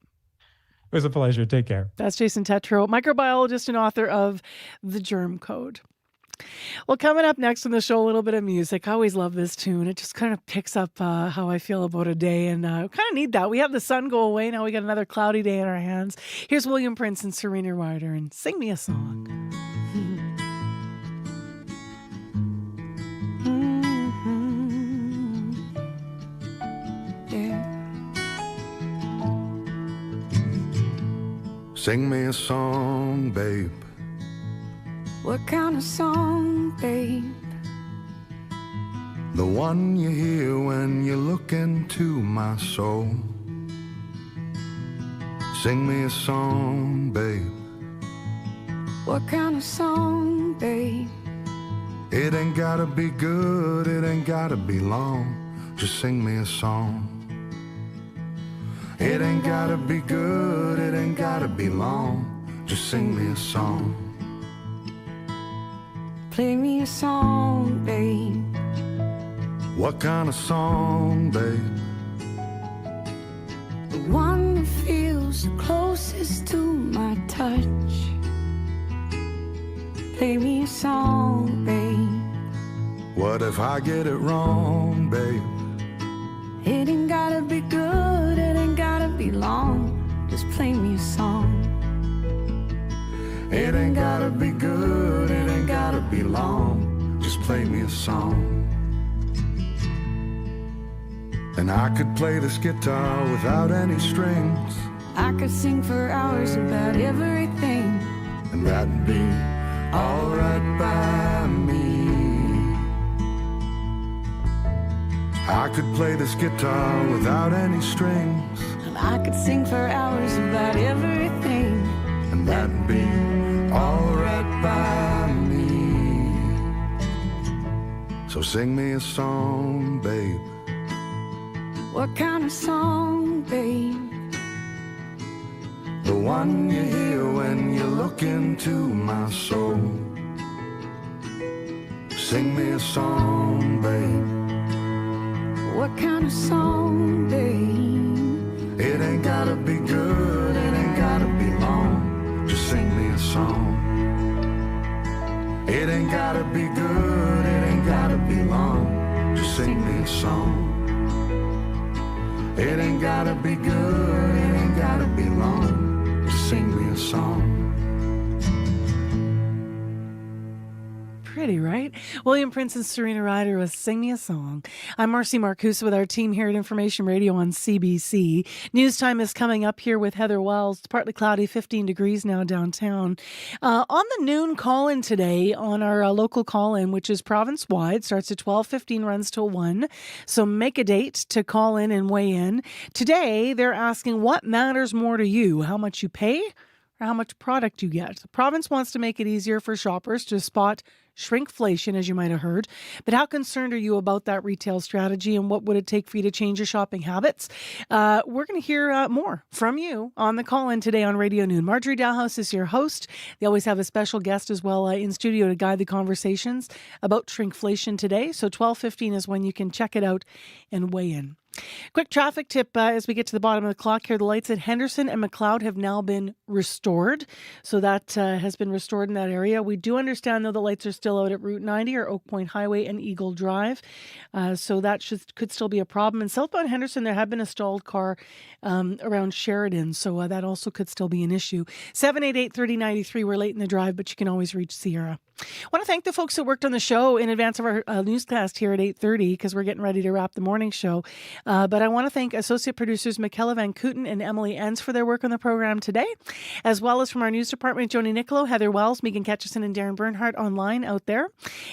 [SPEAKER 1] It was a pleasure. Take care.
[SPEAKER 4] That's Jason Tetreault, microbiologist and author of The Germ Code. Well, coming up next on the show, a little bit of music. I always love this tune. It just kind of picks up how I feel about a day, and kind of need that. We have the sun go away. Now we got another cloudy day in our hands. Here's William Prince and Serena Ryder, and Sing Me a Song.
[SPEAKER 2] Sing me a song, babe.
[SPEAKER 10] What kind of song, babe?
[SPEAKER 2] The one you hear when you look into my soul. Sing me a song, babe.
[SPEAKER 10] What kind of song, babe?
[SPEAKER 2] It ain't gotta be good, it ain't gotta be long. Just sing me a song. It ain't gotta be good, it ain't gotta be long. Just sing me a song.
[SPEAKER 10] Play me a song, babe.
[SPEAKER 2] What kind of song, babe?
[SPEAKER 10] The one that feels the closest to my touch. Play me a song, babe.
[SPEAKER 2] What if I get it wrong, babe?
[SPEAKER 10] It ain't gotta be good, it ain't gotta be long. Just play me a song.
[SPEAKER 2] It ain't gotta be good, it ain't gotta be long. Just play me a song. And I could play this guitar without any strings.
[SPEAKER 10] I could sing for hours about everything.
[SPEAKER 2] And that'd be alright by me. I could play this guitar without any strings.
[SPEAKER 10] And I could sing for hours about everything.
[SPEAKER 2] And that'd be alright by me. So sing me a song, babe.
[SPEAKER 10] What kind of song, babe?
[SPEAKER 2] The one you hear when you look into my soul. Sing me a song, babe.
[SPEAKER 10] What kind of song, babe?
[SPEAKER 2] It ain't gotta be good, it ain't gotta be long. Just sing me a song. It ain't gotta be good, it ain't gotta be long. Just sing me a song. It ain't gotta be good, it ain't gotta be long. Just sing me a song.
[SPEAKER 4] Pretty, right? William Prince and Serena Ryder with Sing Me a Song. I'm Marcy Marcuse with our team here at Information Radio on CBC. News time is coming up here with Heather Wells. It's partly cloudy, 15 degrees now downtown. On the noon call-in today, on our local call-in, which is province-wide, starts at 12:15, runs till 1. So make a date to call in and weigh in. Today, they're asking what matters more to you, how much you pay or how much product you get. The province wants to make it easier for shoppers to spot shrinkflation, as you might have heard. But how concerned are you about that retail strategy, and what would it take for you to change your shopping habits? We're going to hear more from you on the call-in today on Radio Noon. Marjorie Dalhouse is your host. They always have a special guest as well in studio to guide the conversations about shrinkflation today. So 12:15 is when you can check it out and weigh in. Quick traffic tip as we get to the bottom of the clock here. The lights at Henderson and McLeod have now been restored. So that has been restored in that area. We do understand, though, the lights are still out at Route 90 or Oak Point Highway and Eagle Drive. So that could still be a problem. In southbound Henderson, there had been a stalled car around Sheridan. So that also could still be an issue. 788-3093. We're late in the drive, but you can always reach Sierra. I want to thank the folks that worked on the show in advance of our newscast here at 8:30 because we're getting ready to wrap the morning show. But I want to thank associate producers Michaela Van Kooten and Emily Enns for their work on the program today, as well as from our news department, Joni Nicolo, Heather Wells, Megan Ketchison, and Darren Bernhardt online out there.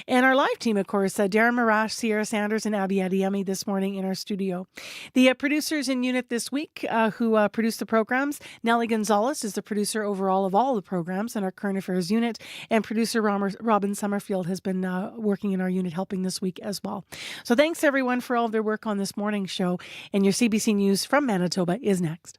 [SPEAKER 4] And our live team, of course, Darren Marash, Sierra Sanders, and Abby Adiemi this morning in our studio. The producers in unit this week who produced the programs, Nellie Gonzalez is the producer overall of all the programs in our current affairs unit, and producer Robin Summerfield has been working in our unit helping this week as well. So thanks everyone for all of their work on this morning's show. And your CBC News from Manitoba is next.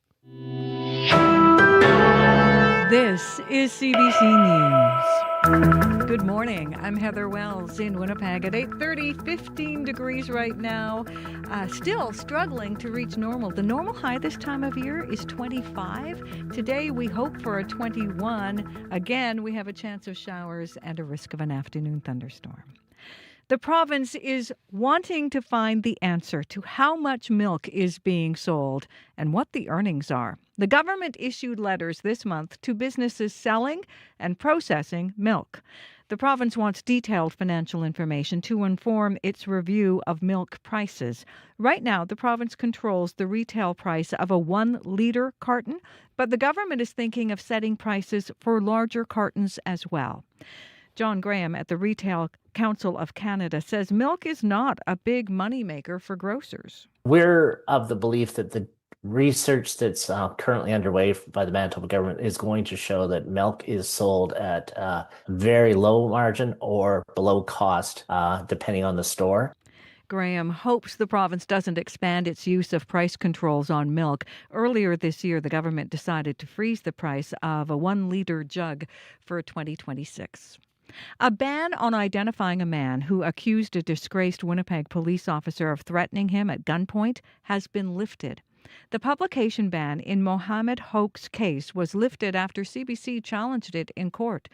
[SPEAKER 5] This is CBC News. Good morning. I'm Heather Wells in Winnipeg at 8:30, 15 degrees right now. Still struggling to reach normal. The normal high this time of year is 25. Today we hope for a 21. Again, we have a chance of showers and a risk of an afternoon thunderstorm. The province is wanting to find the answer to how much milk is being sold and what the earnings are. The government issued letters this month to businesses selling and processing milk. The province wants detailed financial information to inform its review of milk prices. Right now, the province controls the retail price of a 1-liter carton, but the government is thinking of setting prices for larger cartons as well. John Graham at the Retail Council of Canada says milk is not a big moneymaker for grocers.
[SPEAKER 3] We're of the belief that the research that's currently underway by the Manitoba government is going to show that milk is sold at very low margin or below cost, depending on the store.
[SPEAKER 5] Graham hopes the province doesn't expand its use of price controls on milk. Earlier this year, the government decided to freeze the price of a 1-liter jug for 2026. A ban on identifying a man who accused a disgraced Winnipeg police officer of threatening him at gunpoint has been lifted. The publication ban in Mohammed Hoke's case was lifted after CBC challenged it in court.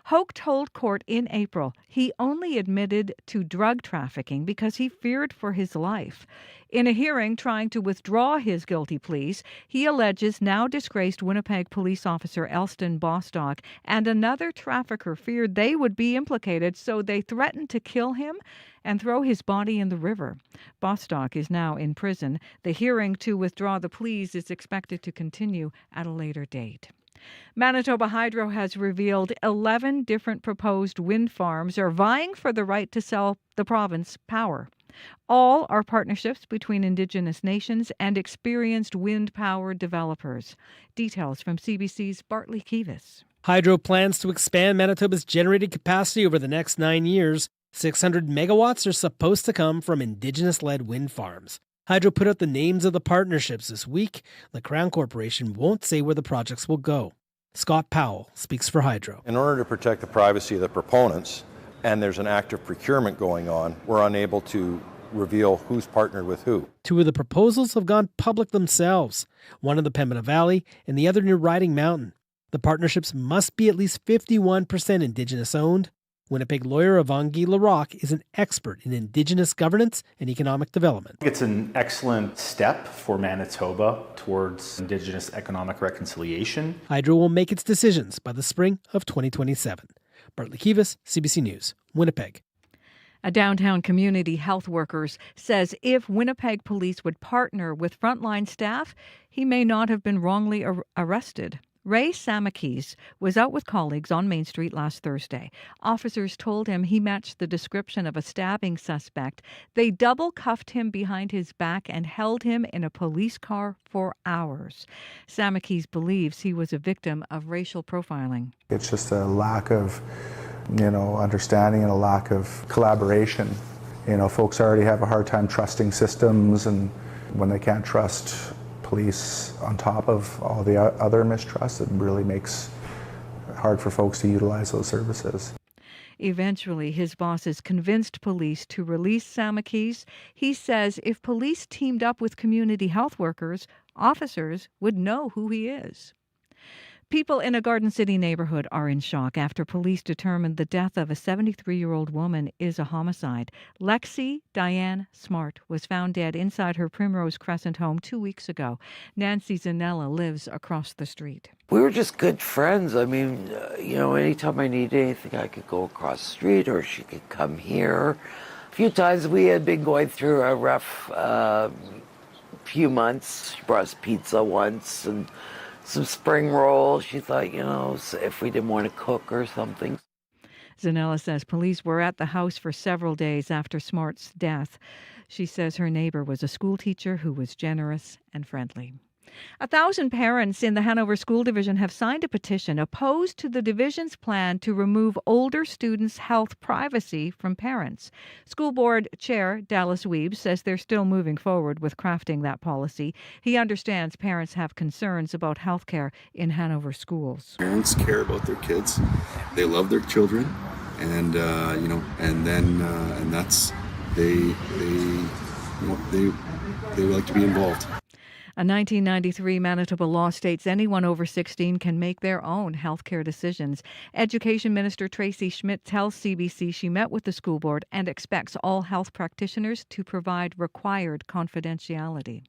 [SPEAKER 5] Hoke told court in April he only admitted to drug trafficking because he feared for his life. In a hearing trying to withdraw his guilty pleas, he alleges now disgraced Winnipeg police officer Elston Bostock and another trafficker feared they would be implicated, so they threatened to kill him and throw his body in the river. Bostock is now in prison. The hearing to withdraw the pleas is expected to continue at a later date. Manitoba Hydro has revealed 11 different proposed wind farms are vying for the right to sell the province power. All are partnerships between Indigenous nations and experienced wind power developers. Details from CBC's Bartley Kivas.
[SPEAKER 17] Hydro plans to expand Manitoba's generating capacity over the next 9 years. 600 megawatts are supposed to come from Indigenous-led wind farms. Hydro put out the names of the partnerships this week. The Crown Corporation won't say where the projects will go. Scott Powell speaks for Hydro.
[SPEAKER 18] In order to protect the privacy of the proponents, and there's an active procurement going on, we're unable to reveal who's partnered with who.
[SPEAKER 17] 2 of the proposals have gone public themselves, one in the Pembina Valley and the other near Riding Mountain. The partnerships must be at least 51% Indigenous owned. Winnipeg lawyer Avangi Larocque is an expert in Indigenous governance and economic development.
[SPEAKER 19] It's an excellent step for Manitoba towards Indigenous economic reconciliation.
[SPEAKER 17] Hydro will make its decisions by the spring of 2027. Bartley Kivas, CBC News, Winnipeg.
[SPEAKER 5] A downtown community health worker says if Winnipeg police would partner with frontline staff, he may not have been wrongly arrested. Ray Samakis was out with colleagues on Main Street last Thursday. Officers told him he matched the description of a stabbing suspect. They double-cuffed him behind his back and held him in a police car for hours. Samakis believes he was a victim of racial profiling.
[SPEAKER 23] It's just a lack of, understanding and a lack of collaboration. Folks already have a hard time trusting systems, and when they can't trust police on top of all the other mistrust, it really makes it hard for folks to utilize those services.
[SPEAKER 5] Eventually, his bosses convinced police to release Samakis. He says if police teamed up with community health workers, officers would know who he is. People in a Garden City neighborhood are in shock after police determined the death of a 73-year-old woman is a homicide. Lexi Diane Smart was found dead inside her Primrose Crescent home 2 weeks ago. Nancy Zanella lives across the street.
[SPEAKER 9] We were just good friends. I mean, anytime I needed anything, I could go across the street or she could come here. A few times we had been going through a rough few months. She brought us pizza once and some spring rolls. She thought, if we didn't want to cook or something.
[SPEAKER 5] Zanella says police were at the house for several days after Smart's death. She says her neighbor was a school teacher who was generous and friendly. 1,000 parents in the Hanover School Division have signed a petition opposed to the division's plan to remove older students' health privacy from parents. School Board Chair Dallas Weeb says they're still moving forward with crafting that policy. He understands parents have concerns about health care in Hanover schools.
[SPEAKER 12] Parents care about their kids. They love their children, and that's they like to be involved.
[SPEAKER 5] A 1993 Manitoba law states anyone over 16 can make their own health care decisions. Education Minister Tracy Schmidt tells CBC she met with the school board and expects all health practitioners to provide required confidentiality.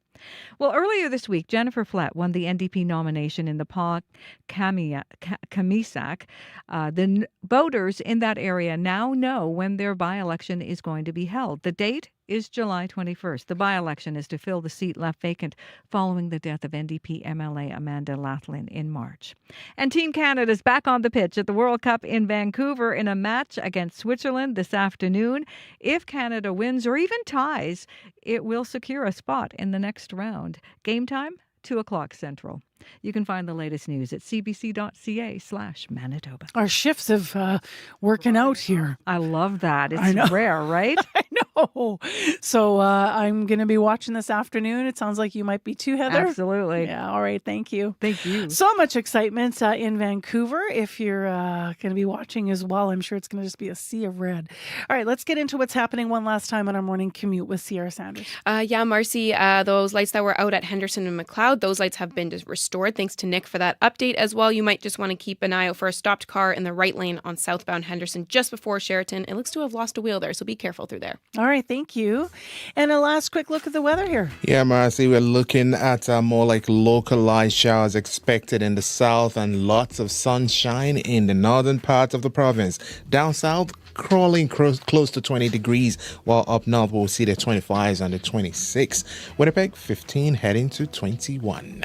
[SPEAKER 5] Well, earlier this week, Jennifer Flett won the NDP nomination in the Kamisak. The voters in that area now know when their by-election is going to be held. The date is July 21st. The by-election is to fill the seat left vacant following the death of NDP MLA Amanda Lathlin in March. And Team Canada's back on the pitch at the World Cup in Vancouver in a match against Switzerland this afternoon. If Canada wins or even ties, it will secure a spot in the next round. Game time, 2:00 Central. You can find the latest news at cbc.ca/Manitoba.
[SPEAKER 4] Our shifts have working out here.
[SPEAKER 5] I love that. It's rare, right?
[SPEAKER 4] I know. So I'm going to be watching this afternoon. It sounds like you might be too, Heather.
[SPEAKER 5] Absolutely.
[SPEAKER 4] Yeah. All right. Thank you.
[SPEAKER 5] Thank you.
[SPEAKER 4] So much excitement in Vancouver. If you're going to be watching as well, I'm sure it's going to just be a sea of red. All right. Let's get into what's happening one last time on our morning commute with Sierra Sanders.
[SPEAKER 7] Marcy, those lights that were out at Henderson and McLeod, those lights have been restored. Thanks to Nick for that update as well. You might just want to keep an eye out for a stopped car in the right lane on southbound Henderson just before Sheraton. It looks to have lost a wheel there, so be careful through there.
[SPEAKER 4] All right, thank you. And a last quick look at the weather here.
[SPEAKER 6] Yeah, Marcy, we're looking at more like localized showers expected in the south and lots of sunshine in the northern part of the province. Down south, crawling close to 20 degrees, while up north we'll see the 25s and the 26. Winnipeg, 15 heading to 21.